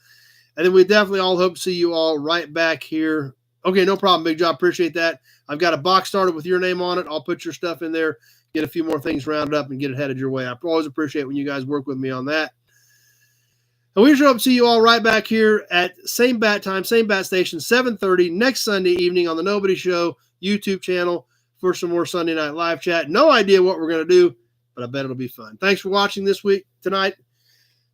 And then we definitely all hope to see you all right back here. Okay, no problem, Big Job. Appreciate that. I've got a box started with your name on it. I'll put your stuff in there, get a few more things rounded up, and get it headed your way. I always appreciate when you guys work with me on that. And we sure hope to see you all right back here at same bat time, same bat station, 7:30 next Sunday evening on the Nobody Show YouTube channel for some more Sunday Night Live chat. No idea what we're going to do, but I bet it'll be fun. Thanks for watching tonight.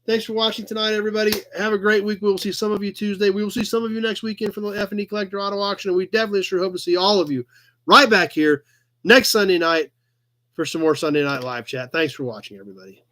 Thanks for watching tonight, everybody. Have a great week. We will see some of you Tuesday. We will see some of you next weekend for the F&E Collector Auto Auction, and we definitely sure hope to see all of you right back here next Sunday night for some more Sunday Night Live chat. Thanks for watching, everybody.